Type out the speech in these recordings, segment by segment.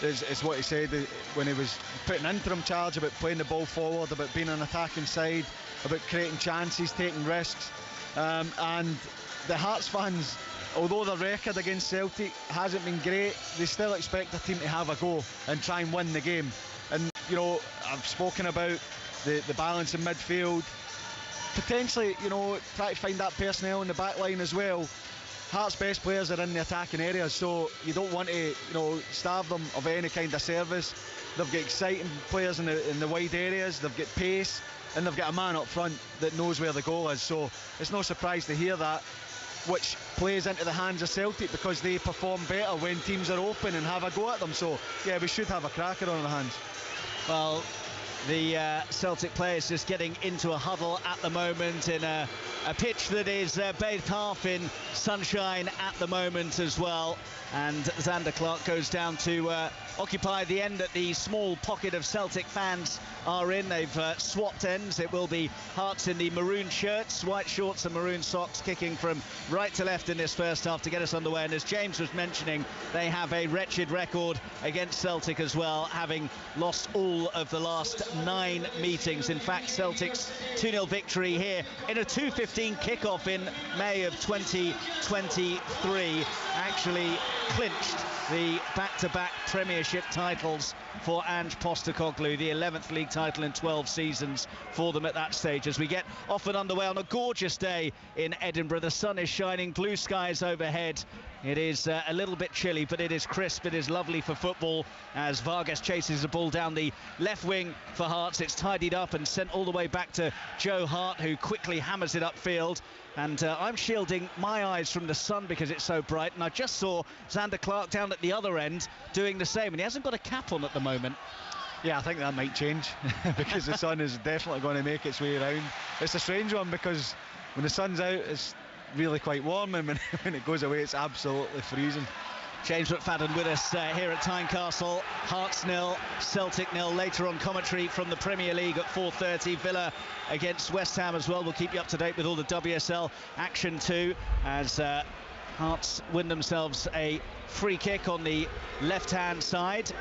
It's what he said when he was put in interim charge about playing the ball forward, about being an attacking side, about creating chances, taking risks. And the Hearts fans, although their record against Celtic hasn't been great, they still expect their team to have a go and try and win the game. And, you know, I've spoken about the balance in midfield. Potentially, you know, try to find that personnel in the back line as well. Hearts' best players are in the attacking areas, so you don't want to, you know, starve them of any kind of service. They've got exciting players in the wide areas, they've got pace, and they've got a man up front that knows where the goal is. So it's no surprise to hear that, which plays into the hands of Celtic because they perform better when teams are open and have a go at them. So yeah, we should have a cracker on our hands. Well, the Celtic players just getting into a huddle at the moment in a pitch that is bathed half in sunshine at the moment as well. And Zander Clark goes down to occupy the end that the small pocket of Celtic fans are in. They've swapped ends. It will be Hearts in the maroon shirts, white shorts and maroon socks, kicking from right to left in this first half to get us underway. And as James was mentioning, they have a wretched record against Celtic as well, having lost all of the last 9 meetings. In fact, Celtic's 2-0 victory here in a 2:15 kickoff in May of 2023 actually clinched the back-to-back Premiership titles for Ange Postecoglou, the 11th league title in 12 seasons for them at that stage. As we get off and underway on a gorgeous day in Edinburgh, the sun is shining, blue skies overhead. It is a little bit chilly, but it is crisp, it is lovely for football as Vargas chases the ball down the left wing for Hearts. It's tidied up and sent all the way back to Joe Hart, who quickly hammers it upfield. And I'm shielding my eyes from the sun because it's so bright, and I just saw Zander Clark down at the other end doing the same, and he hasn't got a cap on at the moment. Yeah, I think that might change because the sun is definitely going to make its way around. It's a strange one because when the sun's out it's really quite warm, and when it goes away it's absolutely freezing. James McFadden with us here at Tynecastle. Hearts 0, Celtic 0. Later on commentary from the Premier League at 4:30. Villa against West Ham as well. We'll keep you up to date with all the WSL action too, as Hearts win themselves a free kick on the left-hand side.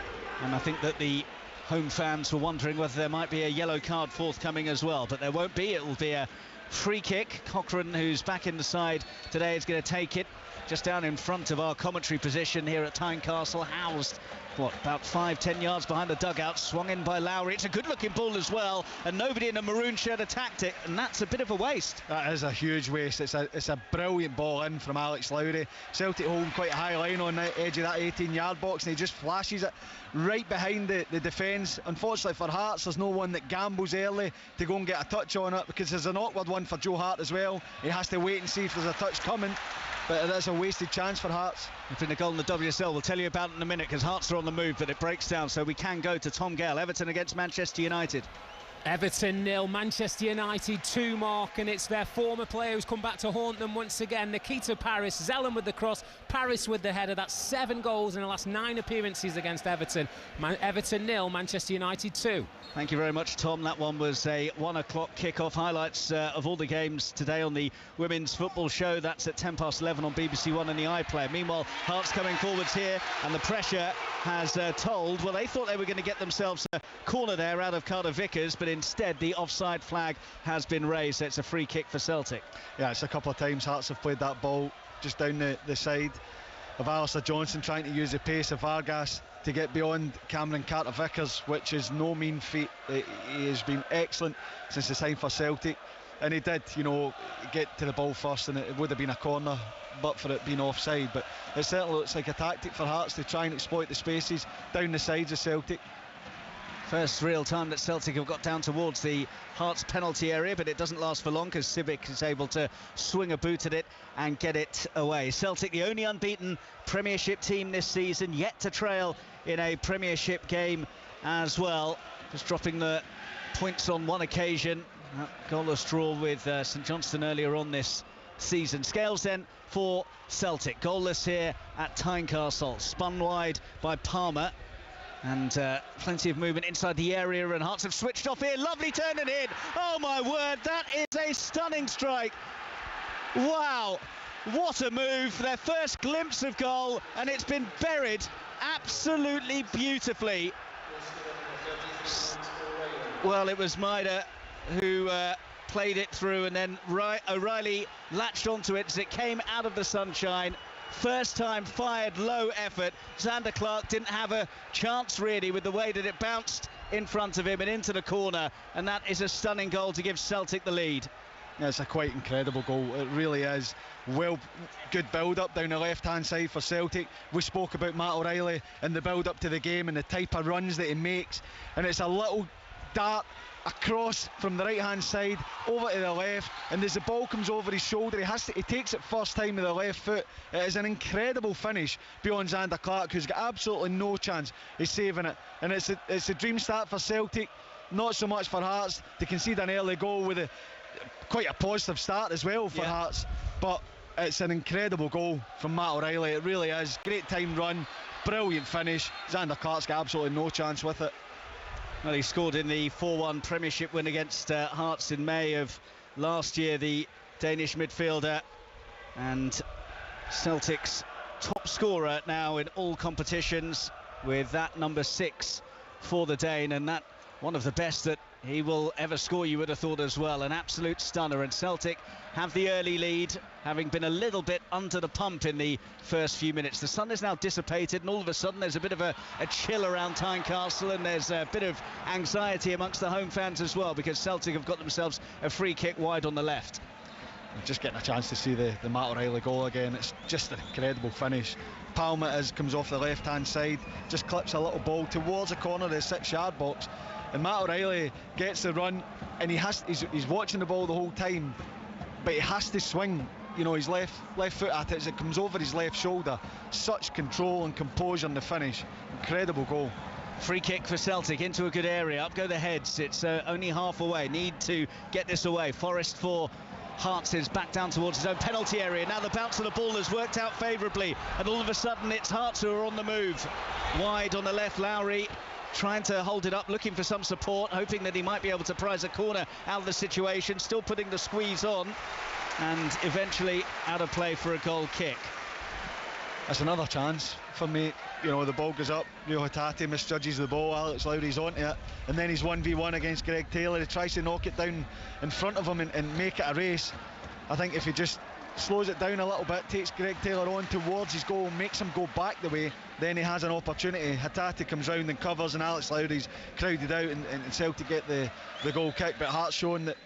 And I think that the home fans were wondering whether there might be a yellow card forthcoming as well, but there won't be. It will be a free kick. Cochrane, who's back in the side today, is going to take it just down in front of our commentary position here at Tynecastle, housed about 5-10 yards behind the dugout, swung in by Lowry. It's a good looking ball as well, and nobody in a maroon shirt attacked it, and that's a bit of a waste. That is a huge waste. It's a brilliant ball in from Alex Lowry. Celtic holding quite a high line on the edge of that 18-yard box, and he just flashes it right behind the defence. Unfortunately for Hearts, there's no one that gambles early to go and get a touch on it, because there's an awkward one for Joe Hart as well. He has to wait and see if there's a touch coming, but that's a wasted chance for Hearts. If in the goal in the WSL, we'll tell you about it in a minute, because Hearts are on the move, but it breaks down, so we can go to Tom Gale. Everton against Manchester United. Everton 0, Manchester United 2, Mark, and it's their former player who's come back to haunt them once again. Nikita Paris, Zelen with the cross, Paris with the header. That's 7 goals in the last 9 appearances against Everton. Everton 0, Manchester United 2. Thank you very much, Tom. That one was a 1 o'clock kick-off. Highlights of all the games today on the Women's Football Show. That's at 11:10 on BBC One and the iPlayer. Meanwhile, Hearts coming forwards here, and the pressure has told. Well, they thought they were going to get themselves a corner there out of Carter Vickers, but instead the offside flag has been raised. So it's a free kick for Celtic. Yeah, it's a couple of times Hearts have played that ball just down the side of Alistair Johnson, trying to use the pace of Vargas to get beyond Cameron Carter-Vickers, which is no mean feat. He has been excellent since his time for Celtic, and he did, get to the ball first, and it would have been a corner but for it being offside. But it certainly looks like a tactic for Hearts to try and exploit the spaces down the sides of Celtic. First real time that Celtic have got down towards the Hearts penalty area, but it doesn't last for long because Civic is able to swing a boot at it and get it away. Celtic, the only unbeaten Premiership team this season, yet to trail in a Premiership game as well. Just dropping the points on one occasion. That goalless draw with St Johnstone earlier on this season. Scales then for Celtic. Goalless here at Tynecastle. Spun wide by Palmer. And plenty of movement inside the area, and Hearts have switched off here. Lovely turn and in. Oh my word, that is a stunning strike. Wow, what a move. Their first glimpse of goal, and it's been buried absolutely beautifully. Well, it was Maida who played it through, and then O'Reilly latched onto it as it came out of the sunshine. First time fired, low effort. Zander Clark didn't have a chance really with the way that it bounced in front of him and into the corner, and that is a stunning goal to give Celtic the lead. Yeah, it's a quite incredible goal, it really is. Well, good build-up down the left-hand side for Celtic. We spoke about Matt O'Reilly and the build-up to the game and the type of runs that he makes, and it's a little dart across from the right-hand side over to the left, and as the ball comes over his shoulder, he takes it first time with the left foot. It is an incredible finish beyond Zander Clark, who's got absolutely no chance of saving it, and it's a dream start for Celtic, not so much for Hearts. They concede an early goal with quite a positive start as well for Hearts, but it's an incredible goal from Matt O'Reilly. It really is. Great time run, brilliant finish. Zander Clark's got absolutely no chance with it. Well, he scored in the 4-1 Premiership win against Hearts in May of last year, the Danish midfielder, and Celtic's top scorer now in all competitions, with that number 6 for the Dane, and that one of the best that he will ever score, you would have thought as well. An absolute stunner, and Celtic have the early lead, having been a little bit under the pump in the first few minutes. The sun is now dissipated, and all of a sudden there's a bit of a chill around Tynecastle, and there's a bit of anxiety amongst the home fans as well, because Celtic have got themselves a free kick wide on the left. Just getting a chance to see the Matt O'Reilly goal again. It's just an incredible finish. Palma comes off the left-hand side, just clips a little ball towards the corner of the 6-yard box, and Matt O'Reilly gets the run, and he's watching the ball the whole time, but he has to swing, you know, his left foot at it as it comes over his left shoulder. Such control and composure in the finish. Incredible goal. Free kick for Celtic into a good area. Up go the heads. It's only half away. Need to get this away. Forrest for Hearts is back down towards his own penalty area. Now the bounce of the ball has worked out favourably, and all of a sudden it's Hearts who are on the move. Wide on the left, Lowry trying to hold it up, looking for some support, hoping that he might be able to prize a corner out of the situation, still putting the squeeze on, and eventually out of play for a goal kick. That's another chance for me. You know, the ball goes up, Rio Hatate misjudges the ball, Alex Lowry's onto it, and then he's 1v1 against Greg Taylor. He tries to knock it down in front of him and make it a race. I think if he just slows it down a little bit, takes Greg Taylor on towards his goal, makes him go back the way, then he has an opportunity. Hatate comes round and covers, and Alex Lowry's crowded out, and Celtic get the goal kick, but Hearts showing that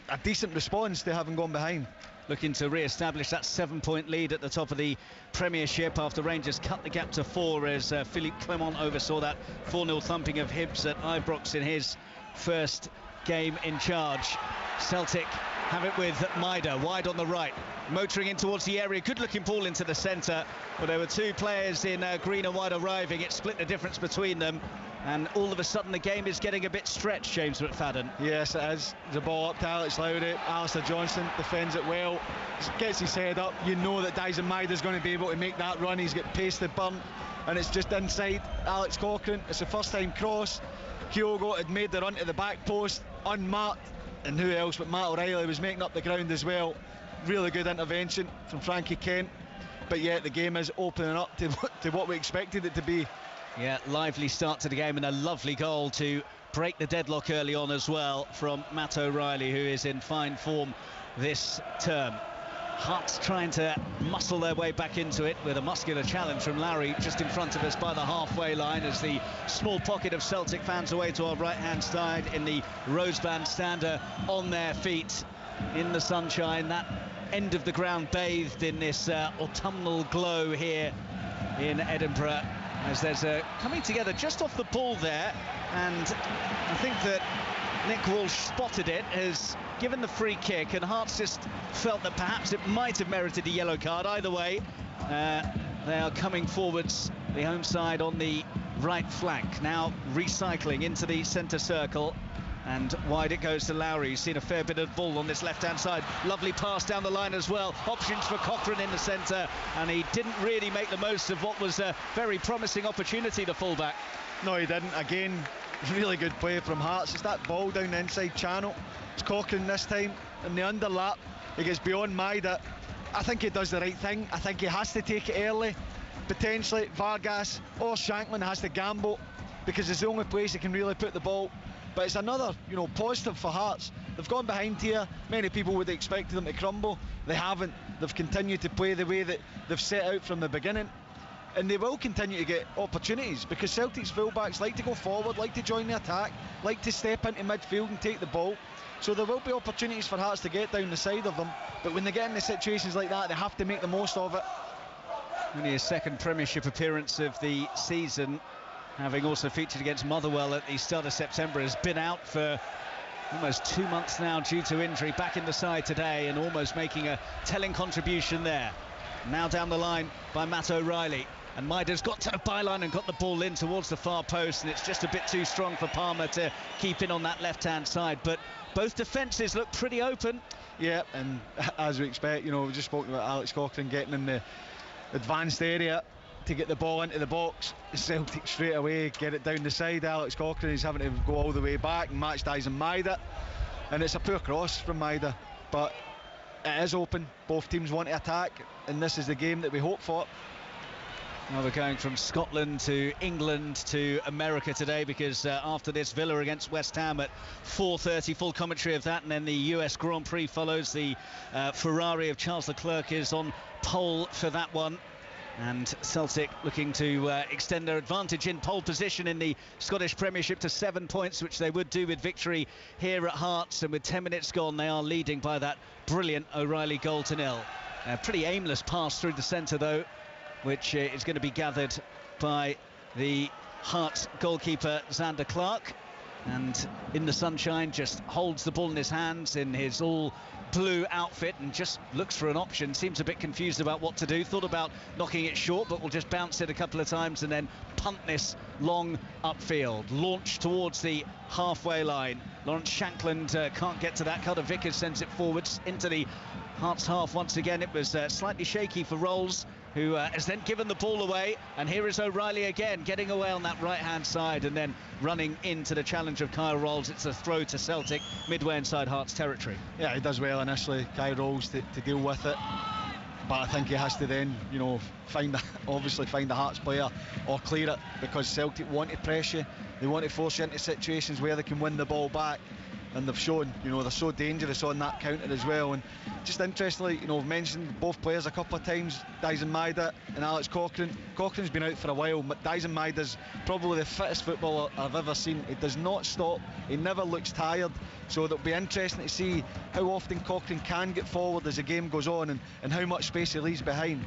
a decent response to having gone behind. Looking to re-establish that 7-point lead at the top of the Premiership after Rangers cut the gap to 4 as Philippe Clement oversaw that 4-0 thumping of Hibs at Ibrox in his first game in charge. Celtic have it with Maida, wide on the right, motoring in towards the area. Good looking ball into the centre, but there were two players in green and white arriving. It split the difference between them, and all of a sudden the game is getting a bit stretched, James McFadden. Yes, it is. The ball up to Alex Lowry. Alistair Johnston defends it well, gets his head up. You know that Dyson Maida's going to be able to make that run. He's got pace to burn, and it's just inside Alex Cochrane. It's a first time cross. Kyogo had made the run to the back post unmarked, and who else but Matt O'Reilly was making up the ground as well. Really good intervention from Frankie Kent, but yet the game is opening up to what we expected it to be. Yeah, lively start to the game, and a lovely goal to break the deadlock early on as well from Matt O'Reilly, who is in fine form this term. Hearts trying to muscle their way back into it with a muscular challenge from Larry just in front of us by the halfway line, as the small pocket of Celtic fans away to our right-hand side in the Roseband stand are on their feet in the sunshine. That end of the ground bathed in this autumnal glow here in Edinburgh, as there's a coming together just off the ball there, and I think that Nick Walsh spotted it, has given the free kick, and Hearts just felt that perhaps it might have merited a yellow card. Either way, they are coming forwards, the home side on the right flank, now recycling into the centre circle, and wide it goes to Lowry. He's seen a fair bit of ball on this left-hand side. Lovely pass down the line as well. Options for Cochrane in the centre, and he didn't really make the most of what was a very promising opportunity, the fullback. No, he didn't. Again, really good play from Hearts. It's that ball down the inside channel. It's Cochrane this time, and the underlap, he gets beyond Maida. I think he does the right thing. I think he has to take it early. potentially Vargas or Shanklin has to gamble, because it's the only place he can really put the ball. But it's another, positive for Hearts. They've gone behind here. Many people would have expected them to crumble. They haven't. They've continued to play the way that they've set out from the beginning. And they will continue to get opportunities, because Celtic's fullbacks like to go forward, like to join the attack, like to step into midfield and take the ball. So there will be opportunities for Hearts to get down the side of them. But when they get into situations like that, they have to make the most of it. Only his second Premiership appearance of the season, having also featured against Motherwell at the start of September, has been out for almost 2 months now due to injury. Back in the side today and almost making a telling contribution there. Now down the line by Matt O'Reilly. And Maida's got to the byline and got the ball in towards the far post, and it's just a bit too strong for Palmer to keep in on that left-hand side. But both defences look pretty open. Yeah, and as we expect, we've just spoken about Alex Cochrane getting in the advanced area to get the ball into the box. Celtic straight away get it down the side. Alex Cochrane is having to go all the way back and match Dyson Maida, and it's a poor cross from Maida, but it is open. Both teams want to attack, and this is the game that we hope for. Now we're going from Scotland to England to America today, because after this, Villa against West Ham at 4:30, full commentary of that, and then the US Grand Prix follows. The Ferrari of Charles Leclerc is on pole for that one, and Celtic looking to extend their advantage in pole position in the Scottish Premiership to 7 points, which they would do with victory here at Hearts. And with 10 minutes gone, they are leading by that brilliant O'Reilly goal to nil. A pretty aimless pass through the centre though, which is going to be gathered by the Hearts goalkeeper Xander Clark, and in the sunshine just holds the ball in his hands in his all blue outfit and just looks for an option. Seems a bit confused about what to do, thought about knocking it short, but will just bounce it a couple of times and then punt this long upfield. Launch towards the halfway line. Lawrence Shankland can't get to that. Carter Vickers sends it forwards into the Hearts half once again. It was slightly shaky for Rolls, who has then given the ball away, and here is O'Reilly again getting away on that right hand side and then running into the challenge of Kyle Rolls. It's a throw to Celtic midway inside Hearts territory. Yeah, he does well initially, Kyle Rolls, to deal with it, but I think he has to then find the Hearts player or clear it, because Celtic want to press you, they want to force you into situations where they can win the ball back. And they've shown, they're so dangerous on that counter as well. And just interestingly, we've mentioned both players a couple of times, Dyson Maida and Alex Cochrane. Cochrane's been out for a while, but Dyson Maida's probably the fittest footballer I've ever seen. He does not stop, he never looks tired. So it'll be interesting to see how often Cochrane can get forward as the game goes on, and how much space he leaves behind.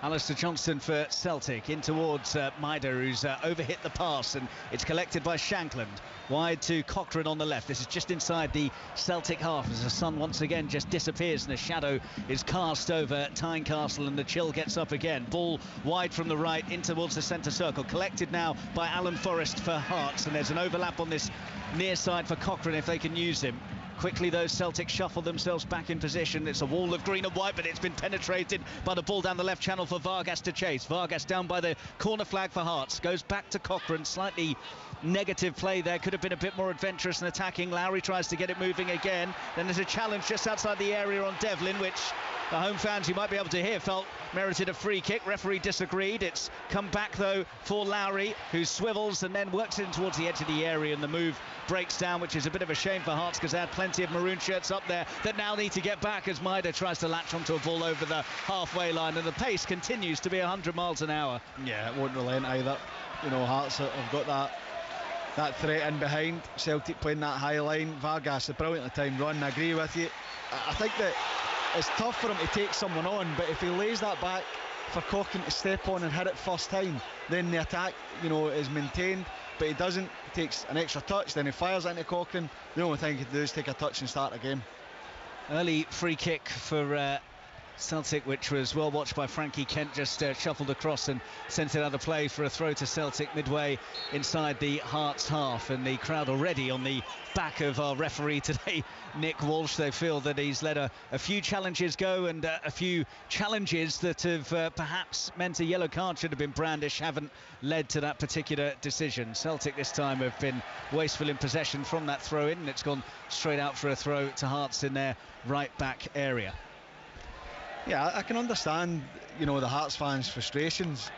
Alistair Johnston for Celtic in towards Maida, who's overhit the pass, and it's collected by Shankland. Wide to Cochrane on the left. This is just inside the Celtic half as the sun once again just disappears and the shadow is cast over Tynecastle, and the chill gets up again. Ball wide from the right in towards the centre circle. Collected now by Alan Forrest for Hearts, and there's an overlap on this near side for Cochrane if they can use him. Quickly, those Celtic shuffle themselves back in position. It's a wall of green and white, but it's been penetrated by the ball down the left channel for Vargas to chase. Vargas down by the corner flag for Hearts. Goes back to Cochrane. Slightly negative play there. Could have been a bit more adventurous and attacking. Lowry tries to get it moving again. Then there's a challenge just outside the area on Devlin, which the home fans, you might be able to hear, felt merited a free kick. Referee disagreed. It's come back though for Lowry, who swivels and then works in towards the edge of the area, and the move breaks down, which is a bit of a shame for Hearts, because they had plenty of maroon shirts up there that now need to get back as Maida tries to latch onto a ball over the halfway line, and the pace continues to be 100 miles an hour. Yeah, it won't relent either. Hearts have got that threat in behind. Celtic playing that high line. Vargas, a brilliantly timed run. I agree with you. I think that it's tough for him to take someone on, but if he lays that back for Cochrane to step on and hit it first time, then the attack, is maintained. But he doesn't. He takes an extra touch, then he fires into Cochrane. The only thing he can do is take a touch and start a game. Early free kick for Celtic, which was well watched by Frankie Kent, just shuffled across and sent it out of play for a throw to Celtic midway inside the Hearts half, and the crowd already on the back of our referee today, Nick Walsh. They feel that he's let a few challenges go, and a few challenges that have perhaps meant a yellow card should have been brandished haven't led to that particular decision. Celtic this time have been wasteful in possession from that throw in, and it's gone straight out for a throw to Hearts in their right back area. Yeah, I can understand, you know, the Hearts fans' frustrations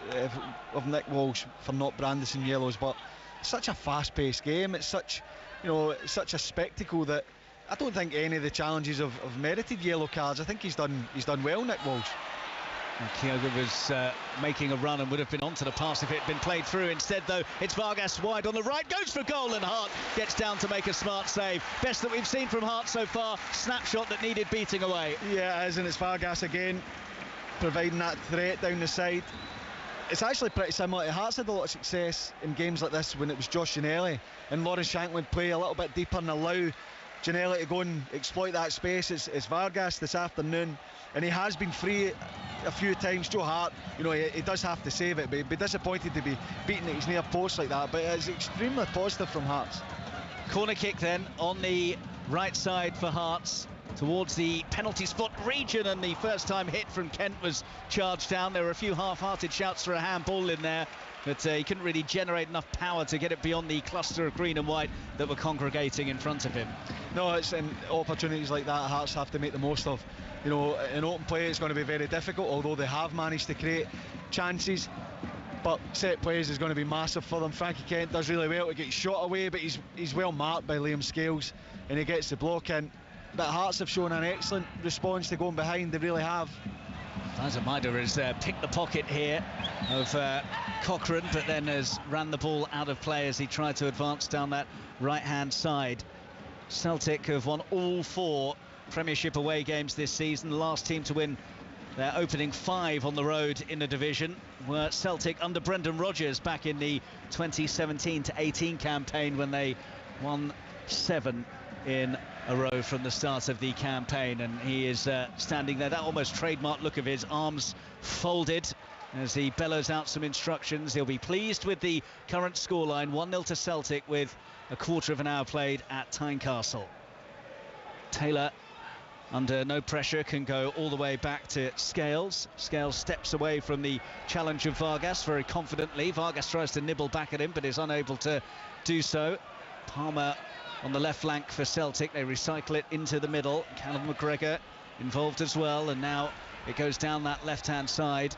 of Nick Walsh for not brandishing yellows, but it's such a fast-paced game. It's such, you know, such a spectacle that I don't think any of the challenges have merited yellow cards. I think he's done well, Nick Walsh. Kyogo was making a run and would have been onto the pass if it had been played through. Instead, though, it's Vargas wide on the right, goes for goal, and Hart gets down to make a smart save. Best that we've seen from Hart so far. Snapshot that needed beating away. Yeah, it is, and it's Vargas again providing that threat down the side. It's actually pretty similar to Hearts. Had a lot of success in games like this when it was Josh Ginnelly and Lawrence Shanklin play a little bit deeper and allow Ginnelly to go and exploit that space. It's Vargas this afternoon, and he has been free a few times. Joe Hart, you know, he does have to save it, but he'd be disappointed to be beaten at his near post like that. But it's extremely positive from Hearts. Corner kick then on the right side for Hearts towards the penalty spot region, and the first time hit from Kent was charged down. There were a few half-hearted shouts for a handball in there, but he couldn't really generate enough power to get it beyond the cluster of green and white that were congregating in front of him. No, it's in opportunities like that Hearts have to make the most of. You know, in open play it's going to be very difficult, although they have managed to create chances. But set plays is going to be massive for them. Frankie Kent does really well to get his shot away, but he's well marked by Liam Scales, and he gets the block in. But Hearts have shown an excellent response to going behind. They really have. Mider has picked the pocket here of Cochrane, but then has ran the ball out of play as he tried to advance down that right-hand side. Celtic have won all 4 Premiership away games this season. The last team to win their opening 5 on the road in the division were Celtic under Brendan Rodgers back in the 2017-18 campaign, when they won 7 in a row from the start of the campaign. And he is standing there, that almost trademark look of his, arms folded as he bellows out some instructions. He'll be pleased with the current scoreline, 1-0 to Celtic with a quarter of an hour played at Tynecastle. Taylor, under no pressure, can go all the way back to Scales. Scales steps away from the challenge of Vargas very confidently. Vargas tries to nibble back at him, but is unable to do so. Palmer on the left flank for Celtic. They recycle it into the middle. Callum McGregor involved as well, and now it goes down that left-hand side.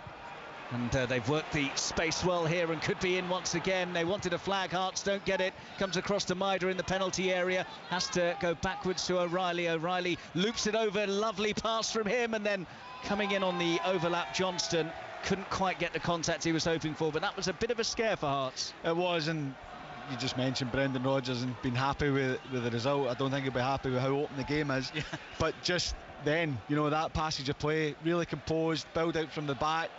And they've worked the space well here and could be in once again. They wanted a flag, Hearts don't get it. Comes across to Mider in the penalty area. Has to go backwards to O'Reilly. O'Reilly loops it over, lovely pass from him, and then coming in on the overlap, Johnston couldn't quite get the contact he was hoping for, but that was a bit of a scare for Hearts. It was, and you just mentioned Brendan Rodgers and been happy with the result. I don't think he'll be happy with how open the game is. Yeah. But just then, you know, that passage of play, really composed, build out from the back,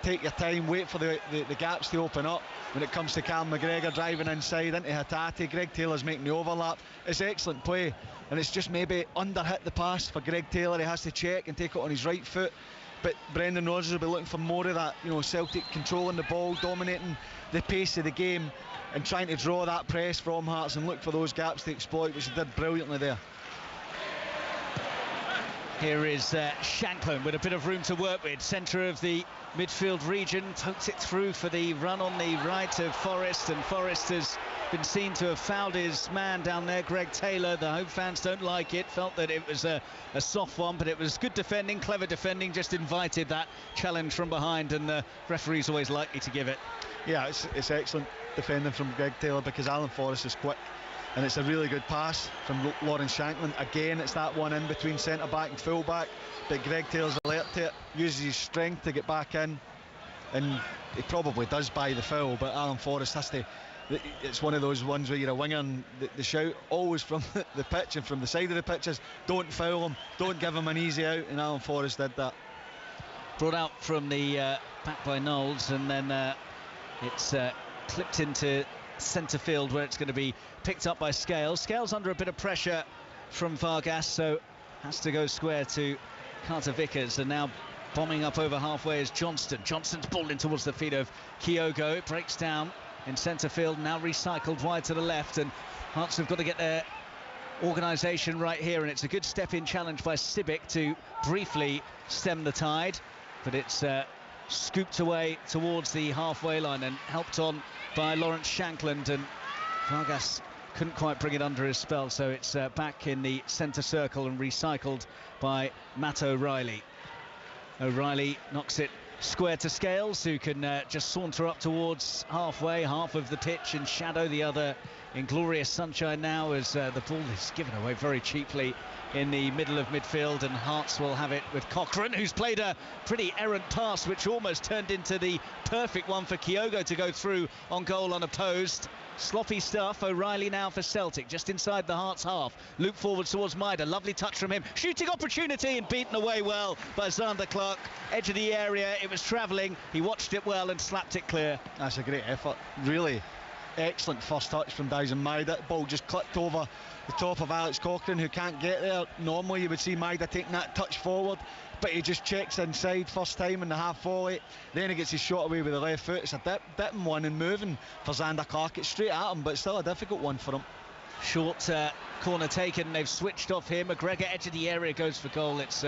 take your time, wait for the gaps to open up. When it comes to Callum McGregor driving inside into Hatate, Greg Taylor's making the overlap. It's excellent play, and it's just maybe under hit the pass for Greg Taylor. He has to check and take it on his right foot. But Brendan Rodgers will be looking for more of that, you know, Celtic controlling the ball, dominating the pace of the game, and trying to draw that press from Hearts and look for those gaps to exploit, which he did brilliantly there. Here is Shanklin with a bit of room to work with. Centre of the midfield region, pokes it through for the run on the right of Forrest, and Forrest has been seen to have fouled his man down there, Greg Taylor. The home fans don't like it, felt that it was a soft one, but it was good defending, clever defending, just invited that challenge from behind, and the referee's always likely to give it. Yeah, it's excellent defending from Greg Taylor, because Alan Forrest is quick, and it's a really good pass from Lawrence Shanklin. Again, it's that one in between centre back and full back, but Greg Taylor's alert to it, uses his strength to get back in, and he probably does buy the foul, but Alan Forrest has to. It's one of those ones where you're a winger, and the shout always from the pitch and from the side of the pitch is, don't foul him, don't give him an easy out, and Alan Forrest did that. Brought out from the back by Knowles, and then it's clipped into centre field, where it's going to be picked up by Scales. Scales under a bit of pressure from Vargas, so has to go square to Carter Vickers, and now bombing up over halfway is Johnston. Johnston's ball in towards the feet of Kyogo. It breaks down in centre field, now recycled wide to the left, and Hearts have got to get their organisation right here, and it's a good step-in challenge by Sibic to briefly stem the tide, but it's scooped away towards the halfway line and helped on by Lawrence Shanklin, and Vargas couldn't quite bring it under his spell, so it's back in the centre circle and recycled by Matt O'Reilly. O'Reilly knocks it square to Scales, who can just saunter up towards halfway, half of the pitch in shadow, the other in glorious sunshine now, as the ball is given away very cheaply in the middle of midfield, and Hearts will have it with Cochrane, who's played a pretty errant pass which almost turned into the perfect one for Kyogo to go through on goal unopposed. Sloppy stuff. O'Reilly now for Celtic, just inside the Hearts half. Loop forwards towards Maida. Lovely touch from him. Shooting opportunity and beaten away well by Zander Clark. Edge of the area. It was travelling. He watched it well and slapped it clear. That's a great effort. Really excellent first touch from Dyson Maida. Ball just clipped over the top of Alex Cochrane, who can't get there. Normally you would see Maida taking that touch forward, but he just checks inside first time in the half volley. Then he gets his shot away with the left foot. It's a dipping one and moving for Zander Clark. It's straight at him, but still a difficult one for him. Short corner taken. They've switched off here. McGregor, edge of the area, goes for goal. It's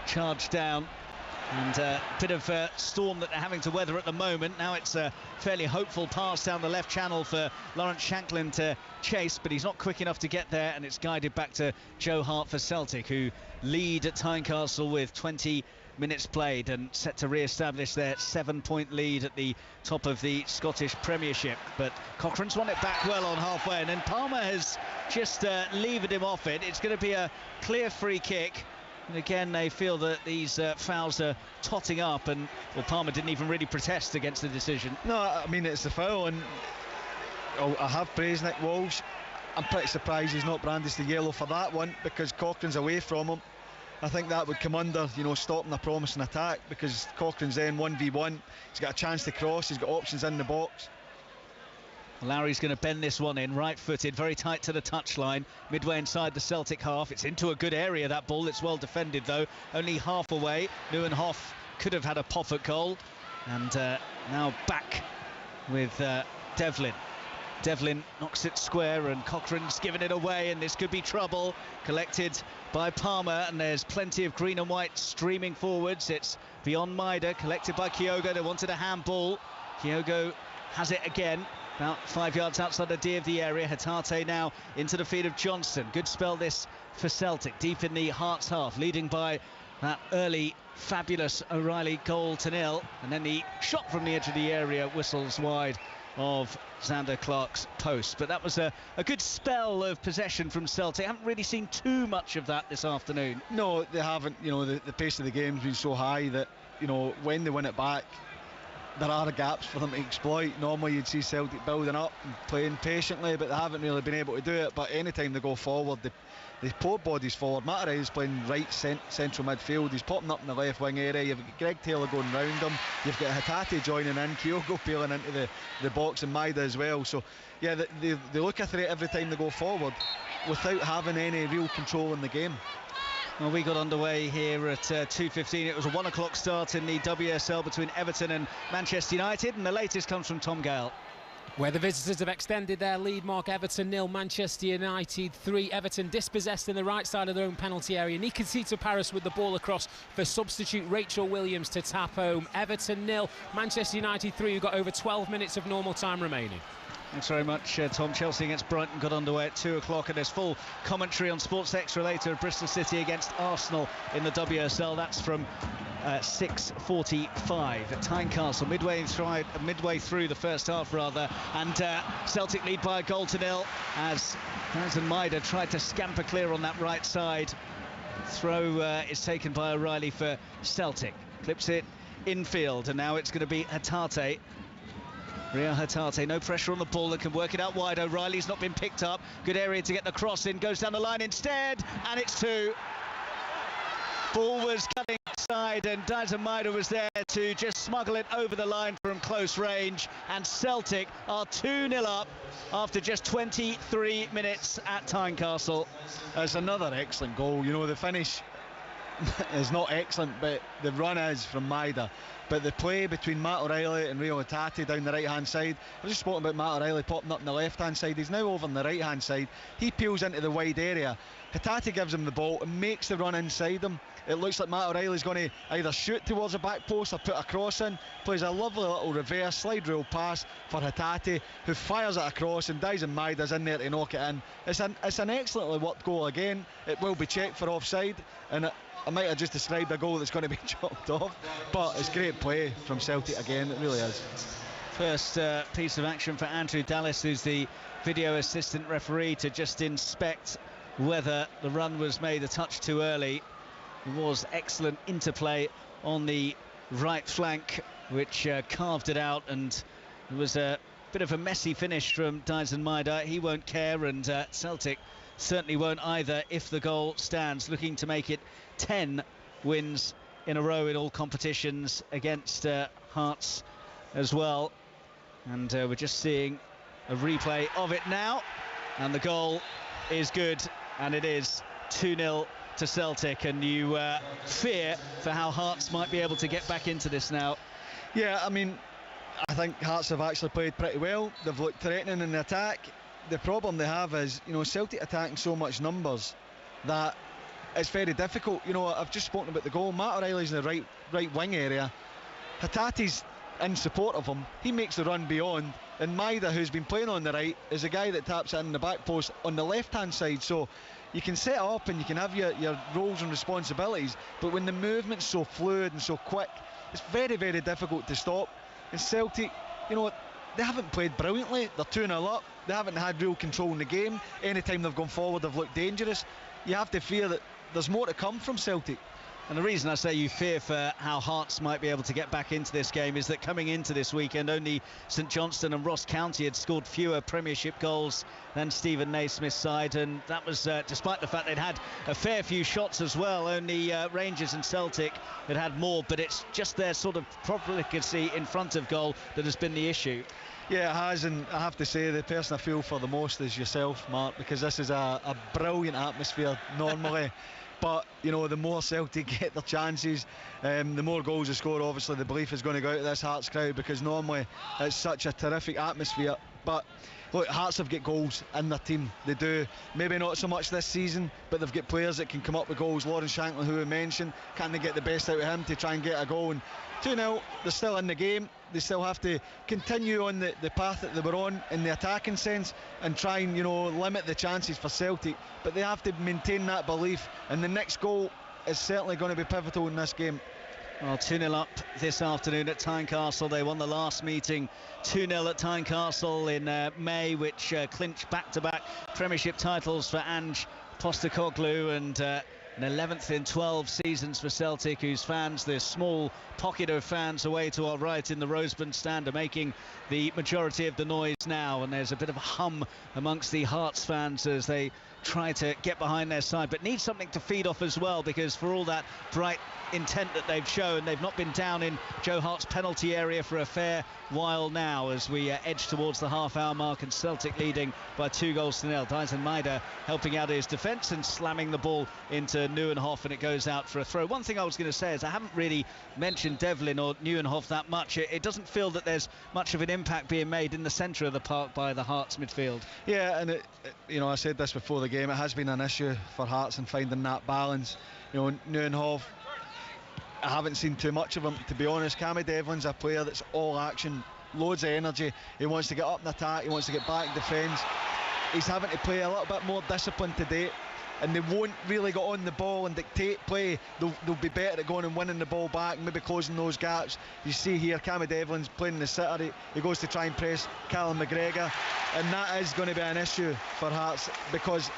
charged down. And a bit of storm that they're having to weather at the moment. Now it's a fairly hopeful pass down the left channel for Lawrence Shanklin to chase, but he's not quick enough to get there, and it's guided back to Joe Hart for Celtic, who lead at Tynecastle with 20 minutes played and set to re-establish their 7-point lead at the top of the Scottish Premiership. But Cochrane's won it back well on halfway, and then Palmer has just levered him off it. It's going to be a clear free kick. And again, they feel that these fouls are totting up, and Palmer didn't even really protest against the decision. No, I mean, it's the foul, and I have praised Nick Walsh. I'm pretty surprised he's not brandished the yellow for that one, because Cochrane's away from him. I think that would come under, stopping a promising attack, because Cochrane's then 1v1. He's got a chance to cross, he's got options in the box. Lowry's going to bend this one in, right-footed, very tight to the touchline, midway inside the Celtic half. It's into a good area, that ball. It's well defended, though. Only half away. Nieuwenhof could have had a pop at goal. And now back with Devlin. Devlin knocks it square, and Cochrane's given it away, and this could be trouble. Collected by Palmer, and there's plenty of green and white streaming forwards. It's beyond Maida, collected by Kyogo. They wanted a handball. Kyogo has it again. About 5 yards outside the D of the area. Hatate now into the feet of Johnston. Good spell this for Celtic, deep in the Hearts half, leading by that early fabulous O'Reilly goal to nil. And then the shot from the edge of the area whistles wide of Zander Clark's post. But that was a good spell of possession from Celtic. Haven't really seen too much of that this afternoon. No, they haven't. The pace of the game's been so high that, when they win it back, there are gaps for them to exploit. Normally you'd see Celtic building up and playing patiently, but they haven't really been able to do it. But anytime they go forward, they put bodies forward. Matarazzi's playing right central midfield. He's popping up in the left wing area. You've got Greg Taylor going round him. You've got Hatate joining in, Kyogo peeling into the box, and Maida as well. So yeah, they look a threat every time they go forward without having any real control in the game. Well, we got underway here at 2:15. It was a 1 o'clock start in the WSL between Everton and Manchester United, and the latest comes from Tom Gale. Where the visitors have extended their lead mark. Everton 0, Manchester United 3. Everton dispossessed in the right side of their own penalty area. Nikita Paris with the ball across for substitute Rachel Williams to tap home. Everton 0, Manchester United 3. We've got over 12 minutes of normal time remaining. Thanks very much, Tom. Chelsea against Brighton got underway at 2 o'clock, and there's full commentary on Sports Extra later. Bristol City against Arsenal in the WSL. That's from 6:45 at Tynecastle, midway through the first half, and Celtic lead by a goal to nil as Dyson Maida tried to scamper clear on that right side. Throw is taken by O'Reilly for Celtic. Clips it infield, and now it's going to be Hatate. Rio Hatate, no pressure on the ball, that can work it out wide. O'Reilly's not been picked up. Good area to get the cross in, goes down the line instead, and it's 2. Ball was cutting inside, and Dyson Maida was there to just smuggle it over the line from close range, and Celtic are 2-0 up after just 23 minutes at Tynecastle. It's another excellent goal. The finish is not excellent, but the run is from Maida. But the play between Matt O'Reilly and Rio Hatate down the right-hand side, I was just spoken about Matt O'Reilly popping up on the left-hand side. He's now over on the right-hand side. He peels into the wide area. Hatate gives him the ball and makes the run inside him. It looks like Matt O'Reilly's going to either shoot towards the back post or put a cross in. Plays a lovely little reverse slide rule pass for Hatate, who fires it across, and Dyson Maida's in there to knock it in. It's an excellently worked goal again. It will be checked for offside, and I might have just described a goal that's going to be chopped off, but it's great play from Celtic again, it really is. First piece of action for Andrew Dallas, who's the video assistant referee, to just inspect whether the run was made a touch too early. There was excellent interplay on the right flank, which carved it out, and it was a bit of a messy finish from Dyson Maida. He won't care, and Celtic certainly won't either if the goal stands, looking to make it 10 wins in a row in all competitions against Hearts as well. And we're just seeing a replay of it now, and the goal is good, and it is 2-0 to Celtic, and you fear for how Hearts might be able to get back into this now. Yeah, I mean, I think Hearts have actually played pretty well. They've looked threatening in the attack. The problem they have is, you know, Celtic attacking so much numbers that it's very difficult. You know, I've just spoken about the goal. Matt O'Reilly's in the right wing area. Hatate's in support of him. He makes the run beyond, and Maida, who's been playing on the right, is a guy that taps it in the back post on the left-hand side. So you can set up and you can have your roles and responsibilities, but when the movement's so fluid and so quick, it's very, very difficult to stop. And Celtic, you know, they haven't played brilliantly. They're 2-0 up. They haven't had real control in the game. Anytime they've gone forward, they've looked dangerous. You have to fear that there's more to come from Celtic. And the reason I say you fear for how Hearts might be able to get back into this game is that coming into this weekend, only St Johnstone and Ross County had scored fewer Premiership goals than Stephen Naismith's side, and that was despite the fact they'd had a fair few shots as well. Only Rangers and Celtic had more, but it's just their sort of profligacy in front of goal that has been the issue. Yeah, it has, and I have to say the person I feel for the most is yourself, Mark, because this is a brilliant atmosphere normally. But, you know, the more Celtic get their chances, the more goals they score, obviously the belief is going to go out of this Hearts crowd, because normally it's such a terrific atmosphere. But look, Hearts have got goals in their team. They do. Maybe not so much this season, but they've got players that can come up with goals. Lawrence Shankland, who we mentioned, can they get the best out of him to try and get a goal? And 2-0, they're still in the game. They still have to continue on the path that they were on in the attacking sense and try and, you know, limit the chances for Celtic. But they have to maintain that belief, and the next goal is certainly going to be pivotal in this game. Well, 2-0 up this afternoon at Tynecastle. They won the last meeting 2-0 at Tynecastle in May, which clinched back-to-back Premiership titles for Ange Postecoglou, and an 11th in 12 seasons for Celtic, whose fans, this small pocket of fans away to our right in the Roseburn stand, are making the majority of the noise now. And there's a bit of a hum amongst the Hearts fans as they try to get behind their side, but need something to feed off as well, because for all that bright intent that they've shown, they've not been down in Joe Hart's penalty area for a fair while now, as we edge towards the half-hour mark, and Celtic leading by 2-0. Dyson Maida helping out his defence and slamming the ball into Nieuwenhof, and it goes out for a throw. One thing I was going to say is I haven't really mentioned Devlin or Nieuwenhof that much. It doesn't feel that there's much of an impact being made in the centre of the park by the Hearts midfield. Yeah, and you know, I said this before the game, it has been an issue for Hearts in finding that balance. You know, Nieuwenhof, I haven't seen too much of him, to be honest. Cammy Devlin's a player that's all action, loads of energy. He wants to get up and attack, he wants to get back in defence. He's having to play a little bit more disciplined today, and they won't really get on the ball and dictate play. They'll be better at going and winning the ball back, maybe closing those gaps. You see here, Cammy Devlin's playing in the sitter. He goes to try and press Callum McGregor, and that is going to be an issue for Hearts, because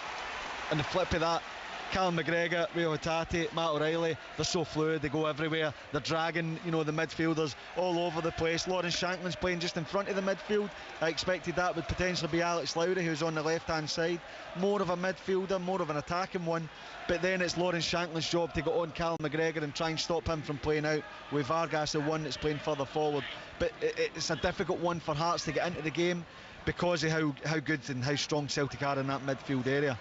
on the flip of that, Callum McGregor, Rio Hatate, Matt O'Reilly, they're so fluid, they go everywhere. They're dragging, you know, the midfielders all over the place. Lawrence Shankland's playing just in front of the midfield. I expected that would potentially be Alex Lowry, who's on the left-hand side. More of a midfielder, more of an attacking one. But then it's Lawrence Shankland's job to get on Callum McGregor and try and stop him from playing out, with Vargas the one that's playing further forward. But it's a difficult one for Hearts to get into the game because of how good and how strong Celtic are in that midfield area.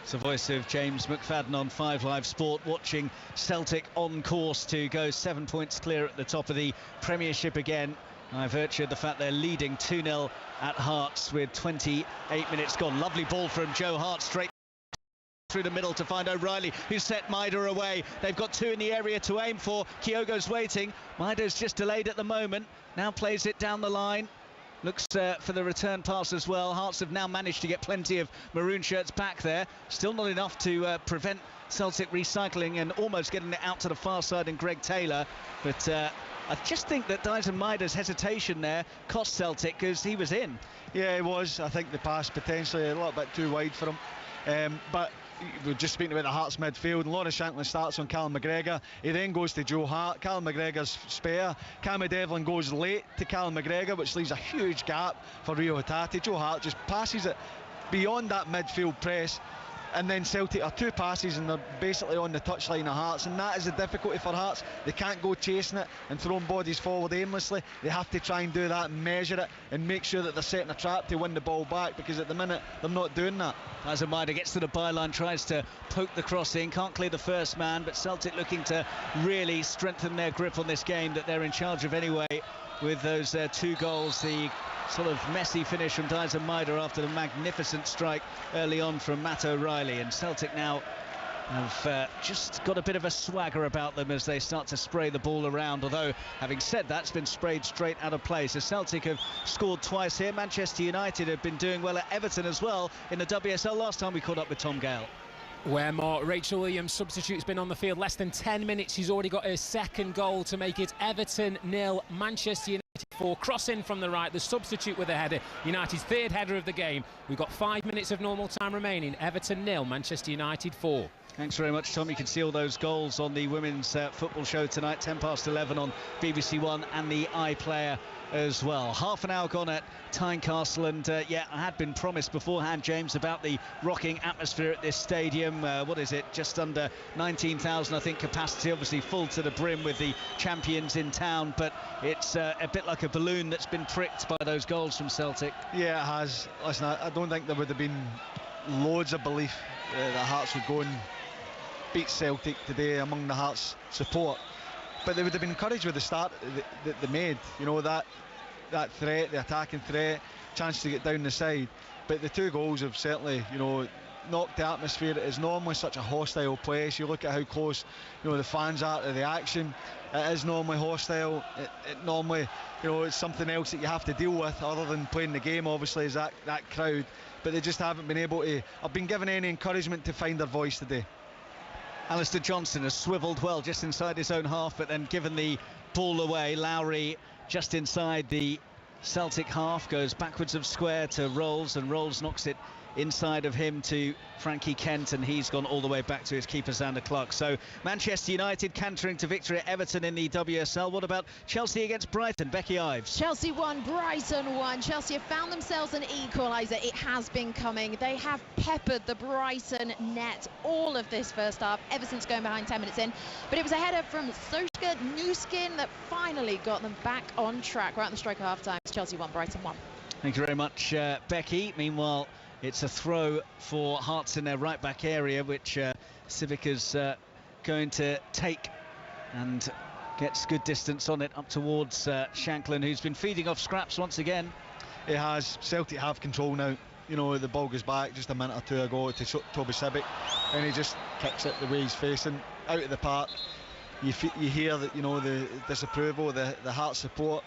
It's the voice of James McFadden on 5 Live Sport, watching Celtic on course to go 7 points clear at the top of the Premiership again, by virtue of the fact they're leading 2-0 at Hearts with 28 minutes gone. Lovely ball from Joe Hart, straight through the middle to find O'Reilly, who set Maida away. They've got two in the area to aim for. Kyogo's waiting. Maida's just delayed at the moment. Now plays it down the line. Looks for the return pass as well. Hearts have now managed to get plenty of maroon shirts back there. Still not enough to prevent Celtic recycling and almost getting it out to the far side, and Greg Taylor, but I just think that Dyson Maida's hesitation there cost Celtic, because he was in. Yeah, he was. I think the pass potentially a little bit too wide for him, but we're just speaking about the Hearts midfield, and Lawrence Shankland starts on Callum McGregor. He then goes to Joe Hart. Callum McGregor's spare. Cammy Devlin goes late to Callum McGregor, which leaves a huge gap for Rio Hatate. Joe Hart just passes it beyond that midfield press, and then Celtic are 2 passes and they're basically on the touchline of Hearts, and that is the difficulty for Hearts. They can't go chasing it and throwing bodies forward aimlessly. They have to try and do that and measure it and make sure that they're setting a trap to win the ball back, because at the minute they're not doing that. Dyson Maida gets to the byline, tries to poke the cross in, can't clear the first man, but Celtic looking to really strengthen their grip on this game that they're in charge of anyway, with those 2 goals. The sort of messy finish from Dyson Maida after the magnificent strike early on from Matt O'Reilly, and Celtic now have just got a bit of a swagger about them as they start to spray the ball around, although having said that, it's been sprayed straight out of play. So Celtic have scored twice here. Manchester United have been doing well at Everton as well in the WSL. Last time we caught up with Tom Gale, where Rachel Williams, substitute's been on the field less than 10 minutes. She's already got her second goal to make it Everton 0, Manchester United 4. Cross in from the right, the substitute with a header. United's 3rd header of the game. We've got 5 minutes of normal time remaining. Everton 0, Manchester United 4. Thanks very much, Tom. You can see all those goals on the women's football show tonight, 11:10 on BBC One and the iPlayer as well. Half an hour gone at Tynecastle, and I had been promised beforehand, James, about the rocking atmosphere at this stadium. What is it, just under 19,000 I think capacity, obviously full to the brim with the champions in town, but it's a bit like a balloon that's been pricked by those goals from Celtic. Yeah, it has. Listen, I don't think there would have been loads of belief that Hearts would go and beat Celtic today among the Hearts support, but they would have been encouraged with the start that they made. You know, that threat, the attacking threat, chance to get down the side. But the 2 goals have certainly, you know, knocked the atmosphere. It is normally such a hostile place. You look at how close, you know, the fans are to the action. It is normally hostile. It normally, you know, it's something else that you have to deal with other than playing the game, obviously, is that crowd. But they just haven't been able to have been given any encouragement to find their voice today. Alistair Johnston has swivelled well just inside his own half, but then given the ball away. Lowry just inside the Celtic half, goes backwards of square to Rolls, and Rolls knocks it inside of him to Frankie Kent, and he's gone all the way back to his keeper Xander Clark. So Manchester United cantering to victory at Everton in the WSL. What about Chelsea against Brighton? Becky Ives. Chelsea won, Brighton won. Chelsea have found themselves an equaliser. It has been coming. They have peppered the Brighton net all of this first half. Everton's going behind 10 minutes in, but it was a header from Soska Newskin that finally got them back on track right on the stroke of half time. Chelsea won, Brighton won. Thank you very much, Becky. Meanwhile, it's a throw for Hearts in their right back area, which Civica's going to take, and gets good distance on it up towards Shankland, who's been feeding off scraps once again. It has. Celtic have control now. You know, the ball goes back just a minute or 2 ago to Toby Civic, and he just kicks it the way he's facing, out of the park. You hear that, you know, the disapproval, the Hearts support,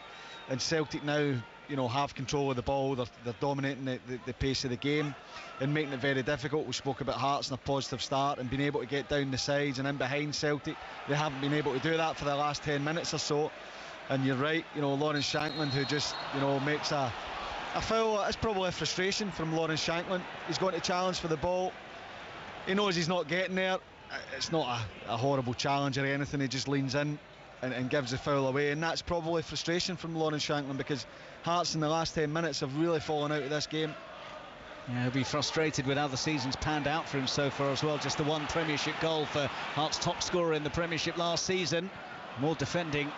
and Celtic now, you know, have control of the ball. They're dominating the pace of the game and making it very difficult. We spoke about Hearts and a positive start and being able to get down the sides and in behind Celtic. They haven't been able to do that for the last 10 minutes or so. And you're right, you know, Lawrence Shankland, who just, you know, makes a foul. It's probably a frustration from Lawrence Shankland. He's going to challenge for the ball. He knows he's not getting there. It's not a horrible challenge or anything. He just leans in and gives the foul away, and that's probably frustration from Lawrence Shankland, because Hearts in the last 10 minutes have really fallen out of this game. Yeah, he'll be frustrated with how the season's panned out for him so far as well. Just the 1 Premiership goal for Hearts' top scorer in the Premiership last season. More defending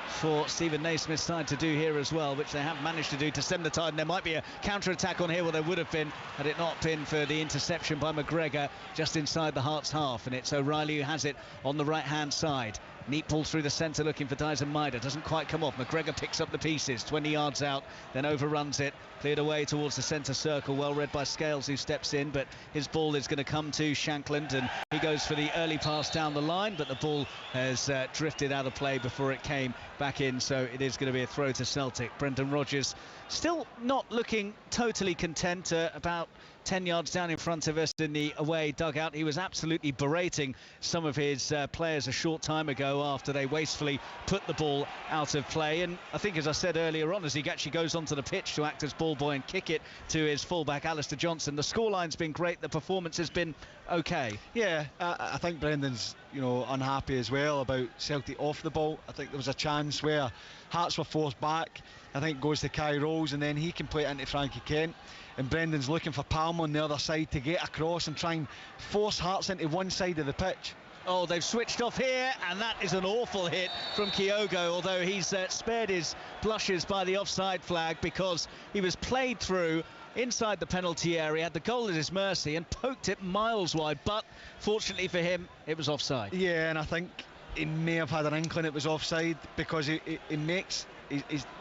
for Stephen Naismith's side to do here as well, which they have managed to do to stem the tide. And there might be a counter-attack on here, well, there would have been had it not been for the interception by McGregor just inside the Hearts half. And it's O'Reilly who has it on the right-hand side. Neat ball through the centre looking for Dyson Maida. Doesn't quite come off. McGregor picks up the pieces, 20 yards out, then overruns it. Cleared away towards the centre circle. Well read by Scales, who steps in, but his ball is going to come to Shankland, and he goes for the early pass down the line, but the ball has drifted out of play before it came back in, so it is going to be a throw to Celtic. Brendan Rodgers still not looking totally content. About 10 yards down in front of us in the away dugout. He was absolutely berating some of his players a short time ago after they wastefully put the ball out of play. And I think, as I said earlier on, as he actually goes onto the pitch to act as ball boy and kick it to his fullback Alistair Johnson, the scoreline's been great, the performance has been okay. Yeah, I think Brendan's unhappy as well about Celtic off the ball. I think there was a chance where Hearts were forced back. I think it goes to Kai Rolls and then he can play it into Frankie Kent, and Brendan's looking for Palmer on the other side to get across and try and force Hearts into one side of the pitch. Oh, they've switched off here, and that is an awful hit from Kyogo, although he's spared his blushes by the offside flag because he was played through inside the penalty area, had the goal at his mercy and poked it miles wide, but fortunately for him it was offside. Yeah, and I think he may have had an inkling it was offside because he makes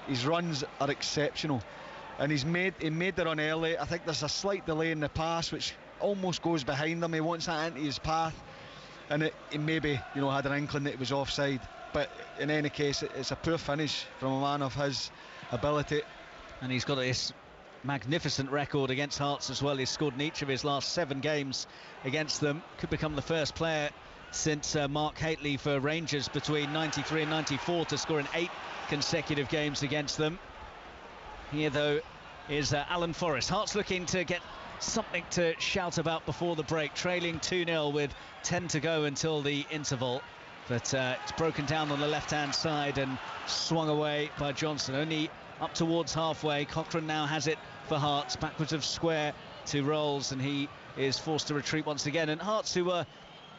his runs are exceptional, and he made the run early. I think there's a slight delay in the pass which almost goes behind him. He wants that into his path, and he maybe had an inkling that it was offside, but in any case it's a poor finish from a man of his ability. And he's got this magnificent record against Hearts as well. He's scored in each of his last 7 games against them. Could become the first player since Mark Haitley for Rangers between 93 and 94 to score in 8 consecutive games against them. Here though is Alan Forrest. Hearts looking to get something to shout about before the break, trailing 2-0 with 10 to go until the interval, but it's broken down on the left hand side and swung away by Johnson, only up towards halfway. Cochrane now has it for Hearts, backwards of square to Rolls, and he is forced to retreat once again. And Hearts, who were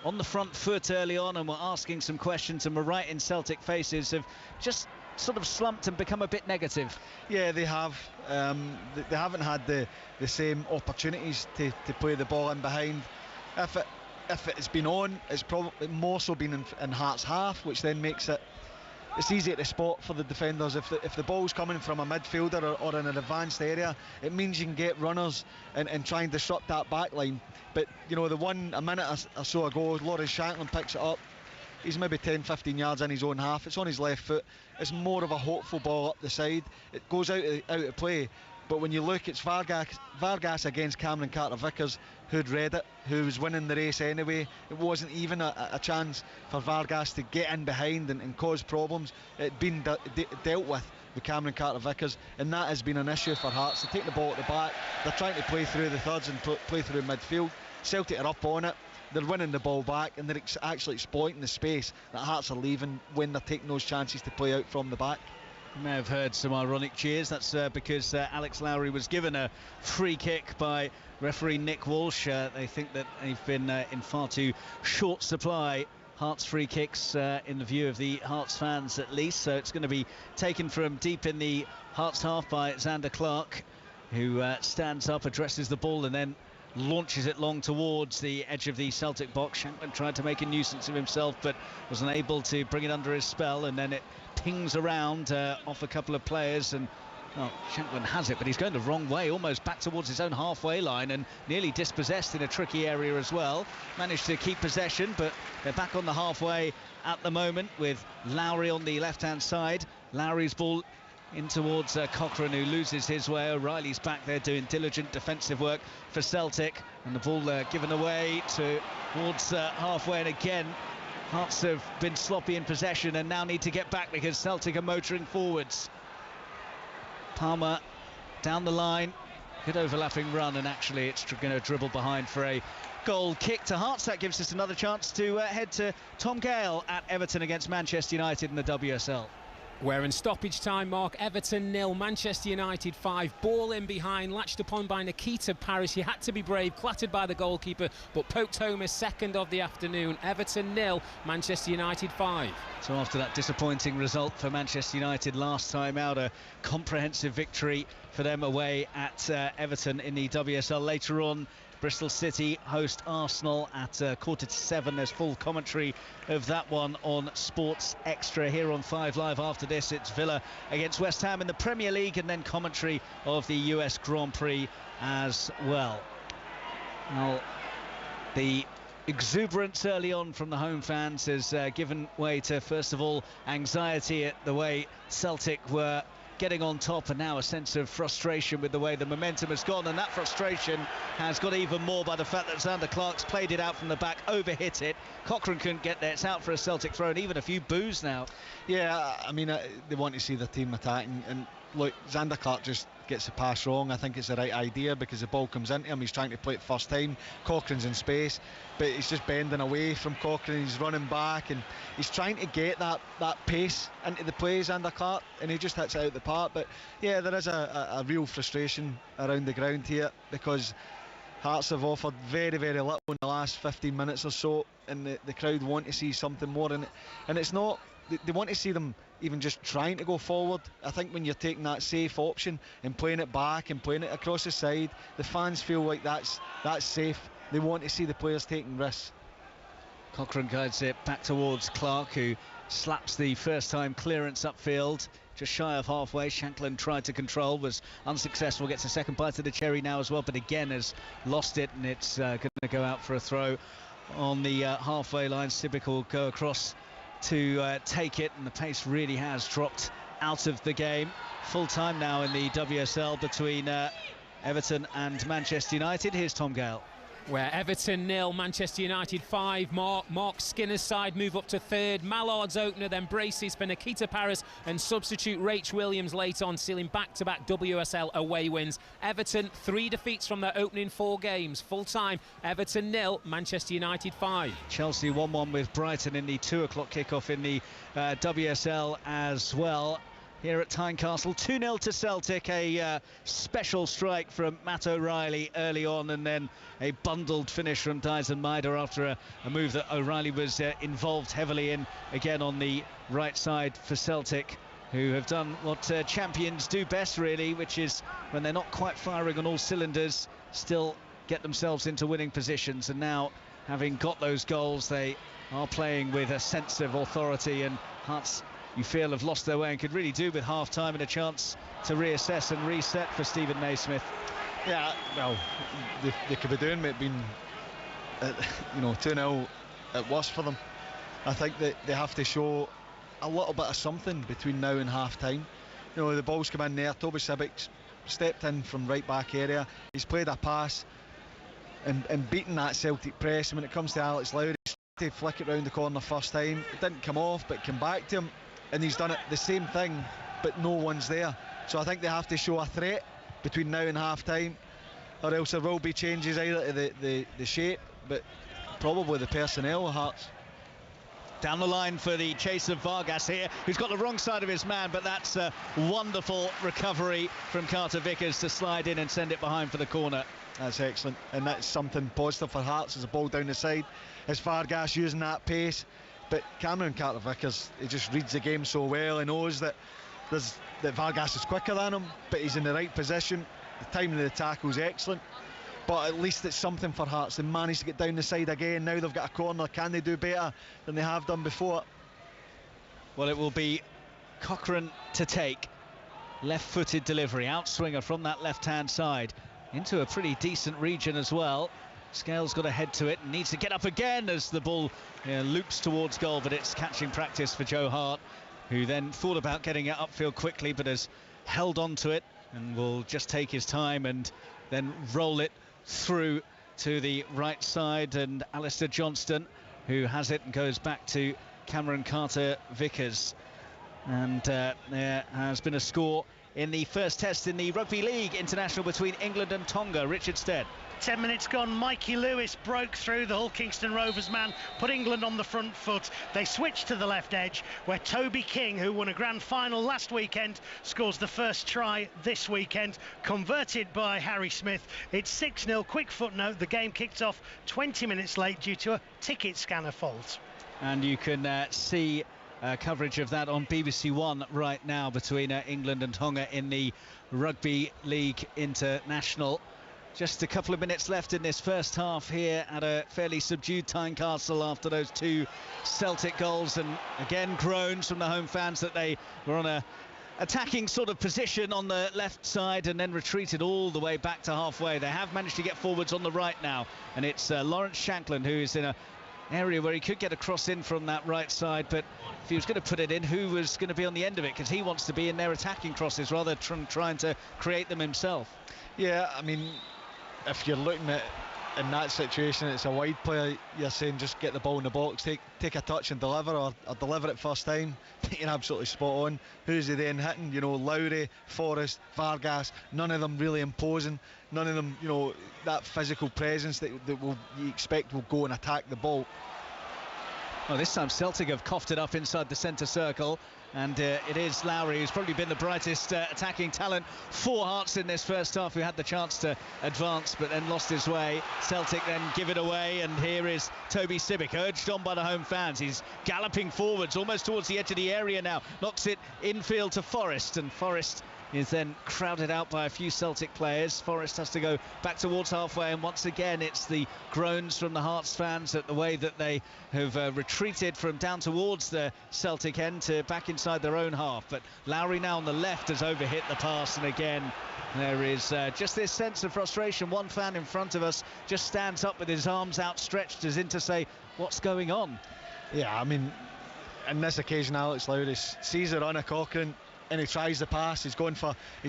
on the front foot early on and were asking some questions and were right in Celtic faces, have just sort of slumped and become a bit negative. Yeah, they have. They haven't had the same opportunities to play the ball in behind. If it's been on, it's probably more so been in Hearts' half, which then makes it's easier to spot for the defenders. If the ball's coming from a midfielder or in an advanced area, it means you can get runners and try and disrupt that back line. But a minute or so ago, Lawrence Shanklin picks it up. He's maybe 10-15 yards in his own half. It's on his left foot. It's more of a hopeful ball up the side. It goes out of play. But when you look, it's Vargas against Cameron Carter-Vickers, who'd read it, who was winning the race anyway. It wasn't even a chance for Vargas to get in behind and cause problems. It'd been dealt with Cameron Carter-Vickers, and that has been an issue for Hearts. They take the ball at the back, they're trying to play through the thirds and play through midfield. Celtic are up on it, they're winning the ball back, and they're actually exploiting the space that Hearts are leaving when they're taking those chances to play out from the back. You may have heard some ironic cheers. That's because Alex Lowry was given a free kick by referee Nick Walsh. They think that they've been in far too short supply, Hearts free kicks, in the view of the Hearts fans at least. So it's going to be taken from deep in the Hearts half by Xander Clark, who stands up, addresses the ball and then launches it long towards the edge of the Celtic box. Shanklin tried to make a nuisance of himself but was unable to bring it under his spell, and then it pings around off a couple of players, and Shanklin has it, but he's going the wrong way, almost back towards his own halfway line, and nearly dispossessed in a tricky area as well. Managed to keep possession, but they're back on the halfway at the moment with Lowry on the left hand side. Lowry's ball in towards Cochrane, who loses his way. O'Reilly's back there doing diligent defensive work for Celtic, and the ball given away towards halfway, and again Hearts have been sloppy in possession and now need to get back because Celtic are motoring forwards. Palmer down the line, good overlapping run, and actually it's going to dribble behind for a goal kick to Hearts. That gives us another chance to head to Tom Gale at Everton against Manchester United in the WSL. We're in stoppage time, Mark. Everton 0, Manchester United 5. Ball in behind, latched upon by Nikita Parris. He had to be brave, clattered by the goalkeeper, but poked home his second of the afternoon. Everton 0, Manchester United 5. So after that disappointing result for Manchester United last time out, a comprehensive victory for them away at Everton in the WSL. Later on, Bristol City host Arsenal at 7:15. There's full commentary of that one on Sports Extra here on 5 Live. After this, it's Villa against West Ham in the Premier League, and then commentary of the US Grand Prix as well. Well, the exuberance early on from the home fans has given way to, first of all, anxiety at the way Celtic were getting on top, and now a sense of frustration with the way the momentum has gone, and that frustration has got even more by the fact that Zander Clark's played it out from the back, overhit it. Cochrane couldn't get there. It's out for a Celtic throw, and even a few boos now. Yeah, I mean, they want to see the team attacking, and look, Zander Clark just gets the pass wrong. I think it's the right idea because the ball comes into him. He's trying to play it first time. Cochrane's in space, but he's just bending away from Cochrane. He's running back, and he's trying to get that pace into the play, Zander Clark, and he just hits it out the park. But yeah, there is a real frustration around the ground here because Hearts have offered very, very little in the last 15 minutes or so, and the crowd want to see something more in it. And it's not, they want to see them even just trying to go forward. I think when you're taking that safe option and playing it back and playing it across the side, the fans feel like that's safe. They want to see the players taking risks. Cochrane guides it back towards Clark, who slaps the first time clearance upfield, just shy of halfway. Shankland tried to control, was unsuccessful, gets a second bite of the cherry now as well, but again has lost it, and it's going to go out for a throw on the halfway line. Sibic will go across to take it, and the pace really has dropped out of the game. Full time now in the WSL between Everton and Manchester United. Here's Tom Gale. Where Everton 0, Manchester United 5. Mark Skinner's side move up to third. Mallard's opener, then braces for Nikita Paris and substitute Rach Williams late on, sealing back-to-back WSL away wins. Everton 3 defeats from their opening 4 games. Full time, Everton 0, Manchester United 5. Chelsea 1-1 with Brighton in the 2 o'clock kickoff in the WSL as well. Here at Tynecastle, 2-0 to Celtic, a special strike from Matt O'Reilly early on, and then a bundled finish from Dyson Maida after a move that O'Reilly was involved heavily in, again on the right side for Celtic, who have done what champions do best really, which is when they're not quite firing on all cylinders, still get themselves into winning positions. And now, having got those goals, they are playing with a sense of authority, and Hearts, you feel, have lost their way and could really do with half-time and a chance to reassess and reset for Stephen Naismith. Yeah, well, they could be doing it, being 2-0 at worst for them. I think that they have to show a little bit of something between now and half-time. You know, the ball's come in there, Toby Sibic stepped in from right back area, he's played a pass and beaten that Celtic press, and when it comes to Alex Lowry, he tried to flick it round the corner first time, it didn't come off, but it came back to him, and he's done it the same thing, but no one's there. So I think they have to show a threat between now and half-time, or else there will be changes either to the shape, but probably the personnel of Hearts. Down the line for the chase of Vargas here, who's got the wrong side of his man, but that's a wonderful recovery from Carter Vickers to slide in and send it behind for the corner. That's excellent, and that's something positive for Hearts as a ball down the side. Is Vargas using that pace? But Cameron Carter-Vickers, he just reads the game so well. He knows that Vargas is quicker than him, but he's in the right position. The timing of the tackle is excellent. But at least it's something for Hearts. They managed to get down the side again. Now they've got a corner. Can they do better than they have done before? Well, it will be Cochrane to take. Left-footed delivery, outswinger from that left-hand side into a pretty decent region as well. Scales got a head to it and needs to get up again as the ball loops towards goal, but it's catching practice for Joe Hart, who then thought about getting it upfield quickly but has held on to it and will just take his time and then roll it through to the right side, and Alistair Johnston, who has it and goes back to Cameron Carter-Vickers. And there has been a score in the first test in the Rugby League International between England and Tonga. Richard Stead. 10 minutes gone, Mikey Lewis broke through, the Hull Kingston Rovers man, put England on the front foot. They switched to the left edge, where Toby King, who won a grand final last weekend, scores the first try this weekend, converted by Harry Smith. It's 6-0. Quick footnote, the game kicked off 20 minutes late due to a ticket scanner fault. And you can see coverage of that on BBC One right now between England and Tonga in the Rugby League International. Just a couple of minutes left in this first half here at a fairly subdued Tynecastle after those 2 Celtic goals, and again groans from the home fans that they were on a attacking sort of position on the left side and then retreated all the way back to halfway. They have managed to get forwards on the right now, and it's Lawrence Shankland who is in a area where he could get a cross in from that right side, but if he was going to put it in, who was going to be on the end of it? Because he wants to be in there attacking crosses rather than trying to create them himself. Yeah, I mean, if you're looking at in that situation, it's a wide player, you're saying just get the ball in the box, take a touch and deliver, or deliver it first time. You're absolutely spot on. Who's he then hitting? You know, Lowry, Forrest, Vargas, none of them really imposing, none of them, you know, that physical presence that you expect will go and attack the ball. Well, this time Celtic have coughed it up inside the centre circle, and it is Lowry who's probably been the brightest attacking talent for Hearts in this first half, who had the chance to advance but then lost his way. Celtic then give it away, and here is Toby Sibbick, urged on by the home fans. He's galloping forwards almost towards the edge of the area now, knocks it infield to Forrest, and Forrest is then crowded out by a few Celtic players. Forrest has to go back towards halfway, and once again it's the groans from the Hearts fans at the way that they have retreated from down towards the Celtic end to back inside their own half. But Lowry now on the left has overhit the pass, and again there is just this sense of frustration. One fan in front of us just stands up with his arms outstretched as in to say, what's going on? Yeah, I mean, in this occasion Alex Lowry sees the run of Cochrane and he tries the pass. He's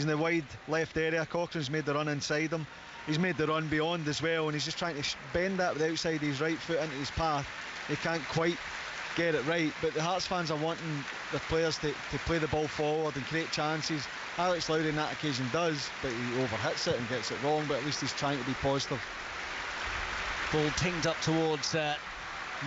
in the wide left area. Cochrane's made the run inside him. He's made the run beyond as well, and he's just trying to bend that with the outside of his right foot into his path. He can't quite get it right, but the Hearts fans are wanting the players to play the ball forward and create chances. Alex Lowry in that occasion does, but he overhits it and gets it wrong, but at least he's trying to be positive. Ball pinged up towards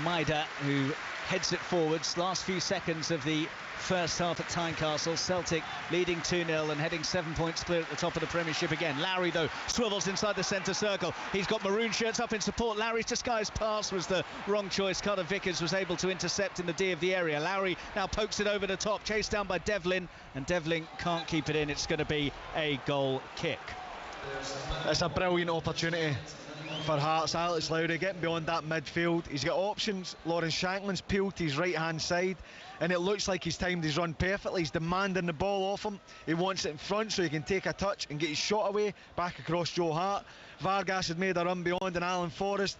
Maida, who heads it forwards. Last few seconds of the first half at Tynecastle. Celtic leading 2-0 and heading 7 points clear at the top of the Premiership again. Lowry, though, swivels inside the centre circle. He's got maroon shirts up in support. Lowry's disguised pass was the wrong choice. Carter Vickers was able to intercept in the D of the area. Lowry now pokes it over the top, chased down by Devlin, and Devlin can't keep it in. It's going to be a goal kick. It's a brilliant opportunity for Hearts. Alex Lowry getting beyond that midfield. He's got options. Lawrence Shanklin's peeled to his right hand side, and it looks like he's timed his run perfectly. He's demanding the ball off him. He wants it in front so he can take a touch and get his shot away back across Joe Hart. Vargas had made a run beyond an Alan Forrest,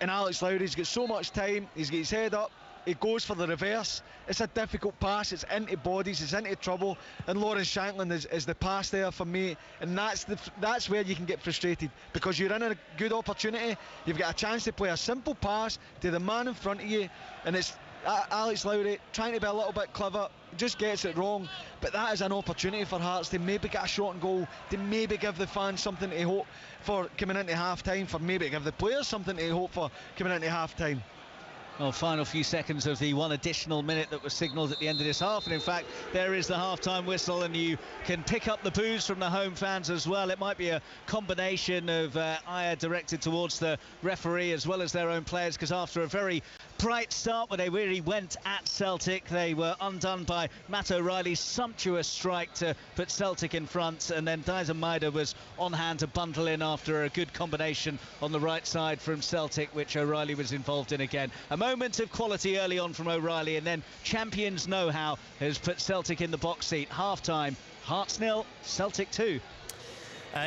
and Alex Lowry's got so much time. He's got his head up. He goes for the reverse. It's a difficult pass. It's into bodies. It's into trouble. And Lawrence Shanklin is the pass there for me. And that's where you can get frustrated, because you're in a good opportunity. You've got a chance to play a simple pass to the man in front of you, and it's Alex Lowry trying to be a little bit clever, just gets it wrong. But that is an opportunity for Hearts to maybe get a shot on goal, to maybe give the fans something to hope for coming into half time, for maybe give the players something to hope for coming into half time. Well, final few seconds of the one additional minute that was signalled at the end of this half, and in fact there is the half-time whistle, and you can pick up the boos from the home fans as well. It might be a combination of ire directed towards the referee as well as their own players, because after a very bright start where they really went at Celtic, they were undone by Matt O'Reilly's sumptuous strike to put Celtic in front, and then Dyson Maida was on hand to bundle in after a good combination on the right side from Celtic, which O'Reilly was involved in again. A moment of quality early on from O'Reilly, and then champions know-how has put Celtic in the box seat. Half-time, Hearts 0, Celtic 2.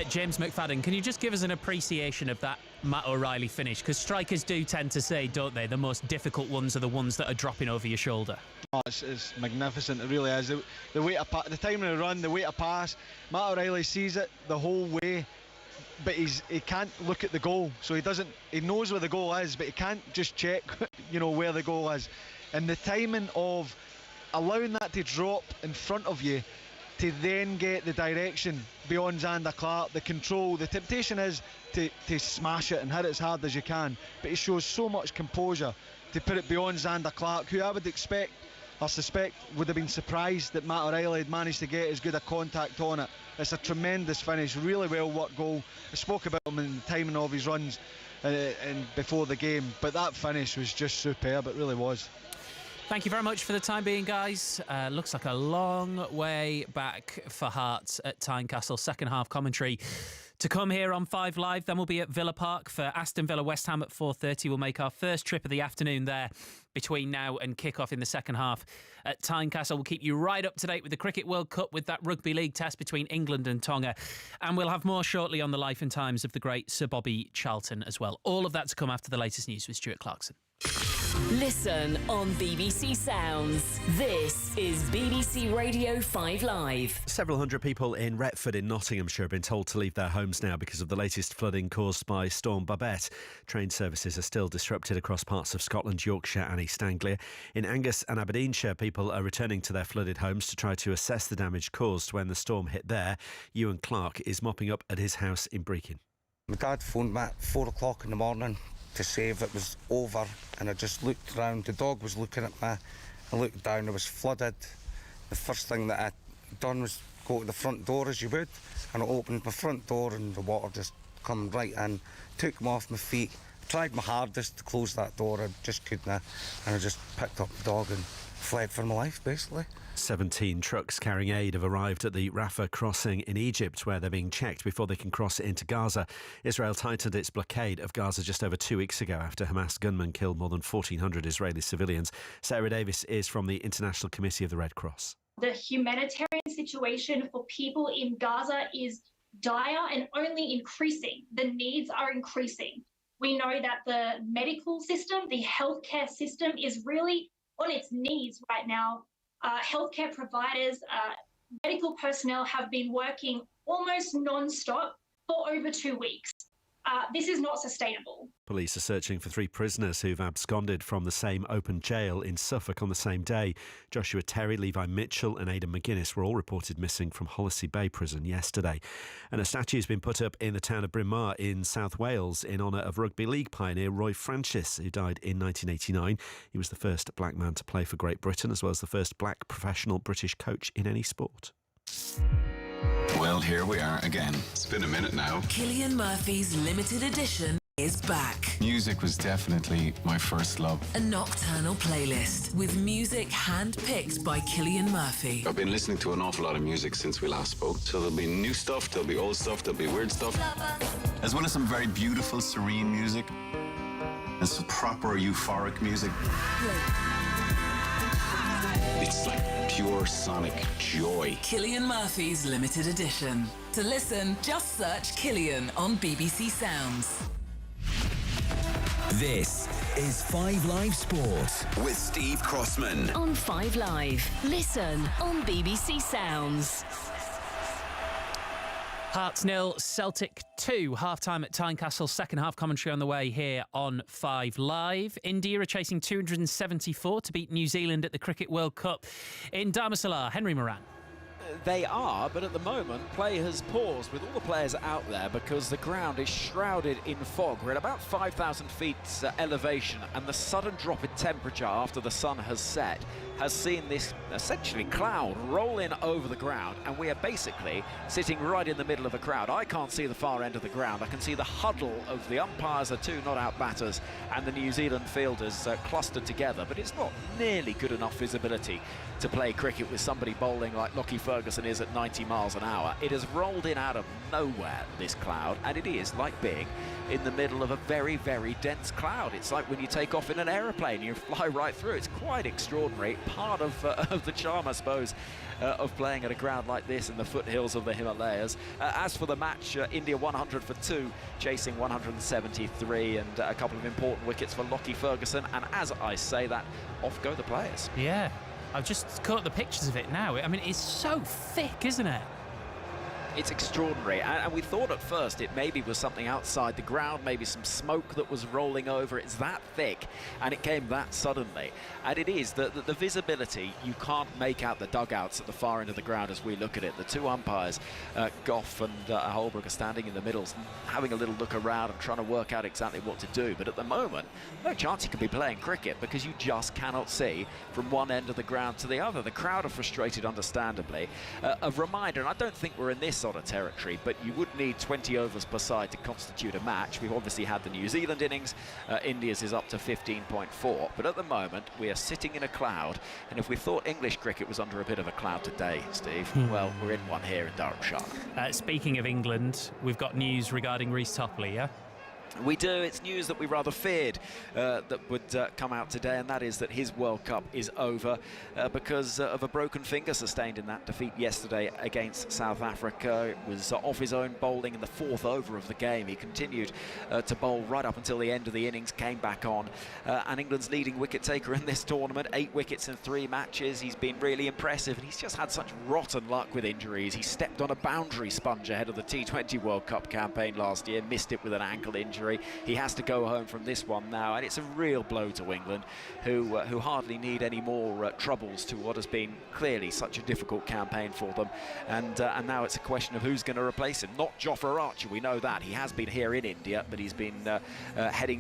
James McFadden, can you just give us an appreciation of that Matt O'Reilly finish? Because strikers do tend to say, don't they, the most difficult ones are the ones that are dropping over your shoulder. Oh, it's magnificent, it really is. The way the time of the run, the way to pass, Matt O'Reilly sees it the whole way, but he can't look at the goal, so he knows where the goal is, but he can't just check where the goal is. And the timing of allowing that to drop in front of you to then get the direction beyond Zander Clark, the control, the temptation is to smash it and hit it as hard as you can, but he shows so much composure to put it beyond Zander Clark, who I would expect or suspect would have been surprised that Matt O'Reilly had managed to get as good a contact on it. It's a tremendous finish, really well worked goal. I spoke about him in the timing of his runs and before the game, but that finish was just superb, it really was. Thank you very much for the time being, guys. Looks like a long way back for Hearts at Tynecastle. Second half commentary to come here on 5 Live. Then we'll be at Villa Park for Aston Villa West Ham at 4:30. We'll make our first trip of the afternoon there between now and kick-off in the second half at Tynecastle. We'll keep you right up to date with the Cricket World Cup, with that Rugby League test between England and Tonga. And we'll have more shortly on the life and times of the great Sir Bobby Charlton as well. All of that to come after the latest news with Stuart Clarkson. Listen on BBC Sounds. This is BBC Radio 5 Live. Several hundred people in Retford in Nottinghamshire have been told to leave their homes now because of the latest flooding caused by Storm Babette. Train services are still disrupted across parts of Scotland, Yorkshire and East Anglia. In Angus and Aberdeenshire, people are returning to their flooded homes to try to assess the damage caused when the storm hit there. Ewan Clark is mopping up at his house in Brechin. My dad phoned me at 4 o'clock in the morning to say if it was over, and I just looked around. The dog was looking at me. I looked down, it was flooded. The first thing that I done was go to the front door as you would, and I opened my front door and the water just come right in, took me off my feet. Tried my hardest to close that door, I just couldn't, and I just picked up the dog and fled for my life, basically. 17 trucks carrying aid have arrived at the Rafah crossing in Egypt, where they're being checked before they can cross into Gaza. Israel tightened its blockade of Gaza just over 2 weeks ago after Hamas gunmen killed more than 1,400 Israeli civilians. Sarah Davis is from the International Committee of the Red Cross. The humanitarian situation for people in Gaza is dire and only increasing. The needs are increasing. We know that the medical system, the healthcare system is really on its knees right now. Healthcare providers, medical personnel have been working almost non-stop for over 2 weeks. This is not sustainable. Police are searching for 3 prisoners who've absconded from the same open jail in Suffolk on the same day. Joshua Terry, Levi Mitchell and Aidan McGuinness were all reported missing from Hollesley Bay Prison yesterday. And a statue has been put up in the town of Bryn Mawr in South Wales in honour of rugby league pioneer Roy Francis, who died in 1989. He was the first black man to play for Great Britain, as well as the first black professional British coach in any sport. Well, here we are again. It's been a minute now. Cillian Murphy's limited edition is back. Music was definitely my first love. A nocturnal playlist with music hand-picked by Cillian Murphy. I've been listening to an awful lot of music since we last spoke. So there'll be new stuff, there'll be old stuff, there'll be weird stuff. As well as some very beautiful, serene music. And some proper euphoric music. It's like pure sonic joy. Cillian Murphy's limited edition. To listen, just search Cillian on BBC Sounds. This is 5 Live Sport with Steve Crossman. On 5 Live. Listen on BBC Sounds. Hearts 0, Celtic 2. Half-time at Tynecastle. Second half commentary on the way here on 5 Live. India are chasing 274 to beat New Zealand at the Cricket World Cup in Dharamsala. Henry Moran. They are, but at the moment, play has paused with all the players out there because the ground is shrouded in fog. We're at about 5,000 feet elevation, and the sudden drop in temperature after the sun has set has seen this essentially cloud roll in over the ground, and we are basically sitting right in the middle of a crowd. I can't see the far end of the ground. I can see the huddle of the umpires, the 2 not-out batters, and the New Zealand fielders clustered together, but it's not nearly good enough visibility to play cricket with somebody bowling like Lockie Ferguson is at 90 miles an hour. It has rolled in out of nowhere, this cloud, and it is like being in the middle of a very, very dense cloud. It's like when you take off in an aeroplane, you fly right through. It's quite extraordinary. Part of the charm, I suppose, of playing at a ground like this in the foothills of the Himalayas. As for the match, India 100 for 2, chasing 173, and a couple of important wickets for Lockie Ferguson. And as I say that, off go the players. Yeah, I've just caught the pictures of it now. I mean, it's so thick, isn't it? It's extraordinary, and we thought at first it maybe was something outside the ground, maybe some smoke that was rolling over. It's that thick, and it came that suddenly. And it is the visibility, you can't make out the dugouts at the far end of the ground as we look at it. The 2 umpires, Gough and Holbrook, are standing in the middle, having a little look around and trying to work out exactly what to do. But at the moment, no chance you can be playing cricket because you just cannot see from one end of the ground to the other. The crowd are frustrated, understandably. A reminder, and I don't think we're in this sort of territory, but you would need 20 overs per side to constitute a match. We've obviously had the New Zealand innings. India's is up to 15.4, but at the moment we are sitting in a cloud, and if we thought English cricket was under a bit of a cloud today, Steve, well, we're in one here in Dharamsala. Speaking of England, we've got news regarding Reece Topley, yeah? We do. It's news that we rather feared that would come out today, and that is that his World Cup is over because of a broken finger sustained in that defeat yesterday against South Africa. It was off his own bowling in the 4th over of the game. He continued to bowl right up until the end of the innings, came back on, and England's leading wicket taker in this tournament, 8 wickets in 3 matches. He's been really impressive, and he's just had such rotten luck with injuries. He stepped on a boundary sponge ahead of the T20 World Cup campaign last year, missed it with an ankle injury. He has to go home from this one now, and it's a real blow to England, who hardly need any more troubles to what has been clearly such a difficult campaign for them. And now it's a question of who's going to replace him. Not Jofra Archer, we know that. He has been here in India, but he's been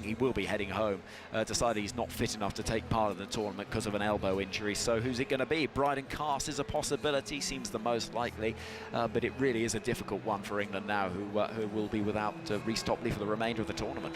he will be heading home. Decided he's not fit enough to take part in the tournament because of an elbow injury. So who's it going to be? Bryden Cass is a possibility, seems the most likely, but it really is a difficult one for England now, who will be without Reece Topley for the remainder of the tournament.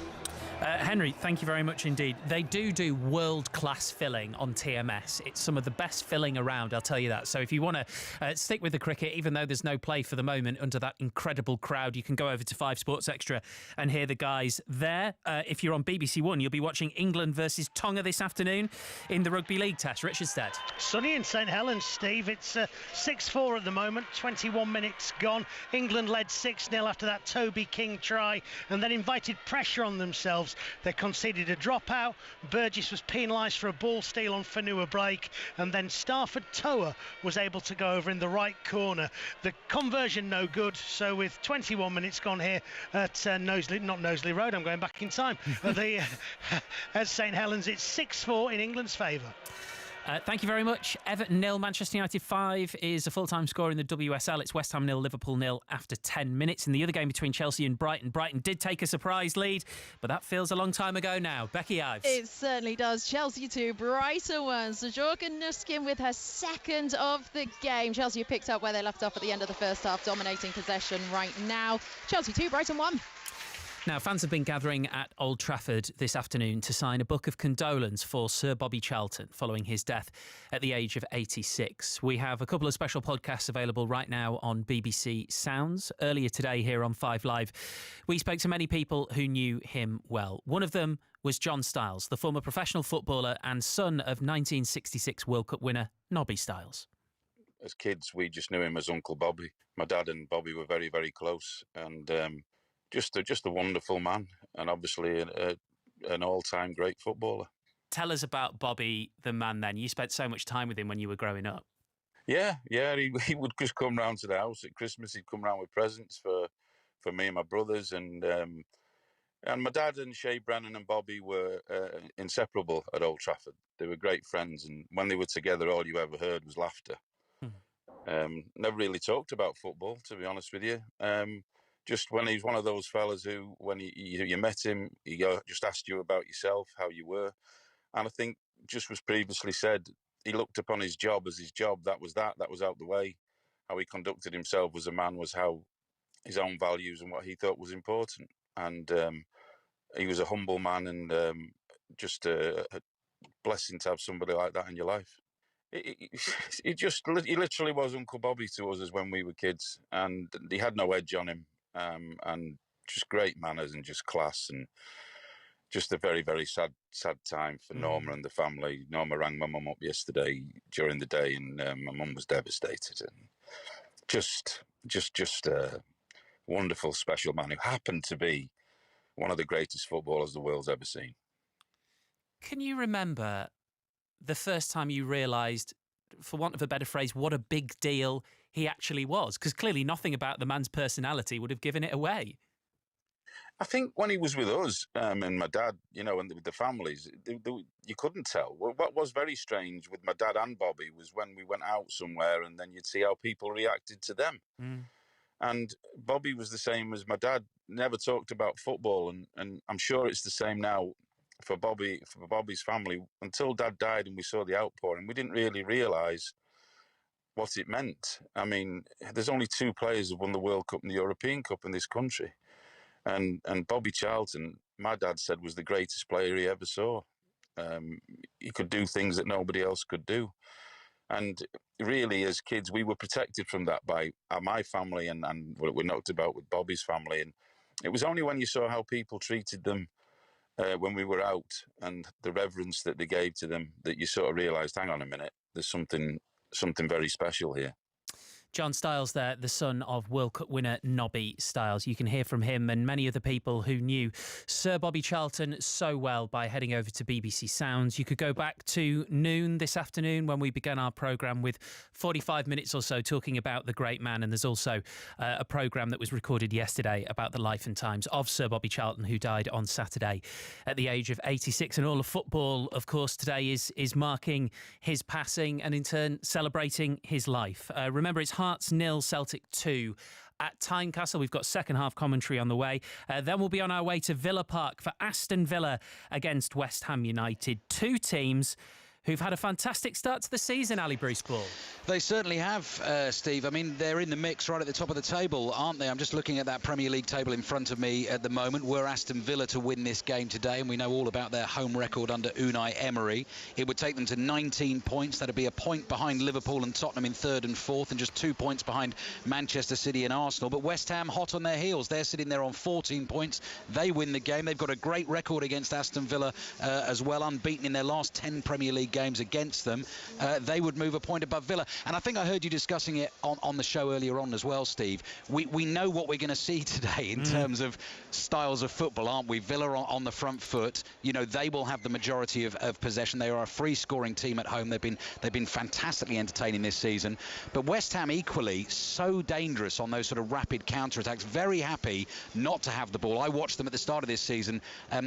Henry, thank you very much indeed. They do world-class filling on TMS. It's some of the best filling around, I'll tell you that. So if you want to stick with the cricket, even though there's no play for the moment under that incredible crowd, you can go over to 5 Sports Extra and hear the guys there. If you're on BBC One, you'll be watching England versus Tonga this afternoon in the Rugby League Test. Richard Stead. Sunny in St Helens, Steve. It's 6-4 at the moment, 21 minutes gone. England led 6-0 after that Toby King try, and then invited pressure on themselves. They conceded a dropout. Burgess was penalised for a ball steal on Fanua Blake, and then Starford Toa was able to go over in the right corner. The conversion no good, so with 21 minutes gone here at Knowsley Road, I'm going back in time, at St Helens, it's 6-4 in England's favour. Thank you very much. Everton 0, Manchester United 5 is a full-time score in the WSL. It's West Ham 0, Liverpool 0 after 10 minutes. In the other game between Chelsea and Brighton did take a surprise lead, but that feels a long time ago now. Becky Ives. It certainly does. Chelsea 2, Brighton 1. So Jorgen Nuskin with her second of the game. Chelsea picked up where they left off at the end of the first half, dominating possession right now. Chelsea 2, Brighton 1. Now, fans have been gathering at Old Trafford this afternoon to sign a book of condolence for Sir Bobby Charlton following his death at the age of 86. We have a couple of special podcasts available right now on BBC Sounds. Earlier today here on 5 Live, we spoke to many people who knew him well. One of them was John Stiles, the former professional footballer and son of 1966 World Cup winner Nobby Stiles. As kids, we just knew him as Uncle Bobby. My dad and Bobby were very, very close, and just a wonderful man, and obviously an all-time great footballer. Tell us about Bobby the man then. You spent so much time with him when you were growing up. Yeah, he would just come round to the house at Christmas. He'd come round with presents for me and my brothers, and my dad and Shea Brennan and Bobby were inseparable at Old Trafford. They were great friends, and when they were together, all you ever heard was laughter. Never really talked about football, to be honest with you. Just when he's one of those fellas who, when you met him, he just asked you about yourself, how you were. And I think, just was previously said, he looked upon his job as his job. That was out the way. How he conducted himself as a man was how his own values and what he thought was important. And he was a humble man, and just a blessing to have somebody like that in your life. He literally was Uncle Bobby to us as when we were kids, and he had no edge on him. And just great manners and just class, and just a very, very sad time for Norma and the family. Norma rang my mum up yesterday during the day, and my mum was devastated. And just a wonderful, special man who happened to be one of the greatest footballers the world's ever seen. Can you remember the first time you realised, for want of a better phrase, what a big deal he actually was? Because clearly nothing about the man's personality would have given it away. I think when he was with us and my dad, and with the families, you couldn't tell. What was very strange with my dad and Bobby was when we went out somewhere, and then you'd see how people reacted to them. And Bobby was the same as my dad, never talked about football, and I'm sure it's the same now for Bobby's family. Until Dad died and we saw the outpouring, we didn't really realise what it meant. I mean, there's only 2 players who've won the World Cup and the European Cup in this country. And Bobby Charlton, my dad said, was the greatest player he ever saw. He could do things that nobody else could do. And really, as kids, we were protected from that by my family and what we knocked about with Bobby's family. And it was only when you saw how people treated them when we were out and the reverence that they gave to them that you sort of realised, hang on a minute, there's something very special here. John Stiles there, the son of World Cup winner Nobby Stiles. You can hear from him and many other people who knew Sir Bobby Charlton so well by heading over to BBC Sounds. You could go back to noon this afternoon when we began our programme with 45 minutes or so talking about the great man. And there's also a programme that was recorded yesterday about the life and times of Sir Bobby Charlton, who died on Saturday at the age of 86. And all of football, of course, today is marking his passing and in turn celebrating his life. Remember, it's Hearts 0, Celtic 2 at Tynecastle. We've got second half commentary on the way. Then we'll be on our way to Villa Park for Aston Villa against West Ham United. Two teams who've had a fantastic start to the season, Ali Bruce-Ball. They certainly have, Steve. I mean, they're in the mix right at the top of the table, aren't they? I'm just looking at that Premier League table in front of me at the moment. Were Aston Villa to win this game today, and we know all about their home record under Unai Emery, it would take them to 19 points. That'd be a point behind Liverpool and Tottenham in third and fourth, and just 2 points behind Manchester City and Arsenal. But West Ham hot on their heels. They're sitting there on 14 points. They win the game. They've got a great record against Aston Villa as well, unbeaten in their last 10 Premier League games against them. They would move a point above Villa. And I think I heard you discussing it on the show earlier on as well, Steve. We know what we're going to see today in terms of styles of football, aren't we? Villa on the front foot. You know, they will have the majority of possession. They are a free scoring team at home. They've been fantastically entertaining this season. But West Ham equally so dangerous on those sort of rapid counter-attacks. Very happy not to have the ball. I watched them at the start of this season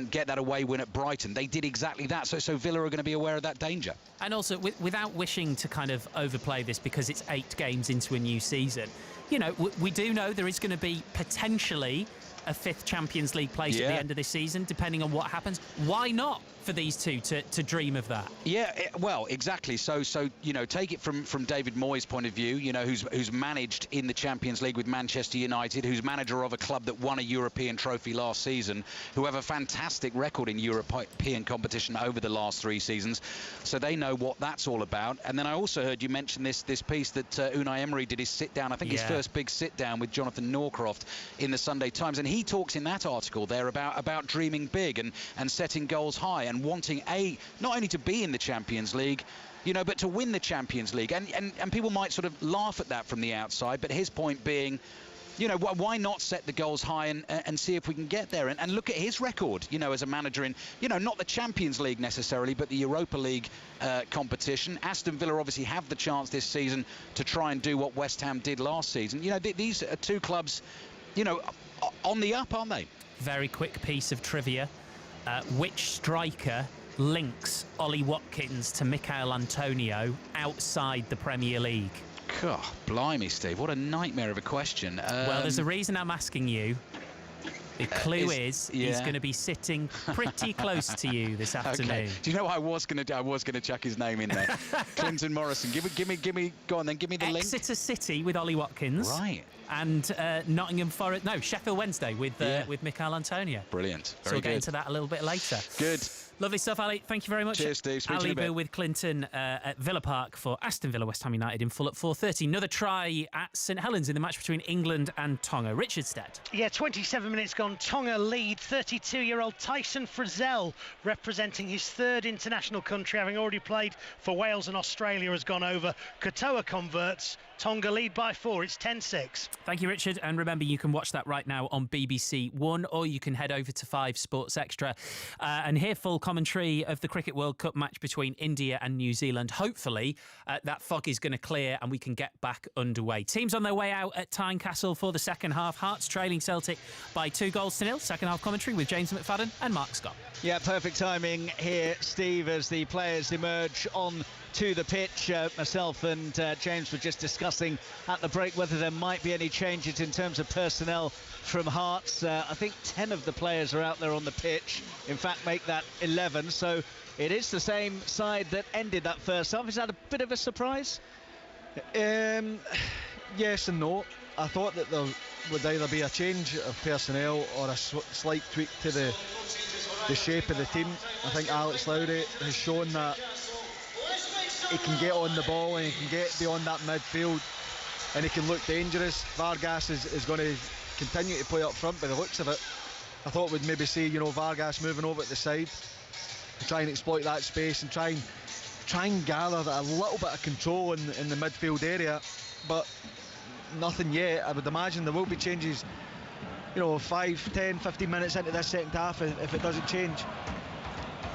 get that away win at Brighton. They did exactly that. So Villa are going to be aware of that danger. And also, without wishing to kind of overplay this because it's 8 games into a new season, you know, we do know there is going to be potentially a 5th Champions League place at the end of this season, depending on what happens. Why not for these two to dream of that? Yeah, well, exactly. So you know, take it from David Moyes' point of view, you know, who's managed in the Champions League with Manchester United, who's manager of a club that won a European trophy last season, who have a fantastic record in European competition over the last 3 seasons. So they know what that's all about. And then I also heard you mention this piece that Unai Emery did, his sit-down, I think his first big sit-down with Jonathan Norcroft in the Sunday Times. And he talks in that article there about dreaming big and setting goals high and wanting not only to be in the Champions League, you know, but to win the Champions League. And people might sort of laugh at that from the outside, but his point being, you know, why not set the goals high and see if we can get there? And look at his record, you know, as a manager in, you know, not the Champions League necessarily, but the Europa League competition. Aston Villa obviously have the chance this season to try and do what West Ham did last season. You know, these are two clubs, you know, on the up, aren't they? Very quick piece of trivia. Which striker links Ollie Watkins to Michail Antonio outside the Premier League? God, blimey, Steve, what a nightmare of a question. Well, there's a reason I'm asking you. The clue is he's going to be sitting pretty close to you this afternoon. Okay. Do you know what I was going to do? I was going to chuck his name in there. Clinton Morrison. Give me. Go on then. Give me the link. Exeter City with Ollie Watkins. Right. And Nottingham Forest. No, Sheffield Wednesday with Michail Antonio. Brilliant. So we'll get into that a little bit later. Good. Lovely stuff, Ali. Thank you very much. Cheers, Steve. Speak to you in a bit. Ali with Clinton at Villa Park for Aston Villa, West Ham United in full at 4:30. Another try at St Helens in the match between England and Tonga. Richard Stead. Yeah, 27 minutes gone. Tonga lead. 32-year-old Tyson Frizzell, representing his 3rd international country, having already played for Wales and Australia, has gone over. Katoa converts. Tonga lead by 4. It's 10-6. Thank you, Richard. And remember, you can watch that right now on BBC One, or you can head over to 5 Sports Extra and hear full commentary of the Cricket World Cup match between India and New Zealand. Hopefully, that fog is going to clear and we can get back underway. Teams on their way out at Tynecastle for the second half. Hearts trailing Celtic by 2-0. Second half commentary with James McFadden and Mark Scott. Yeah, perfect timing here, Steve, as the players emerge on to the pitch. Myself and James were just discussing at the break whether there might be any changes in terms of personnel from Hearts. I think 10 of the players are out there on the pitch. In fact, make that 11. So it is the same side that ended that first half. Is that a bit of a surprise? Yes and no. I thought that there would either be a change of personnel or a slight tweak to the shape of the team. I think Alex Lowry has shown that he can get on the ball and he can get beyond that midfield and he can look dangerous. Vargas is going to continue to play up front by the looks of it. I thought we'd maybe see, you know, Vargas moving over at the side, try and exploit that space and try and gather a little bit of control in the midfield area, but nothing yet. I would imagine there will be changes, you know, 5, 10, 15 minutes into this second half if it doesn't change.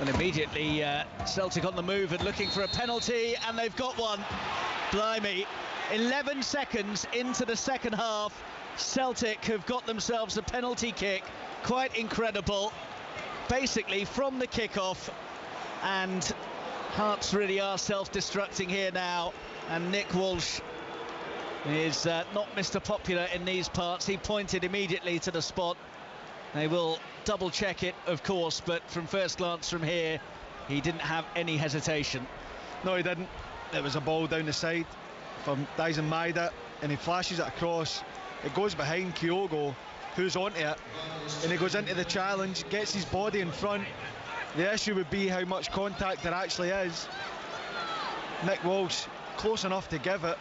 And immediately Celtic on the move and looking for a penalty, and they've got one. Blimey, 11 seconds into the second half, Celtic have got themselves a penalty kick. Quite incredible, basically from the kickoff, and Hearts really are self-destructing here now, and Nick Walsh is not Mr. Popular in these parts. He pointed immediately to the spot. They will double check it, of course, but from first glance from here, he didn't have any hesitation. No, he didn't. It was a ball down the side from Dyson Maeda, and he flashes it across. It goes behind Kyogo, who's onto it, and he goes into the challenge, gets his body in front. The issue would be how much contact there actually is. Nick Walsh close enough to give it,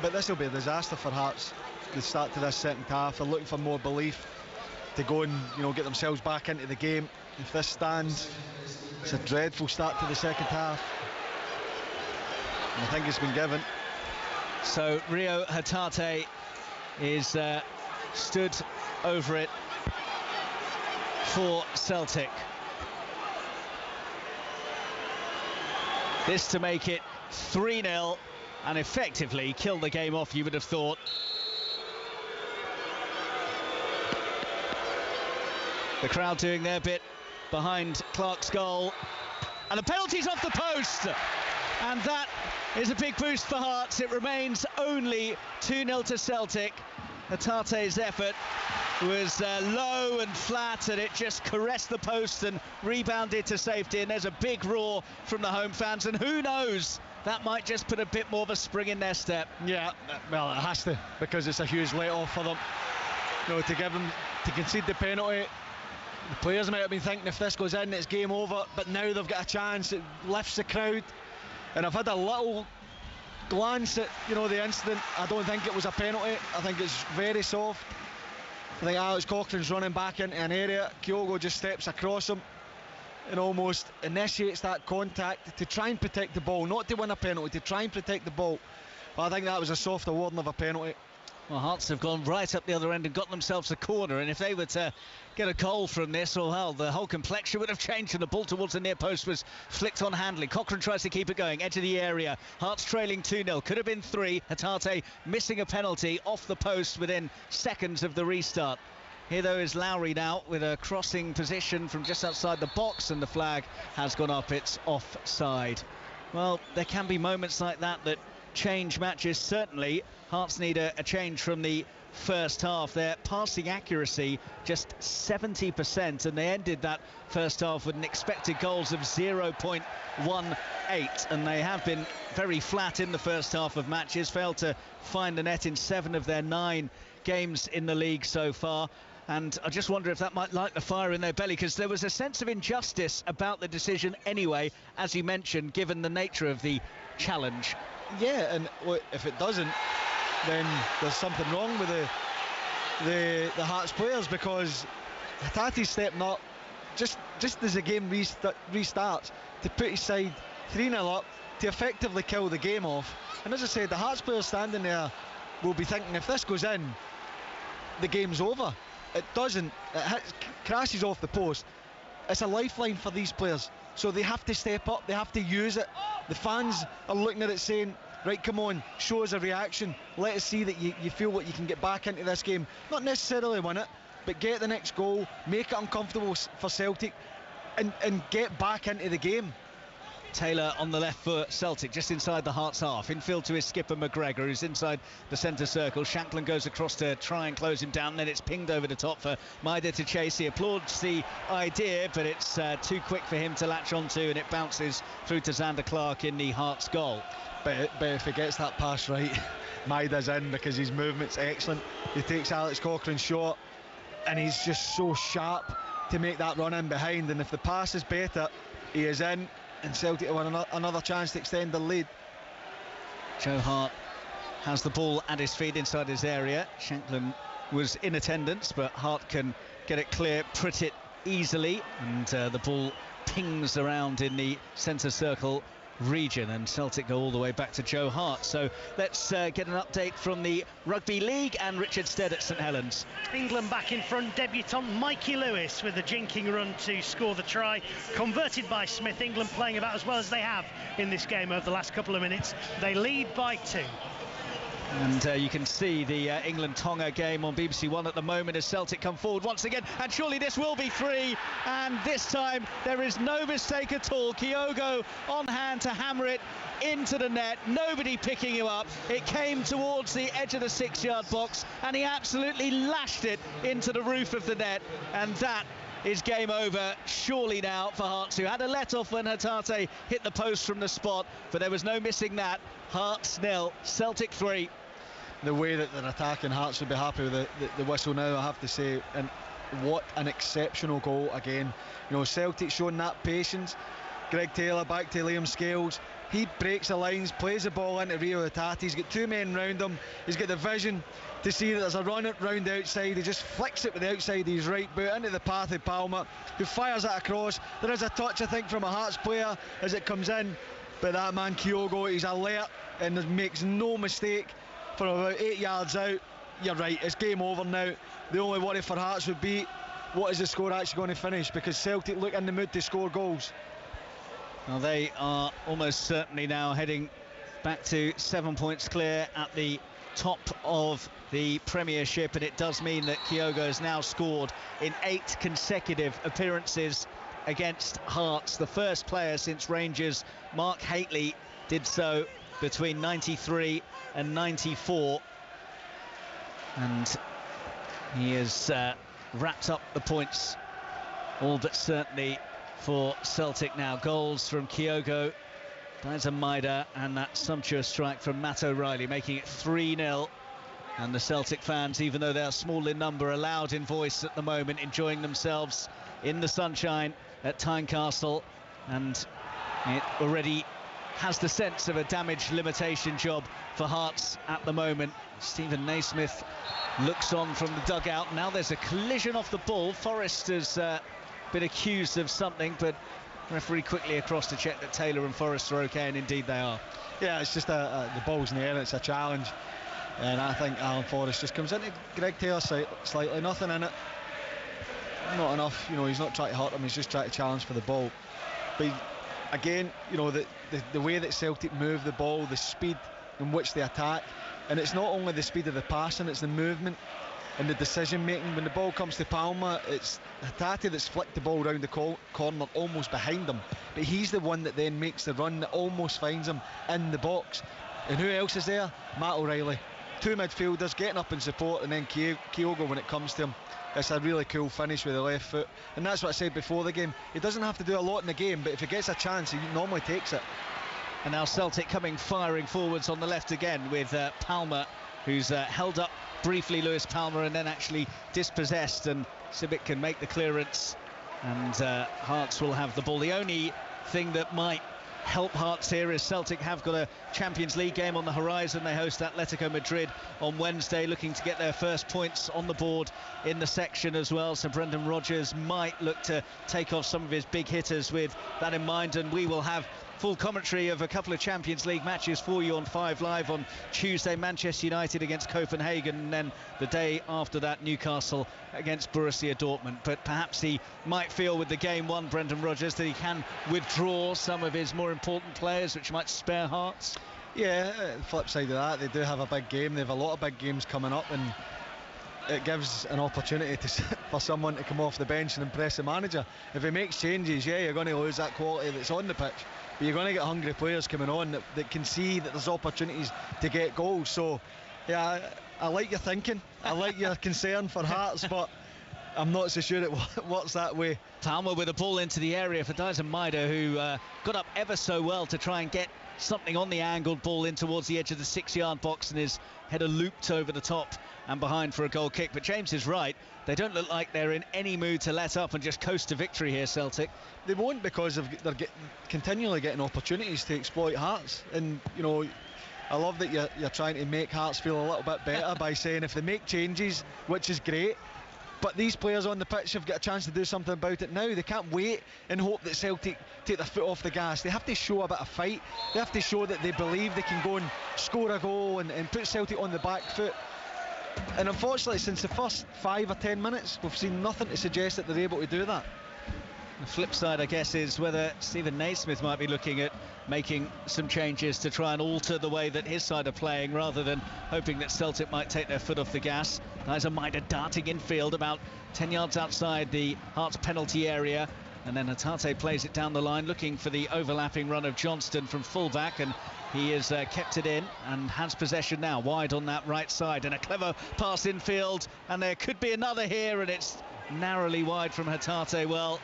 but this will be a disaster for Hearts. The start to this second half, they're looking for more belief to go and, you know, get themselves back into the game. If this stands, it's a dreadful start to the second half, and I think it's been given. So Rio Hatate is stood over it for Celtic. This to make it 3-0 and effectively kill the game off, you would have thought. The crowd doing their bit behind Clark's goal, and the penalty's off the post, and that is a big boost for Hearts. It remains only 2-0 to Celtic. Hatate's effort was low and flat, and it just caressed the post and rebounded to safety, and there's a big roar from the home fans, and who knows, that might just put a bit more of a spring in their step. Yeah, well, it has to, because it's a huge let-off for them. You know, to concede the penalty, the players might have been thinking if this goes in, it's game over, but now they've got a chance. It lifts the crowd, and I've had a little glance at, you know, the incident. I don't think it was a penalty. I think it's very soft. I think Alex Cochrane's running back into an area. Kyogo just steps across him and almost initiates that contact to try and protect the ball, not to win a penalty, to try and protect the ball. But I think that was a soft awarding of a penalty. Well, Hearts have gone right up the other end and got themselves a corner, and if they were to get a goal from this, well, the whole complexion would have changed, and the ball towards the near post was flicked on Handley. Cochrane tries to keep it going, edge of the area. Hearts trailing 2-0, could have been 3. Hatate missing a penalty off the post within seconds of the restart. Here, though, is Lowry now with a crossing position from just outside the box, and the flag has gone up. It's offside. Well, there can be moments like that that change matches. Certainly Hearts need a change from the first half. Their passing accuracy just 70%, and they ended that first half with an expected goals of 0.18, and they have been very flat in the first half of matches, failed to find the net in 7 of their 9 games in the league so far. And I just wonder if that might light the fire in their belly, because there was a sense of injustice about the decision anyway, as you mentioned, given the nature of the challenge. Yeah, and if it doesn't, then there's something wrong with the Hearts players, because Hatate's stepping up just as the game restarts to put his side 3-0 up to effectively kill the game off. And as I said, the Hearts players standing there will be thinking, if this goes in, the game's over. It doesn't. It crashes off the post. It's a lifeline for these players, so they have to step up, they have to use it. The fans are looking at it saying, right, come on, show us a reaction, let us see that you feel what you can get back into this game. Not necessarily win it, but get the next goal, make it uncomfortable for Celtic, and get back into the game. Taylor on the left for Celtic, just inside the Hearts half. Infield to his skipper McGregor, who's inside the centre circle. Shanklin goes across to try and close him down. Then it's pinged over the top for Maeda to chase. He applauds the idea, but it's too quick for him to latch onto, and it bounces through to Xander Clark in the Hearts goal. But if he gets that pass right, Maeda's in, because his movement's excellent. He takes Alex Cochrane's shot, and he's just so sharp to make that run in behind. And if the pass is better, he is in, and Celtic have won another chance to extend the lead. Joe Hart has the ball at his feet inside his area. Shanklin was in attendance, but Hart can get it clear pretty easily, and the ball pings around in the centre circle region, and Celtic go all the way back to Joe Hart. So let's get an update from the Rugby League and Richard Stead at St Helens. England back in front, debutant Mikey Lewis with a jinking run to score the try, converted by Smith. England playing about as well as they have in this game over the last couple of minutes. They lead by 2. And you can see the England-Tonga game on BBC One at the moment as Celtic come forward once again, and surely this will be 3, and this time there is no mistake at all. Kyogo on hand to hammer it into the net, nobody picking him up. It came towards the edge of the 6-yard box, and he absolutely lashed it into the roof of the net, and that is game over surely now for Hearts, who had a let-off when Hatate hit the post from the spot, but there was no missing that. Hearts 0, Celtic 3. The way that they're attacking, Hearts would be happy with the whistle now, I have to say. And what an exceptional goal again. You know, Celtic showing that patience. Greg Taylor back to Liam Scales. He breaks the lines, plays the ball into Rio Hatate. He's got 2 men round him. He's got the vision to see that there's a run round the outside. He just flicks it with the outside of his right boot into the path of Palmer, who fires it across. There is a touch, I think, from a Hearts player as it comes in. But that man Kyogo, he's alert and makes no mistake. For about 8 yards out, you're right, it's game over now. The only worry for Hearts would be, what is the score actually going to finish? Because Celtic look in the mood to score goals. Well, they are almost certainly now heading back to 7 points clear at the top of the Premiership, and it does mean that Kyogo has now scored in 8 consecutive appearances against Hearts. The first player since Rangers, Mark Haitley, did so between 93 and 94, and he has wrapped up the points all but certainly for Celtic now. Goals from Kyogo, Daizen Maeda, and that sumptuous strike from Matt O'Reilly, making it 3-0. And the Celtic fans, even though they are small in number, are loud in voice at the moment, enjoying themselves in the sunshine at Tynecastle, and it already has the sense of a damage limitation job for Hearts at the moment. Stephen Naismith looks on from the dugout. Now there's a collision off the ball. Forrest has been accused of something, but referee quickly across to check that Taylor and Forrest are okay, and indeed they are. Yeah, it's just the ball's in the air, it's a challenge, and I think Alan Forrest just comes into Greg Taylor slightly, nothing in it, not enough. You know, he's not trying to hurt him, he's just trying to challenge for the ball. But again, you know, the way that Celtic move the ball, the speed in which they attack, and it's not only the speed of the passing, it's the movement and the decision making. When the ball comes to Palmer, it's Hatate that's flicked the ball round the corner almost behind him, but he's the one that then makes the run that almost finds him in the box. And who else is there? Matt O'Reilly. 2 midfielders getting up in support, and then Kyogo when it comes to him. It's a really cool finish with the left foot, and that's what I said before the game. He doesn't have to do a lot in the game, but if he gets a chance, he normally takes it. And now Celtic coming firing forwards on the left again with Palmer, who's held up briefly, Lewis Palmer, and then actually dispossessed, and Sibic can make the clearance, and Hearts will have the ball. The only thing that might help Hearts here is Celtic have got a Champions League game on the horizon. They host Atletico Madrid on Wednesday, looking to get their first points on the board in the section as well. So Brendan Rodgers might look to take off some of his big hitters with that in mind, and we will have full commentary of a couple of Champions League matches for you on 5 Live on Tuesday. Manchester United against Copenhagen, and then the day after that Newcastle against Borussia Dortmund. But perhaps he might feel with the game one, Brendan Rodgers, that he can withdraw some of his more important players, which might spare Hearts. Yeah, the flip side of that, they do have a big game. They have a lot of big games coming up, and it gives an opportunity for someone to come off the bench and impress the manager. If he makes changes, yeah, you're going to lose that quality that's on the pitch, but you're going to get hungry players coming on that can see that there's opportunities to get goals. So yeah, I like your thinking, I like your concern for Hearts, but I'm not so sure it works that way. Palmer with a ball into the area for Daizen Maeda, who got up ever so well to try and get something on the angled ball in towards the edge of the 6-yard box, and his header looped over the top and behind for a goal kick. But James is right, they don't look like they're in any mood to let up and just coast to victory here, Celtic. They won't, because they're continually getting opportunities to exploit Hearts, and you know, I love that you're trying to make Hearts feel a little bit better by saying if they make changes, which is great, but these players on the pitch have got a chance to do something about it now. They can't wait and hope that Celtic take their foot off the gas. They have to show a bit of fight. They have to show that they believe they can go and score a goal and put Celtic on the back foot. And unfortunately, since the first 5 or 10 minutes, we've seen nothing to suggest that they're able to do that. The flip side, I guess, is whether Stephen Naismith might be looking at making some changes to try and alter the way that his side are playing, rather than hoping that Celtic might take their foot off the gas. Nisa Maeda darting infield about 10 yards outside the Hearts penalty area, and then Hatate plays it down the line, looking for the overlapping run of Johnston from full-back, and he has kept it in and has possession now, wide on that right side, and a clever pass infield, and there could be another here, and it's narrowly wide from Hatate. Well,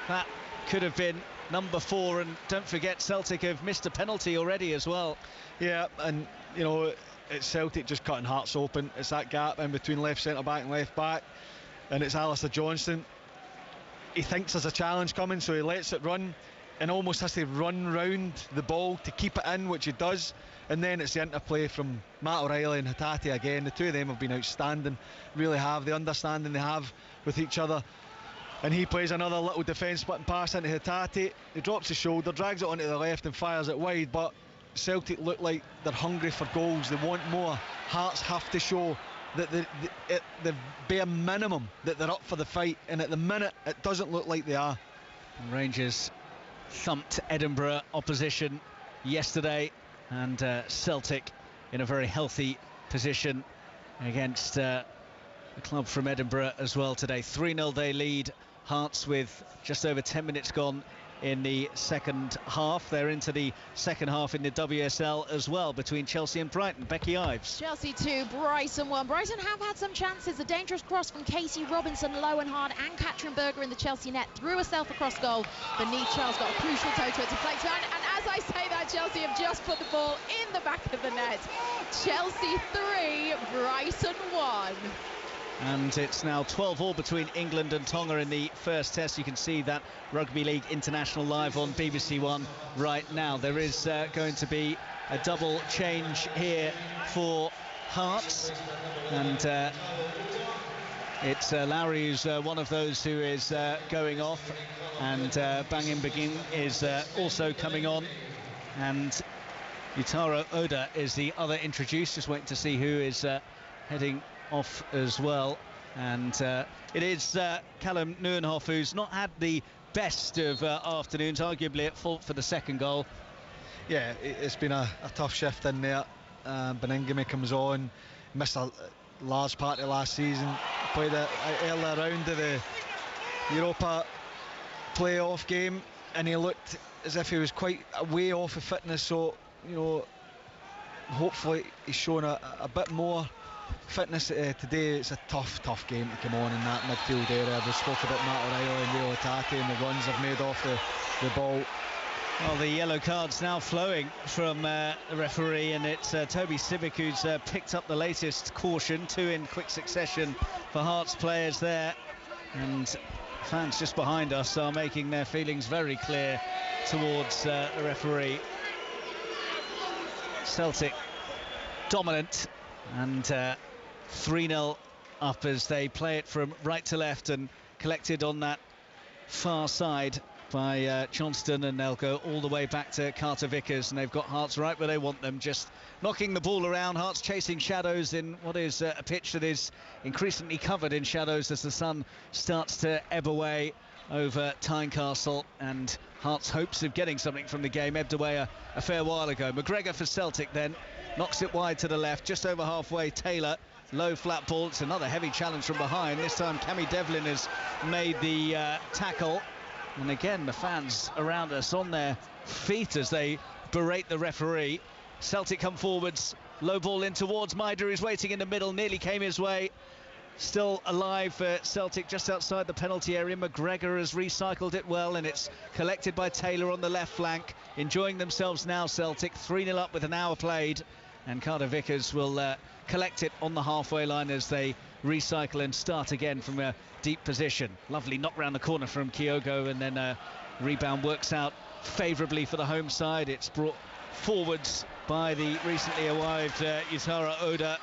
that could have been number 4, and don't forget Celtic have missed a penalty already as well. Yeah, and you know, it's Celtic just cutting Hearts open. It's that gap in between left centre back and left back, and it's Alistair Johnston. He thinks there's a challenge coming, so he lets it run and almost has to run round the ball to keep it in, which he does. And then it's the interplay from Matt O'Reilly and Hatate again. The two of them have been outstanding, really have. The understanding they have with each other. And he plays another little defence splitting pass into Hatate. He drops his shoulder, drags it onto the left and fires it wide. But Celtic look like they're hungry for goals. They want more. Hearts have to show that the bare minimum that they're up for the fight. And at the minute, it doesn't look like they are. Rangers thumped Edinburgh opposition yesterday, and Celtic in a very healthy position against the club from Edinburgh as well today. 3-0 they lead. Hearts with just over 10 minutes gone in the second half. They're into the second half in the WSL as well, between Chelsea and Brighton. Becky Ives. Chelsea 2, Brighton 1. Brighton have had some chances. A dangerous cross from Casey Robinson, low and hard, and Katrin Berger in the Chelsea net. Threw herself across goal. Beneath Charles got a crucial toe to it to deflect her. And as I say that, Chelsea have just put the ball in the back of the net. Chelsea 3, Brighton 1. And it's now 12-all between England and Tonga in the first test. You can see that Rugby League International live on BBC One right now. There is going to be a double change here for Hearts, and it's Lowry who's one of those who is going off, and Bangin Begin is also coming on, and Yutaro Oda is the other introduced. Just waiting to see who is heading off as well, and it is Callum Nieuwenhof, who's not had the best of afternoons, arguably at fault for the second goal. Yeah, it's been a tough shift in there. Beningame comes on, missed a large part of last season, played an earlier round of the Europa playoff game, and he looked as if he was quite way off of fitness, so you know, hopefully he's shown a bit more fitness today. It's a tough game to come on in that midfield area. I spoke about Matt O'Reilly and Rio Hatate and the runs they've made off the ball. Well, the yellow cards now flowing from the referee, and it's Toby Simic who's picked up the latest caution. 2 in quick succession for Hearts players there, and fans just behind us are making their feelings very clear towards the referee. Celtic dominant, and 3-0 up as they play it from right to left, and collected on that far side by Johnston, and they'll go all the way back to Carter Vickers, and they've got Hearts right where they want them, just knocking the ball around. Hearts chasing shadows in what is a pitch that is increasingly covered in shadows as the sun starts to ebb away over Tynecastle, and Hearts' hopes of getting something from the game ebbed away a fair while ago. McGregor for Celtic then knocks it wide to the left, just over halfway. Taylor, low flat ball. It's another heavy challenge from behind. This time Cammy Devlin has made the tackle, and again the fans around us on their feet as they berate the referee. Celtic come forwards, low ball in towards Maeda, who's waiting in the middle, nearly came his way. Still alive for Celtic just outside the penalty area. McGregor has recycled it well, and it's collected by Taylor on the left flank. Enjoying themselves now, Celtic. 3-0 up with an hour played, and Carter Vickers will collect it on the halfway line as they recycle and start again from a deep position. Lovely knock round the corner from Kyogo, and then rebound works out favourably for the home side. It's brought forwards by the recently arrived Yutara Oda,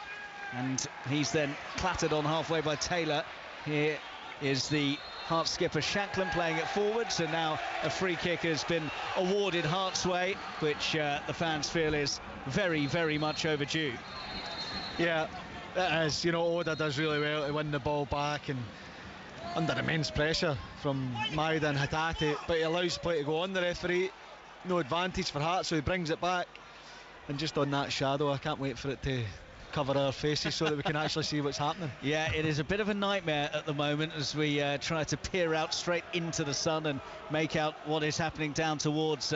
and he's then clattered on halfway by Taylor. Here is the Hearts skipper Shanklin playing it forwards, and now a free kick has been awarded Hearts way, which the fans feel is very, very much overdue. Yeah, it is. You know, Oda does really well to win the ball back and under immense pressure from Maeda and Hatate, but he allows play to go on the referee. No advantage for Hearts, so he brings it back, and just on that shadow, I can't wait for it to cover our faces so that we can actually see what's happening. Yeah, it is a bit of a nightmare at the moment as we try to peer out straight into the sun and make out what is happening down towards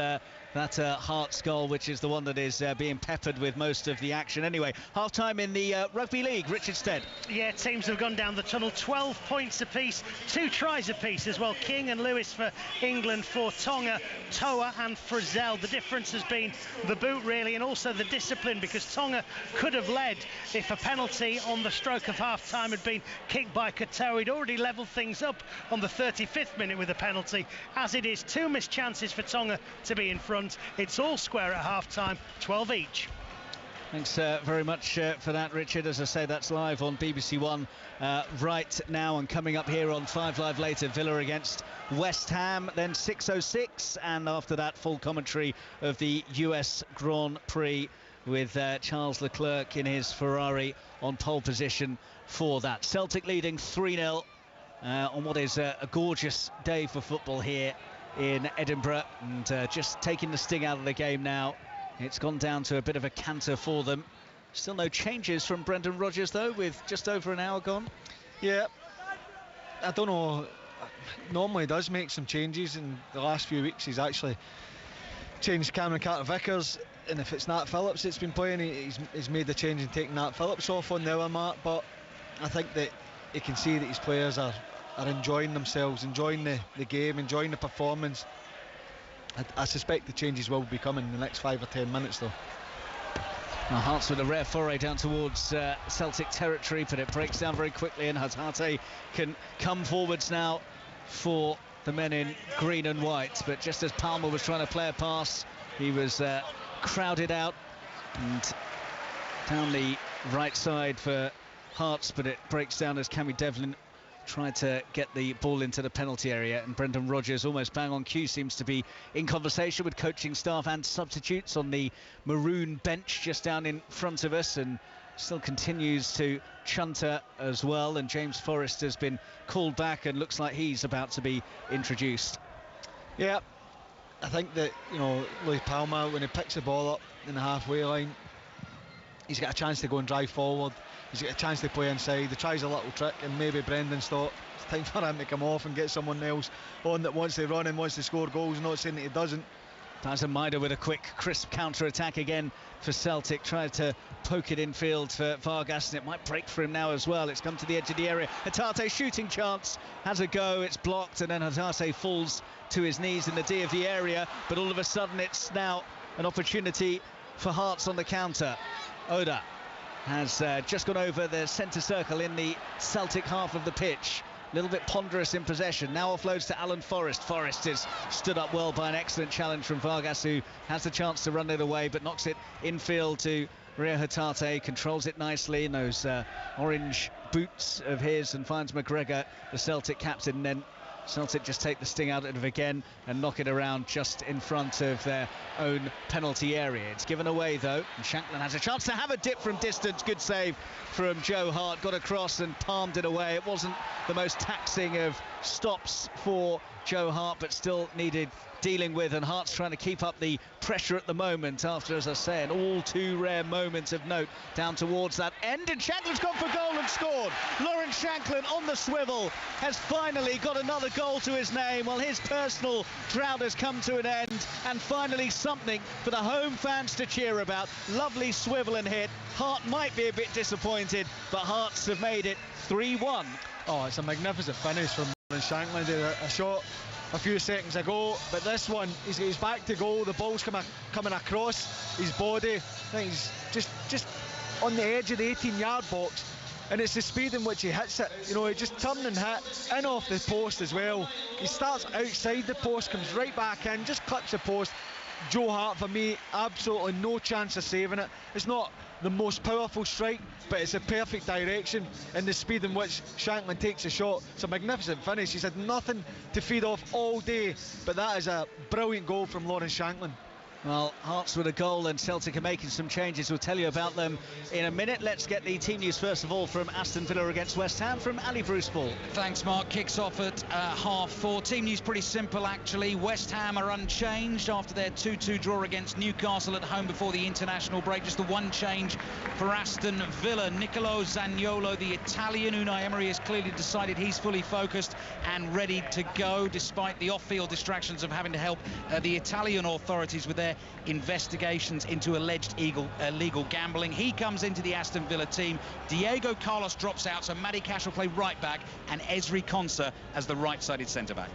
that Hearts goal, which is the one that is being peppered with most of the action. Anyway, half-time in the Rugby League. Richard Stead. Yeah, teams have gone down the tunnel, 12 points apiece, 2 tries apiece as well. King and Lewis for England, for Tonga, Toa and Frizzell. The difference has been the boot, really, and also the discipline, because Tonga could have led if a penalty on the stroke of half-time had been kicked by Katoa. He'd already levelled things up on the 35th minute with a penalty. As it is, 2 missed chances for Tonga to be in front. It's all square at half-time, 12 each. Thanks very much for that, Richard. As I say, that's live on BBC One right now, and coming up here on 5 Live later, Villa against West Ham, then 6:06, and after that, full commentary of the US Grand Prix with Charles Leclerc in his Ferrari on pole position for that. Celtic leading 3-0 on what is a gorgeous day for football here in Edinburgh, and just taking the sting out of the game now. It's gone down to a bit of a canter for them. Still no changes from Brendan Rodgers though, with just over an hour gone. Yeah, I don't know, normally does make some changes. In the last few weeks he's actually changed Cameron Carter-Vickers, and if it's Nat Phillips that's been playing, he's made the change and taken Nat Phillips off on the hour mark. But I think that you can see that his players are enjoying themselves, enjoying the game, enjoying the performance. I suspect the changes will be coming in the next 5 or 10 minutes though. Now Hearts with a rare foray down towards Celtic territory, but it breaks down very quickly, and Hatate can come forwards now for the men in green and white. But just as Palmer was trying to play a pass, he was crowded out and down the right side for Hearts, but it breaks down as Cammy Devlin tried to get the ball into the penalty area, and Brendan Rodgers, almost bang on cue, seems to be in conversation with coaching staff and substitutes on the maroon bench just down in front of us, and still continues to chunter as well. And James Forrest has been called back and looks like he's about to be introduced. Yeah, I think that, you know, Louis Palmer, when he picks the ball up in the halfway line, he's got a chance to go and drive forward. He's got a chance to play inside. He tries a little trick, and maybe Brendan's thought it's time for him to come off and get someone else on that wants to run and wants to score goals. Not saying that he doesn't. Tyson Maeda with a quick, crisp counter-attack again for Celtic. Tried to poke it infield for Vargas, and it might break for him now as well. It's come to the edge of the area. Hatate shooting chance, has a go, it's blocked, and then Hatate falls to his knees in the D of the area. But all of a sudden, it's now an opportunity for Hearts on the counter. Oda has just gone over the centre circle in the Celtic half of the pitch. A little bit ponderous in possession. Now offloads to Alan Forrest. Forrest is stood up well by an excellent challenge from Vargas, who has the chance to run it away, but knocks it infield to Rio Hatate. Controls it nicely in those orange boots of his, and finds McGregor, the Celtic captain. And then Celtic just take the sting out of it again and knock it around just in front of their own penalty area. It's given away though, and Shanklin has a chance to have a dip from distance. Good save from Joe Hart, got across and palmed it away. It wasn't the most taxing of stops for Joe Hart, but still needed dealing with, and Hart's trying to keep up the pressure at the moment after, as I say, an all too rare moment of note down towards that end, and Shanklin's gone for goal and scored. Lawrence Shanklin on the swivel has finally got another goal to his name, while his personal drought has come to an end, and finally something for the home fans to cheer about. Lovely swivel and hit. Hart might be a bit disappointed, but Hearts have made it 3-1. Oh, it's a magnificent finish from Lawrence Shanklin. Did a shot a few seconds ago, but this one, he's back to goal. The ball's coming across his body. I think he's just on the edge of the 18-yard box, and it's the speed in which he hits it. You know, he just turned and hit in off the post as well. He starts outside the post, comes right back in, just clips the post, Joe Hart, for me, absolutely no chance of saving it. It's not the most powerful strike, but it's a perfect direction, and the speed in which Shanklin takes a shot. It's a magnificent finish. He's had nothing to feed off all day, but that is a brilliant goal from Lawrence Shanklin. Well, Hearts with a goal, and Celtic are making some changes. We'll tell you about them in a minute. Let's get the team news first of all from Aston Villa against West Ham from Ali Bruce-Ball. Thanks, Mark. Kicks off at 4:30. Team news pretty simple, actually. West Ham are unchanged after their 2-2 draw against Newcastle at home before the international break. Just the one change for Aston Villa. Nicolo Zaniolo, the Italian. Unai Emery has clearly decided he's fully focused and ready to go, despite the off-field distractions of having to help the Italian authorities with their investigations into alleged illegal gambling. He comes into the Aston Villa team. Diego Carlos drops out, so Matty Cash will play right back, and Ezri Konsa as the right-sided centre-back.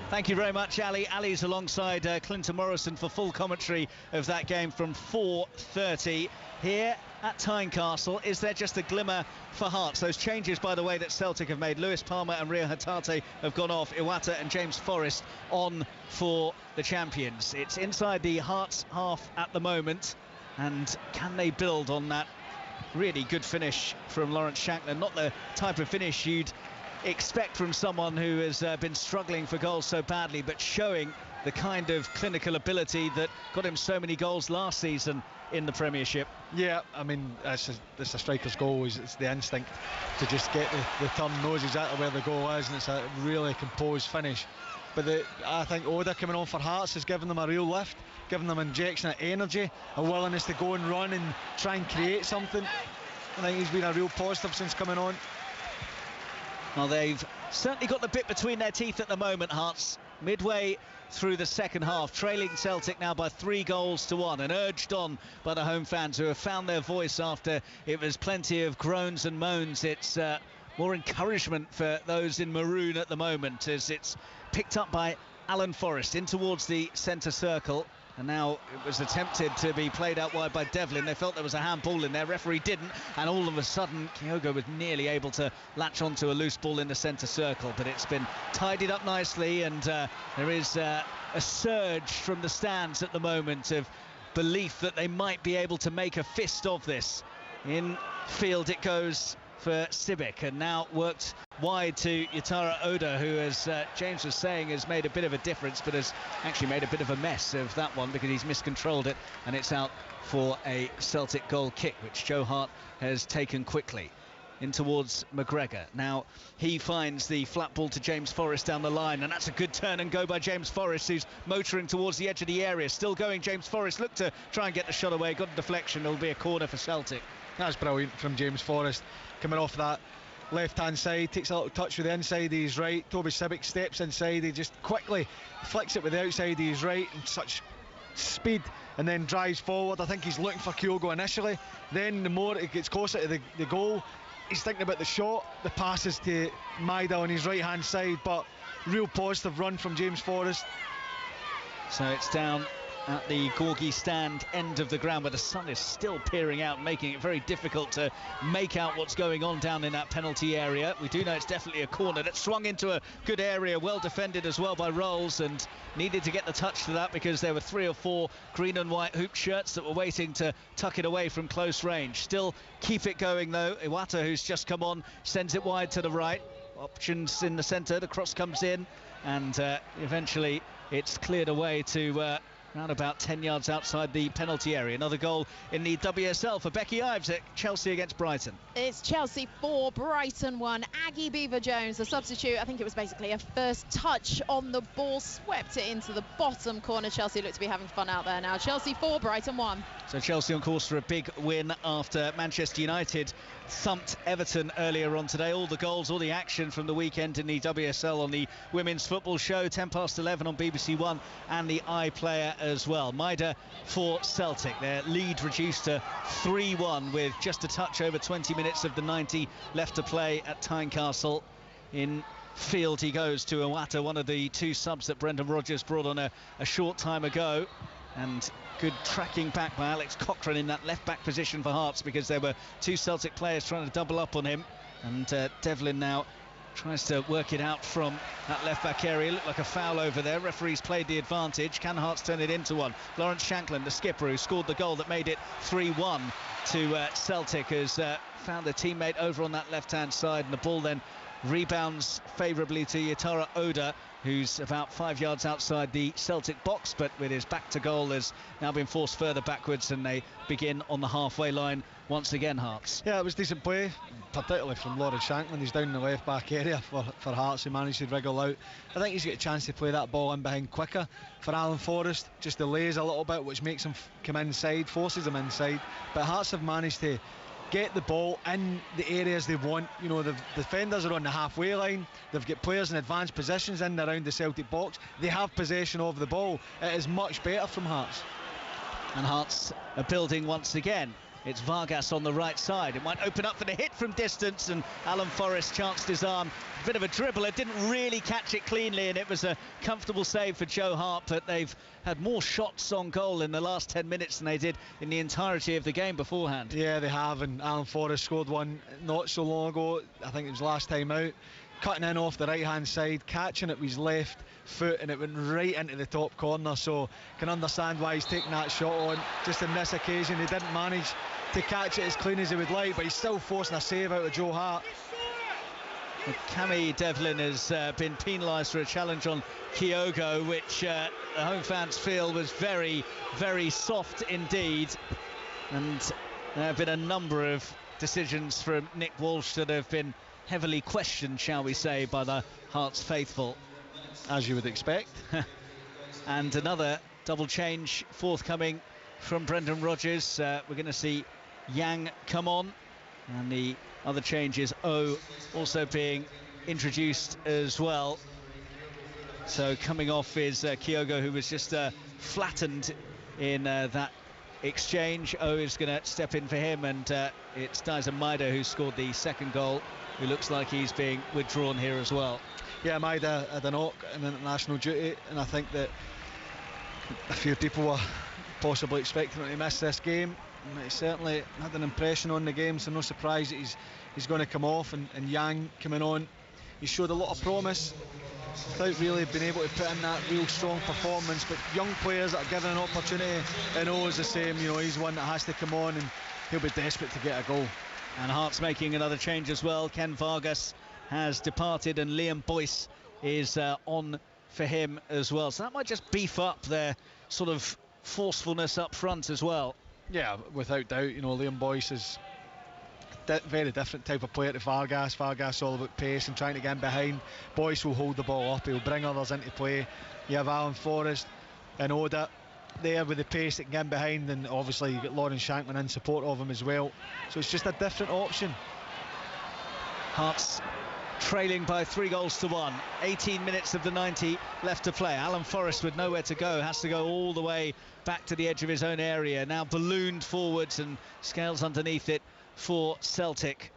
Thank you very much, Ali. Ali's alongside Clinton Morrison for full commentary of that game from 4:30 here at Tynecastle. Is there just a glimmer for Hearts? Those changes, by the way, that Celtic have made. Lewis Palmer and Rio Hatate have gone off. Iwata and James Forrest on for the champions. It's inside the Hearts half at the moment, and can they build on that really good finish from Lawrence Shanklin? Not the type of finish you'd expect from someone who has been struggling for goals so badly, but showing the kind of clinical ability that got him so many goals last season in the Premiership. Yeah, I mean, it's a striker's goal. It's the instinct to just get the turn, knows exactly where the goal is, and it's a really composed finish. But I think Oda coming on for Hearts has given them a real lift, given them injection of energy, a willingness to go and run and try and create something. I think he's been a real positive since coming on. Well, they've certainly got the bit between their teeth at the moment, Hearts. Midway through the second half, trailing Celtic now by 3-1, and urged on by the home fans who have found their voice after it was plenty of groans and moans. It's more encouragement for those in maroon at the moment, as it's picked up by Alan Forrest in towards the centre circle. And now it was attempted to be played out wide by Devlin. They felt there was a handball in there. Referee didn't, and all of a sudden Kyogo was nearly able to latch onto a loose ball in the centre circle, but it's been tidied up nicely, and there is a surge from the stands at the moment of belief that they might be able to make a fist of this. In field it goes for Sibik, and now worked wide to Yutara Oda, who, as James was saying, has made a bit of a difference, but has actually made a bit of a mess of that one because he's miscontrolled it, and it's out for a Celtic goal kick, which Joe Hart has taken quickly in towards McGregor. Now he finds the flat ball to James Forrest down the line, and that's a good turn and go by James Forrest, who's motoring towards the edge of the area. Still going, James Forrest looked to try and get the shot away, got a deflection. It'll be a corner for Celtic. That's brilliant from James Forrest, coming off that left-hand side, takes a little touch with the inside of his right. Toby Sibbick steps inside, he just quickly flicks it with the outside of his right in such speed, and then drives forward. I think he's looking for Kyogo initially, then the more it gets closer to the goal, he's thinking about the shot. The passes to Maida on his right-hand side, but real positive run from James Forrest. So it's down at the Gorgie stand end of the ground, where the sun is still peering out, making it very difficult to make out what's going on down in that penalty area. We do know it's definitely a corner that swung into a good area, well defended as well by Rolls, and needed to get the touch to that because there were 3 or 4 green and white hoop shirts that were waiting to tuck it away from close range. Still keep it going though. Iwata, who's just come on, sends it wide to the right. Options in the centre, the cross comes in, and eventually it's cleared away to around about 10 yards outside the penalty area. Another goal in the WSL for Becky Ives at Chelsea against Brighton. It's Chelsea 4, Brighton 1. Aggie Beaver-Jones, the substitute, I think it was basically a first touch on the ball, swept it into the bottom corner. Chelsea look to be having fun out there now. Chelsea 4, Brighton 1. So Chelsea on course for a big win after Manchester United thumped Everton earlier on today. All the goals, all the action from the weekend in the WSL on the Women's Football Show, 11:10 on BBC One and the iPlayer as well. Maida for Celtic, their lead reduced to 3-1 with just a touch over 20 minutes of the 90 left to play at Tynecastle. In field he goes to Iwata, one of the 2 subs that Brendan Rodgers brought on a short time ago. And good tracking back by Alex Cochrane in that left-back position for Hearts, because there were 2 Celtic players trying to double up on him. And Devlin now tries to work it out from that left-back area. Looked like a foul over there. Referees played the advantage. Can Hearts turn it into one? Lawrence Shanklin, the skipper, who scored the goal that made it 3-1 to Celtic, has found a teammate over on that left-hand side, and the ball then rebounds favourably to Yatara Oda, who's about 5 yards outside the Celtic box, but with his back to goal has now been forced further backwards, and they begin on the halfway line once again, Hearts. Yeah, it was decent play, particularly from Lawrence Shanklin. He's down in the left back area for Hearts, who managed to wriggle out. I think he's got a chance to play that ball in behind quicker. For Alan Forrest, just delays a little bit, which makes him come inside, forces him inside. But Hearts have managed to get the ball in the areas they want. You know, the defenders are on the halfway line. They've got players in advanced positions in and around the Celtic box. They have possession of the ball. It is much better from Hearts. And Hearts are building once again. It's Vargas on the right side. It might open up for the hit from distance, and Alan Forrest chanced his arm. A bit of a dribble. It didn't really catch it cleanly, and it was a comfortable save for Joe Hart, but they've had more shots on goal in the last 10 minutes than they did in the entirety of the game beforehand. Yeah, they have, and Alan Forrest scored one not so long ago. I think it was last time out. Cutting in off the right-hand side, catching it with his left foot, and it went right into the top corner, so can understand why he's taking that shot on. Just in this occasion, he didn't manage to catch it as clean as he would like, but he's still forcing a save out of Joe Hart. Cammy Devlin has been penalised for a challenge on Kyogo, which the home fans feel was very, very soft indeed. And there have been a number of decisions from Nick Walsh that have been heavily questioned, shall we say, by the Hearts faithful. As you would expect. And another double change forthcoming from Brendan Rodgers. We're going to see Yang come on, and the other change is O also being introduced as well. So coming off is Kyogo, who was just flattened in that exchange. O is going to step in for him, and it's Dyson Maida who scored the second goal, who looks like he's being withdrawn here as well. Yeah, Maida had a knock in international duty, and I think that a few people were possibly expecting him to miss this game. And he certainly had an impression on the game, so no surprise that he's going to come off, and Yang coming on. He showed a lot of promise without really being able to put in that real strong performance, but young players that are given an opportunity, and O is the same. You know, he's one that has to come on, and he'll be desperate to get a goal. And Hearts making another change as well. Ken Vargas has departed, and Liam Boyce is on for him as well, so that might just beef up their sort of forcefulness up front as well. Yeah, without doubt. You know, Liam Boyce is very different type of player to Vargas. Vargas is all about pace and trying to get in behind. Boyce will hold the ball up, he'll bring others into play. You have Alan Forrest and Oda there with the pace that can get in behind, and obviously you get Lawrence Shanklin in support of him as well, so it's just a different option. Hearts trailing by 3-1. 18 minutes of the 90 left to play. Alan Forrest with nowhere to go, has to go all the way back to the edge of his own area, now ballooned forwards and scales underneath it for Celtic,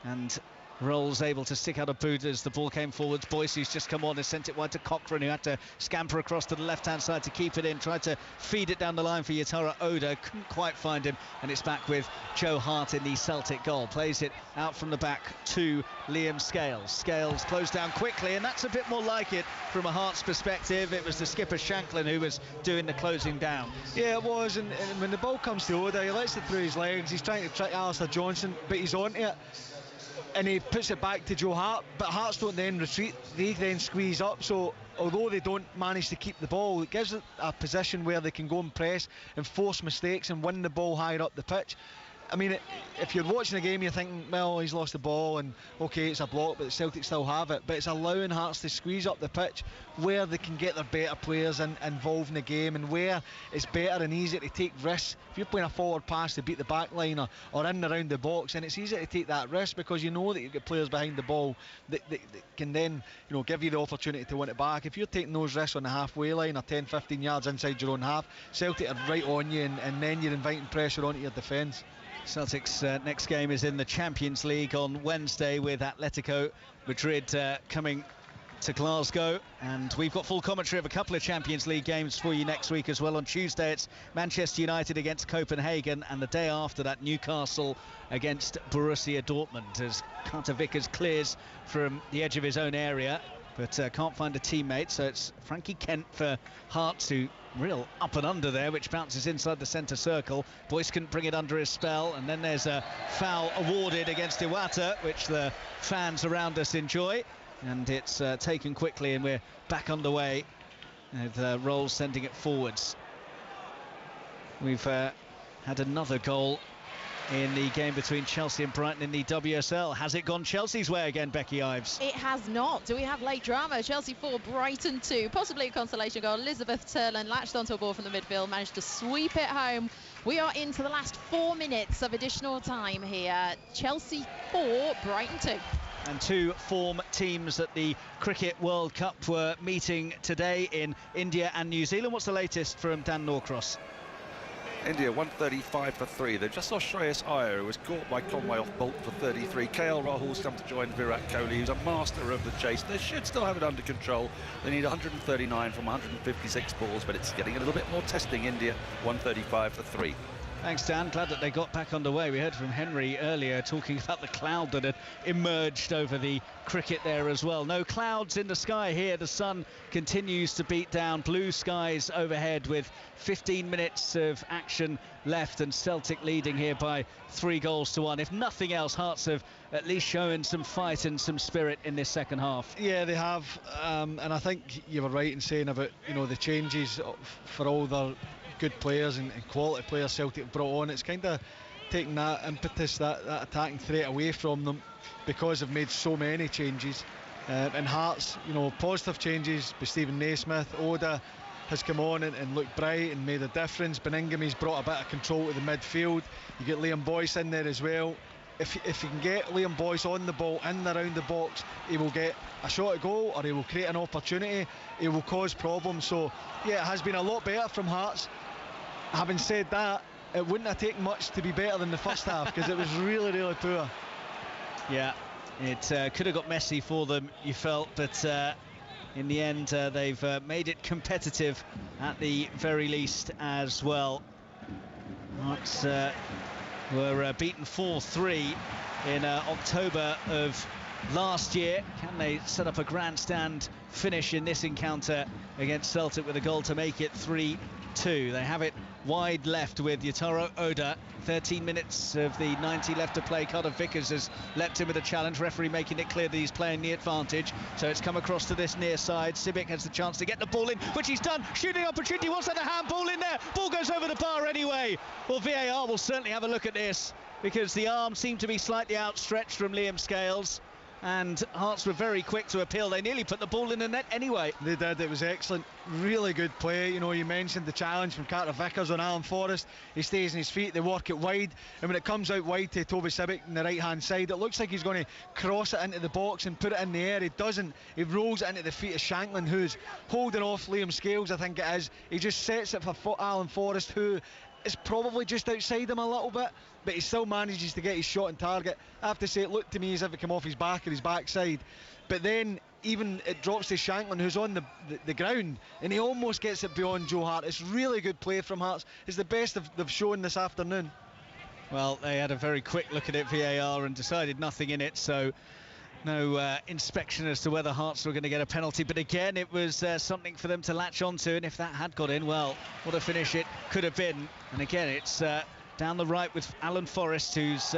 and Rolls able to stick out a boot as the ball came forwards. Boyce, who's just come on, has sent it wide to Cochrane, who had to scamper across to the left-hand side to keep it in, tried to feed it down the line for Yatara Oda, couldn't quite find him, and it's back with Joe Hart in the Celtic goal. Plays it out from the back to Liam Scales. Scales closed down quickly, and that's a bit more like it from a Hearts perspective. It was the skipper Shanklin who was doing the closing down. Yeah, it was, and when the ball comes to Oda, he lets it through his legs. He's trying to trick Alistair Johnson, but he's onto it, and he puts it back to Joe Hart, but Hearts don't then retreat, they then squeeze up, so although they don't manage to keep the ball, it gives it a position where they can go and press and force mistakes and win the ball higher up the pitch. I mean, if you're watching a game, you're thinking, well, he's lost the ball and okay, it's a block, but Celtic still have it. But it's allowing Hearts to squeeze up the pitch where they can get their better players involved in the game, and where it's better and easier to take risks. If you're playing a forward pass to beat the back line or in and around the box, and it's easier to take that risk because you know that you've got players behind the ball that can then, you know, give you the opportunity to win it back. If you're taking those risks on the halfway line or 10-15 yards inside your own half, Celtic are right on you, and then you're inviting pressure onto your defence. Celtic's next game is in the Champions League on Wednesday, with Atletico Madrid coming to Glasgow, and we've got full commentary of a couple of Champions League games for you next week as well. On Tuesday it's Manchester United against Copenhagen, and the day after that Newcastle against Borussia Dortmund, as Carter Vickers clears from the edge of his own area but can't find a teammate, so it's Frankie Kent for Hearts, who real up and under there, which bounces inside the centre circle. Boyce couldn't bring it under his spell, and then there's a foul awarded against Iwata, which the fans around us enjoy. And it's taken quickly, and we're back underway with Rolls sending it forwards. We've had another goal in the game between Chelsea and Brighton in the WSL. Has it gone Chelsea's way again, Becky Ives? It has not. Do we have late drama? Chelsea 4, Brighton 2. Possibly a consolation goal. Elizabeth Turlin latched onto a ball from the midfield, managed to sweep it home. We are into the last 4 minutes of additional time here. Chelsea 4, Brighton 2. And two form teams at the Cricket World Cup were meeting today in India and New Zealand. What's the latest from Dan Norcross? India 135 for 3. They've just lost Shreyas Iyer, who was caught by Conway off Bolt for 33. KL Rahul's come to join Virat Kohli, who's a master of the chase. They should still have it under control. They need 139 from 156 balls, but it's getting a little bit more testing. India 135 for 3. Thanks, Dan. Glad that they got back underway. We heard from Henry earlier talking about the cloud that had emerged over the cricket there as well. No clouds in the sky here. The sun continues to beat down. Blue skies overhead with 15 minutes of action left, and Celtic leading here by 3-1. If nothing else, Hearts have at least shown some fight and some spirit in this second half. Yeah, they have, and I think you were right in saying about, you know, the changes for all their good players and quality players Celtic have brought on. It's kind of taking that impetus, that attacking threat away from them, because they've made so many changes. And Hearts, you know, positive changes by Stephen Naismith. Oda has come on and looked bright and made a difference. Beningham's brought a bit of control to the midfield. You get Liam Boyce in there as well. If you can get Liam Boyce on the ball, in and around the box, he will get a shot at goal, or he will create an opportunity. He will cause problems. So yeah, it has been a lot better from Hearts. Having said that, it wouldn't have taken much to be better than the first half, because it was really, really poor. Yeah, it could have got messy for them, you felt, but in the end they've made it competitive at the very least as well. Hearts were beaten 4-3 in October of last year. Can they set up a grandstand finish in this encounter against Celtic with a goal to make it 3-2? They have it wide left with Yotaro Oda. 13 minutes of the 90 left to play. Carter Vickers has leapt in with a challenge. Referee making it clear that he's playing the advantage. So it's come across to this near side. Sibic has the chance to get the ball in, which he's done. Shooting opportunity. What's that? A handball in there. Ball goes over the bar anyway. Well, VAR will certainly have a look at this, because the arm seemed to be slightly outstretched from Liam Scales, and Hearts were very quick to appeal. They nearly put the ball in the net anyway. They did. It was excellent. Really good play. You know, you mentioned the challenge from Carter Vickers on Alan Forrest. He stays on his feet. They work it wide. And when it comes out wide to Toby Sibic on the right-hand side, it looks like he's going to cross it into the box and put it in the air. He doesn't. He rolls it into the feet of Shanklin, who's holding off Liam Scales, I think it is. He just sets it for Alan Forrest, who is probably just outside him a little bit, but he still manages to get his shot on target. I have to say, it looked to me as if it came off his back or his backside, but then even it drops to Shanklin, who's on the ground, and he almost gets it beyond Joe Hart. It's really good play from Hearts. It's the best they've shown this afternoon. Well, they had a very quick look at it, VAR, and decided nothing in it, so no inspection as to whether Hearts were going to get a penalty. But again, it was something for them to latch onto, and if that had got in, well, what a finish it could have been. And again, it's down the right with Alan Forrest, who's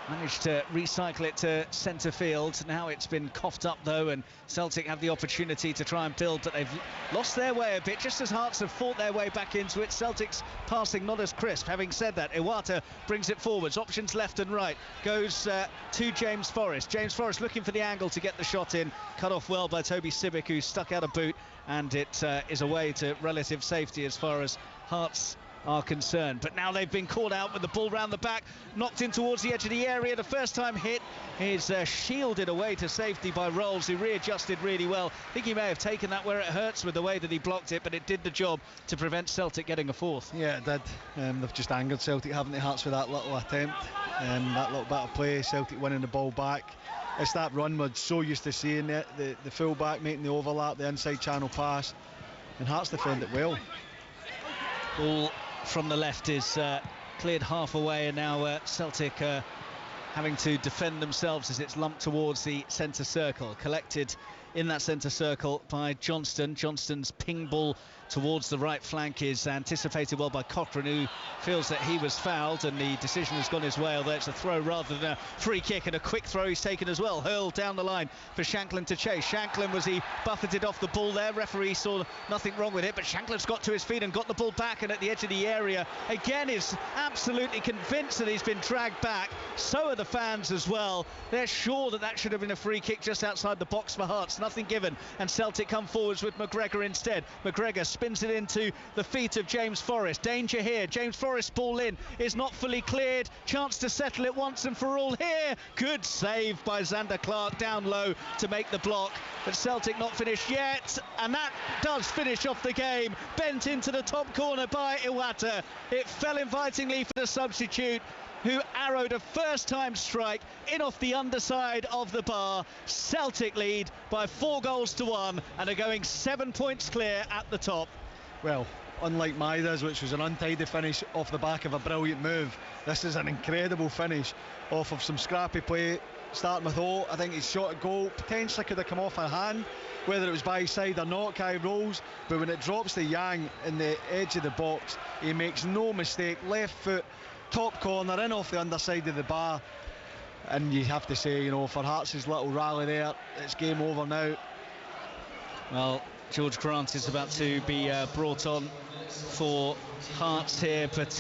managed to recycle it to centre field. Now it's been coughed up though, and Celtic have the opportunity to try and build, but they've lost their way a bit, just as Hearts have fought their way back into it. Celtic's passing not as crisp. Having said that, Iwata brings it forwards, options left and right, goes to James Forrest. James Forrest looking for the angle to get the shot in, cut off well by Toby Sibic, who stuck out a boot, and it is away to relative safety as far as Hearts are concerned. But now they've been called out with the ball round the back, knocked in towards the edge of the area. The first time hit is shielded away to safety by Rolls, who readjusted really well. I think he may have taken that where it hurts with the way that he blocked it, but it did the job to prevent Celtic getting a fourth. Yeah, it did. They've just angered Celtic, haven't they, Hearts, with that little attempt, that little bit of play. Celtic winning the ball back. it's that run we're so used to seeing, the full-back making the overlap, the inside channel pass, and Hearts defend it well. Ball from the left is cleared half away, and now Celtic having to defend themselves as it's lumped towards the centre circle. Collected in that centre circle by Johnston. Johnston's ping ball towards the right flank is anticipated well by Cochrane, who feels that he was fouled, and the decision has gone his way, although it's a throw rather than a free kick, and a quick throw he's taken as well. Hurled down the line for Shanklin to chase. Shanklin, was he buffeted off the ball there? Referee saw nothing wrong with it, but Shanklin's got to his feet and got the ball back, and at the edge of the area again is absolutely convinced that he's been dragged back. So are the fans as well. They're sure that should have been a free kick just outside the box for Hearts. Nothing given, and Celtic come forwards with McGregor instead. McGregor spins it into the feet of James Forrest. Danger here. James Forrest ball in is not fully cleared. Chance to settle it once and for all here. Good save by Xander Clark down low to make the block, but Celtic not finished yet, and that does finish off the game. Bent into the top corner by Iwata. It fell invitingly for the substitute, who arrowed a first-time strike in off the underside of the bar. Celtic lead by 4-1 and are going 7 points clear at the top. Well, unlike Maida's, which was an untidy finish off the back of a brilliant move, this is an incredible finish off of some scrappy play. Starting with O, I think his shot at goal potentially could have come off a hand, whether it was by his side or not. Kai rolls, but when it drops to Yang in the edge of the box, he makes no mistake. Left foot, top corner, in off the underside of the bar, and you have to say, you know, for Hearts' little rally there, it's game over now. Well, George Grant is about to be brought on for Hearts here, but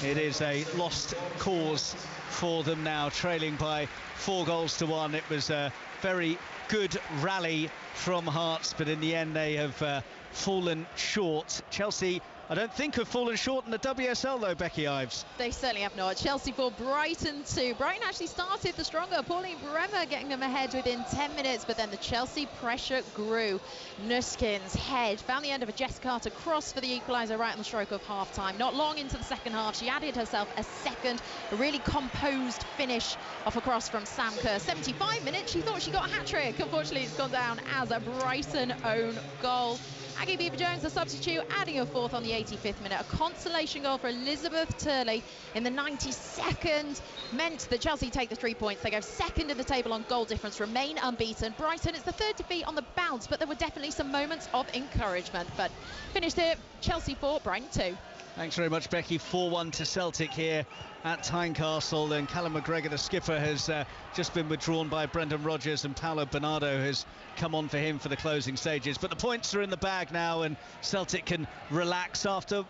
it is a lost cause for them now, trailing by 4-1. It was a very good rally from Hearts, but in the end they have fallen short. Chelsea, I don't think, have fallen short in the WSL though, Becky Ives. They certainly have not. Chelsea 4, Brighton 2. Brighton actually started the stronger. Pauline Bremer getting them ahead within 10 minutes, but then the Chelsea pressure grew. Nuskin's head found the end of a Jess Carter cross for the equaliser right on the stroke of half-time. Not long into the second half, she added herself a second, a really composed finish off a cross from Sam Kerr. 75 minutes, she thought she got a hat-trick. Unfortunately, it's gone down as a Brighton own goal. Aggie Beever-Jones, the substitute, adding a fourth on the 85th minute. A consolation goal for Elizabeth Turley in the 92nd meant that Chelsea take the 3 points. They go second in the table on goal difference, remain unbeaten. Brighton, it's the third defeat on the bounce, but there were definitely some moments of encouragement. But finished here, Chelsea 4, Brighton 2. Thanks very much, Becky. 4-1 to Celtic here at Tynecastle, and Callum McGregor, the skipper, has just been withdrawn by Brendan Rodgers, and Paolo Bernardo has come on for him for the closing stages. But the points are in the bag now, and Celtic can relax after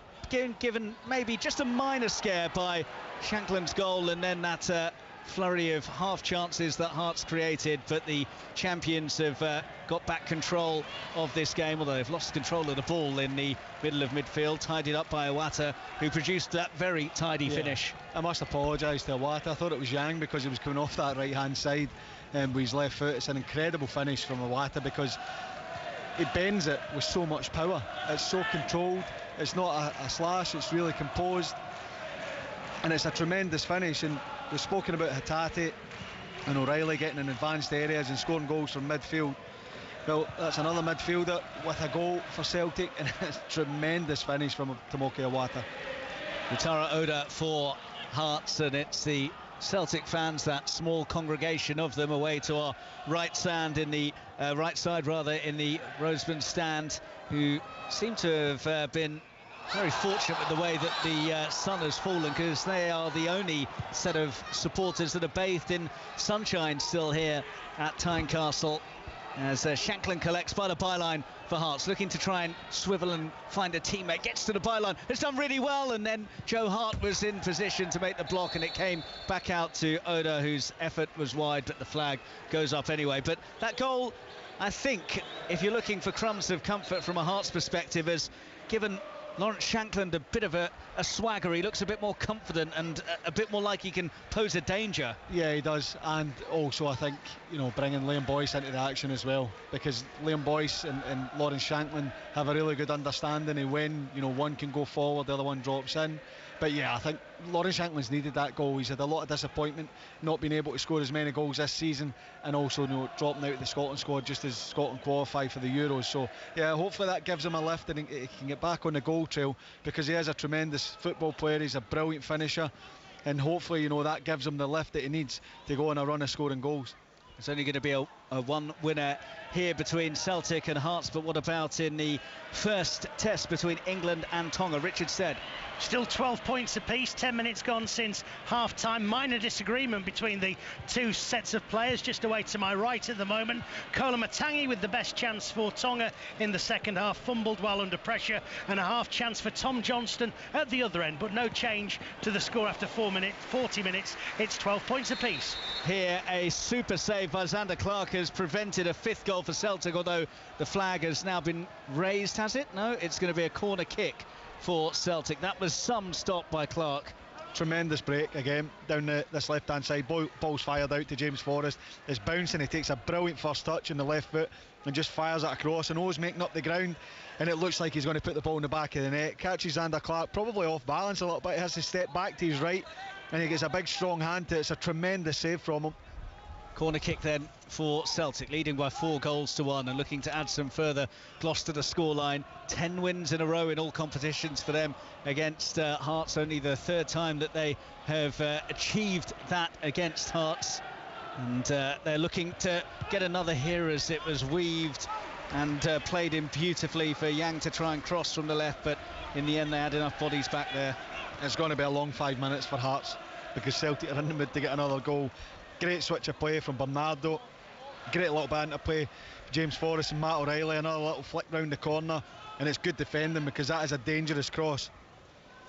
given maybe just a minor scare by Shanklin's goal, and then that flurry of half chances that Hearts created. But the champions have got back control of this game, although they've lost control of the ball in the middle of midfield, tidied up by Iwata, who produced that very tidy finish. I must apologise to Iwata. I thought it was Yang because he was coming off that right hand side with his left foot. It's an incredible finish from Iwata because he bends it with so much power. It's so controlled, it's not a slash, it's really composed, and it's a tremendous finish. And we've spoken about Hatate and O'Reilly getting in advanced areas and scoring goals from midfield. Well, that's another midfielder with a goal for Celtic, and it's a tremendous finish from Tomoki Iwata. Utara Oda for Hearts, and it's the Celtic fans, that small congregation of them, away to our right side in the in the Roseman stand, who seem to have been very fortunate with the way that the sun has fallen, because they are the only set of supporters that are bathed in sunshine still here at Tynecastle, as Shanklin collects by the byline for Hearts, looking to try and swivel and find a teammate. Gets to the byline, it's done really well, and then Joe Hart was in position to make the block, and it came back out to Oda, whose effort was wide, but the flag goes up anyway. But that goal, I think, if you're looking for crumbs of comfort from a Hearts perspective, has given Lawrence Shankland a bit of a swagger. He looks a bit more confident and a bit more like he can pose a danger. Yeah, he does. And also, I think, you know, bringing Liam Boyce into the action as well, because Liam Boyce and Lawrence Shankland have a really good understanding of when, you know, one can go forward, the other one drops in. But yeah, I think Lawrence Shankland's needed that goal. He's had a lot of disappointment not being able to score as many goals this season, and also dropping out of the Scotland squad just as Scotland qualify for the Euros. So yeah, hopefully that gives him a lift and he can get back on the goal trail, because he is a tremendous football player. He's a brilliant finisher, and hopefully that gives him the lift that he needs to go on a run of scoring goals. It's only going to be a one winner here between Celtic and Hearts, but what about in the first test between England and Tonga? Richard Stead. Still 12 points apiece, 10 minutes gone since half-time. Minor disagreement between the two sets of players. Just away to my right at the moment, Kola Matangi with the best chance for Tonga in the second half, fumbled while under pressure, and a half chance for Tom Johnston at the other end, but no change to the score after 40 minutes. It's 12 points apiece. Here, a super save by Zander Clark has prevented a fifth goal for Celtic, although the flag has now been raised, has it? No, it's going to be a corner kick for Celtic. That was some stop by Clark. Tremendous break again down this left hand side. Ball's fired out to James Forrest. It's bouncing. He takes a brilliant first touch in the left foot and just fires it across, and O's making up the ground, and it looks like he's going to put the ball in the back of the net. Catches Zander Clark probably off balance a little bit. He has to step back to his right, and he gets a big strong hand to it. It's a tremendous save from him. Corner kick then for Celtic, leading by 4-1 and looking to add some further gloss to the scoreline. 10 wins in a row in all competitions for them against Hearts. Only the third time that they have achieved that against Hearts. And they're looking to get another here, as it was weaved and played in beautifully for Yang to try and cross from the left, but in the end they had enough bodies back there. It's going to be a long 5 minutes for Hearts, because Celtic are in the mood to get another goal. Great switch of play from Bernardo, great little bit into play, James Forrest and Matt O'Reilly, another little flick round the corner, and it's good defending, because that is a dangerous cross.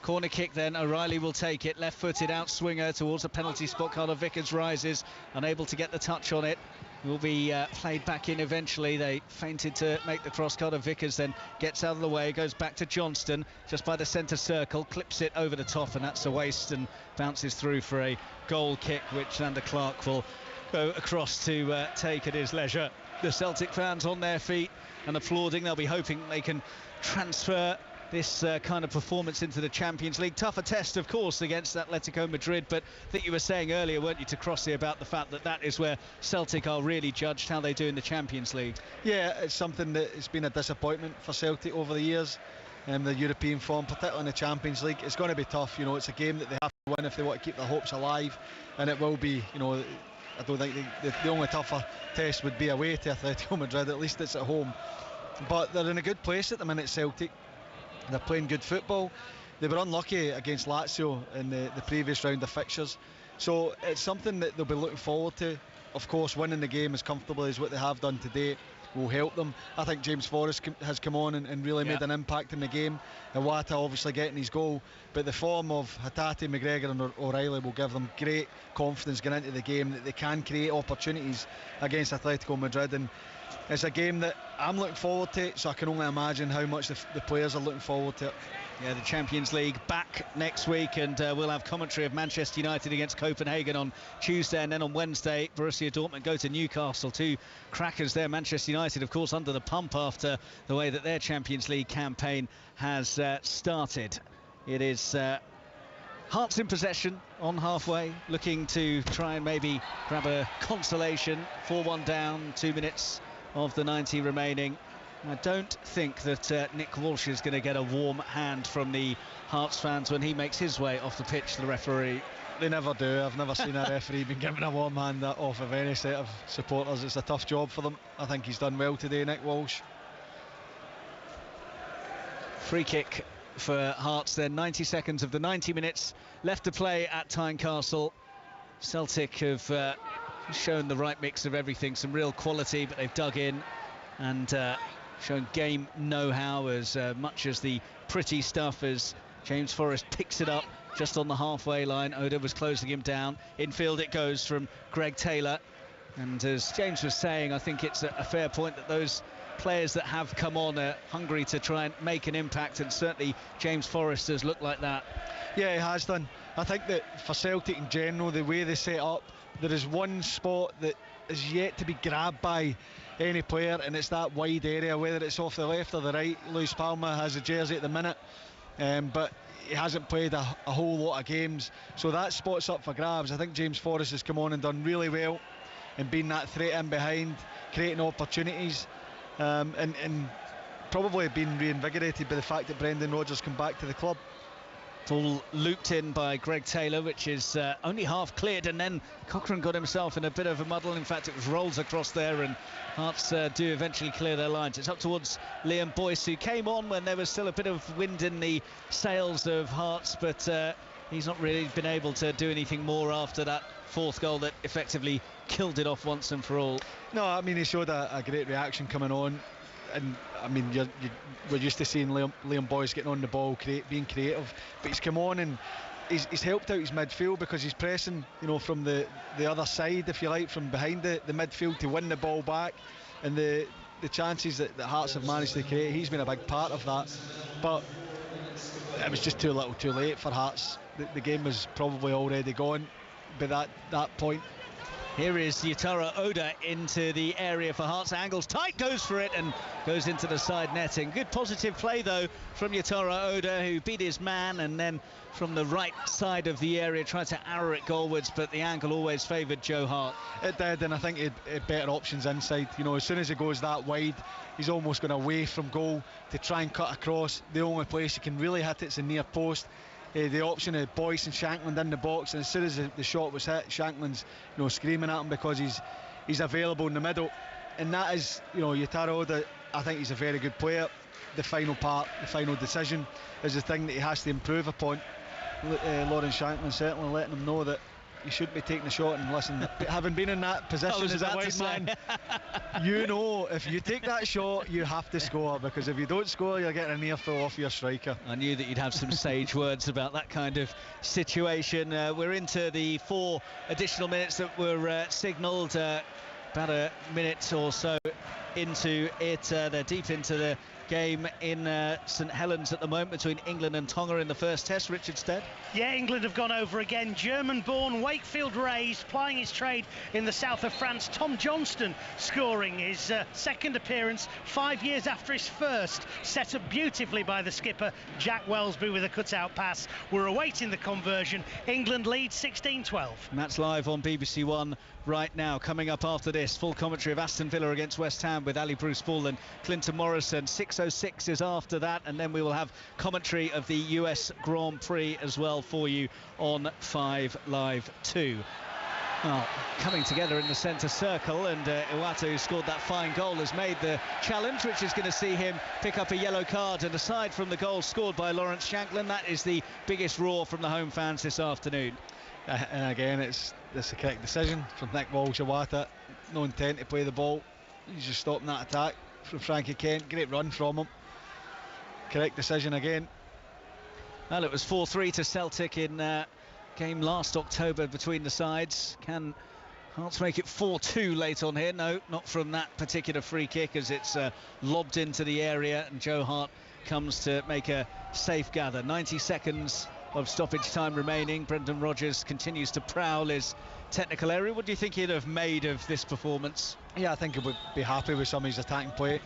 Corner kick then, O'Reilly will take it, left-footed out swinger towards the penalty spot. Carter Vickers rises, unable to get the touch on it. Will be played back in eventually. They feinted to make the cross. Carter Vickers then gets out of the way, goes back to Johnston just by the centre circle, clips it over the top, and that's a waste, and bounces through for a goal kick, which Zander Clark will go across to take at his leisure. The Celtic fans on their feet and applauding. They'll be hoping they can transfer this kind of performance into the Champions League. Tougher test, of course, against Atletico Madrid, but I think you were saying earlier, weren't you, to Crossy, about the fact that that is where Celtic are really judged, how they do in the Champions League. Yeah, it's something that has been a disappointment for Celtic over the years, the European form, particularly in the Champions League. It's going to be tough. It's a game that they have to win if they want to keep their hopes alive, and it will be, I don't think the only tougher test would be away to Atletico Madrid. At least it's at home, but they're in a good place at the minute, Celtic. They're playing good football. They were unlucky against Lazio in the previous round of fixtures, so it's something that they'll be looking forward to. Of course, winning the game as comfortably as what they have done today will help them. I think James Forrest has come on and really made an impact in the game. Iwata obviously getting his goal, but the form of Hatate, McGregor and O'Reilly will give them great confidence going into the game that they can create opportunities against Atletico Madrid, and it's a game that I'm looking forward to, so I can only imagine how much the players are looking forward to it. Yeah, the Champions League back next week, and we'll have commentary of Manchester United against Copenhagen on Tuesday, and then on Wednesday Borussia Dortmund go to Newcastle. Two crackers there. Manchester United, of course, under the pump after the way that their Champions League campaign has started. It is Hearts in possession on halfway, looking to try and maybe grab a consolation. 4-1 down, 2 minutes of the 90 remaining. I don't think that Nick Walsh is going to get a warm hand from the Hearts fans when he makes his way off the pitch to the referee. They never do. I've never seen a referee being given a warm hand off of any set of supporters. It's a tough job for them. I think he's done well today, Nick Walsh. Free kick for Hearts then. 90 seconds of the 90 minutes left to play at Tynecastle. Celtic have shown the right mix of everything, some real quality, but they've dug in and shown game know-how as much as the pretty stuff, as James Forrest picks it up just on the halfway line. Oda was closing him down. Infield it goes from Greg Taylor, and as James was saying, I think it's a fair point that those players that have come on are hungry to try and make an impact, and certainly James Forrest has looked like that. Yeah, he has done. I think that for Celtic in general, the way they set up, there is one spot that is yet to be grabbed by any player, and it's that wide area, whether it's off the left or the right. Luis Palma has a jersey at the minute, but he hasn't played a whole lot of games, so that spot's up for grabs. I think James Forrest has come on and done really well and been that threat in behind, creating opportunities, and probably been reinvigorated by the fact that Brendan Rodgers come back to the club. Ball looped in by Greg Taylor, which is only half cleared, and then Cochrane got himself in a bit of a muddle. In fact, it was rolls across there, and Hearts do eventually clear their lines. It's up towards Liam Boyce, who came on when there was still a bit of wind in the sails of Hearts, but he's not really been able to do anything more after that fourth goal that effectively killed it off once and for all. No, I mean, he showed a great reaction coming on. And I mean, we're used to seeing Liam Boyce getting on the ball, being creative, but he's come on and he's helped out his midfield because he's pressing, from the other side, if you like, from behind the midfield to win the ball back, and the chances that Hearts have managed to create, he's been a big part of that. But it was just too little, too late for Hearts. The game was probably already gone by that point. Here is Yutara Oda into the area for Hearts. Angles tight, goes for it and goes into the side netting. Good positive play though from Yutara Oda, who beat his man, and then from the right side of the area tried to arrow it goalwards, but the angle always favoured Joe Hart. It did, and I think he had better options inside. As soon as he goes that wide, he's almost going away from goal to try and cut across. The only place he can really hit it's the near post. The option of Boyce and Shankland in the box, and as soon as the shot was hit, Shankland's screaming at him because he's available in the middle, and that is Yutara Oda. I think he's a very good player. The final part, the final decision, is the thing that he has to improve upon. Lawrence Shankland certainly letting him know that he shouldn't be taking a shot, and listen, having been in that position as a wide man, if you take that shot, you have to score, because if you don't score, you're getting an earful off your striker. I knew that you'd have some sage words about that kind of situation. We're into the 4 additional minutes that were signalled, about a minute or so into it. They're deep into the game in St Helens at the moment between England and Tonga in the first test. Richard Stead. Yeah, England have gone over again. German-born Wakefield raised, plying his trade in the south of France. Tom Johnston scoring his second appearance 5 years after his first, set up beautifully by the skipper Jack Wellsbury with a cut-out pass. We're awaiting the conversion. England lead 16-12. And that's live on BBC One right now. Coming up after this, full commentary of Aston Villa against West Ham with Ali Bruce Ball and Clinton Morrison. 6:06 is after that, and then we will have commentary of the US Grand Prix as well for you on 5 Live 2. Well, coming together in the centre circle, and Iwata, who scored that fine goal, has made the challenge, which is going to see him pick up a yellow card. And aside from the goal scored by Lawrence Shankland, that is the biggest roar from the home fans this afternoon. And again, it's the correct decision from Nick Walsh. Iwata, no intent to play the ball. He's just stopping that attack from Frankie Kent. Great run from him. Correct decision again. Well, it was 4-3 to Celtic in game last October between the sides. Can Hearts make it 4-2 late on here? No, not from that particular free kick, as it's lobbed into the area, and Joe Hart comes to make a safe gather. 90 seconds of stoppage time remaining. Brendan Rodgers continues to prowl his technical area. What do you think he'd have made of this performance? Yeah, I think he would be happy with some of his attacking play,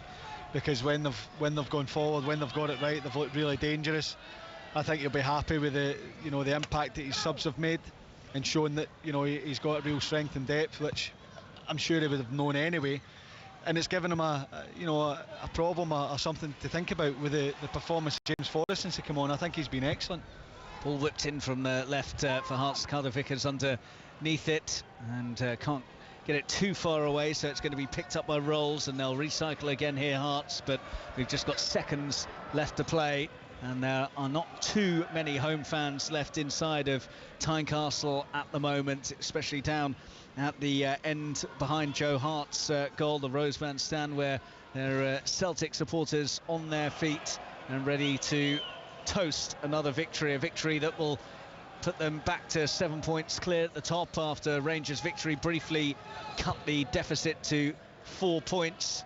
because when they've gone forward, when they've got it right, they've looked really dangerous. I think he'll be happy with the impact that his subs have made, and showing that he's got real strength and depth, which I'm sure he would have known anyway. And it's given him a problem or something to think about with the performance of James Forrest since he came on. I think he's been excellent. Ball whipped in from the left for Hearts. Carter Vickers underneath it, and can't get it too far away, so it's going to be picked up by Rolls, and they'll recycle again here, Hearts. But we've just got seconds left to play, and there are not too many home fans left inside of Tynecastle at the moment, especially down at the end behind Joe Hart's goal, the Rosebank stand, where there are Celtic supporters on their feet and ready to toast another victory, a victory that will put them back to 7 points clear at the top after Rangers' victory briefly cut the deficit to 4 points,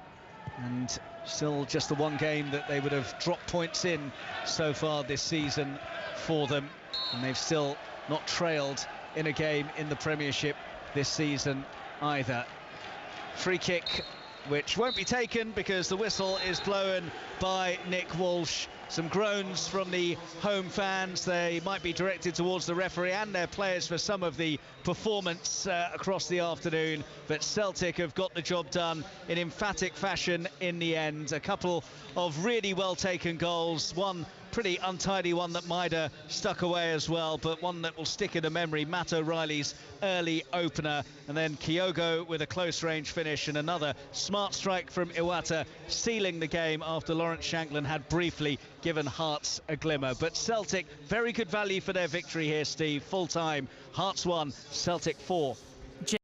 and still just the one game that they would have dropped points in so far this season for them, and they've still not trailed in a game in the Premiership this season either. Free kick which won't be taken because the whistle is blown by Nick Walsh. Some groans from the home fans. They might be directed towards the referee and their players for some of the performance across the afternoon, but Celtic have got the job done in emphatic fashion in the end. A couple of really well taken goals, one pretty untidy one that Maida stuck away as well, but one that will stick in the memory, Matt O'Reilly's early opener, and then Kyogo with a close range finish, and another smart strike from Iwata sealing the game after Lawrence Shankland had briefly given Hearts a glimmer. But Celtic, very good value for their victory here, Steve. Full time, Hearts 1, Celtic 4.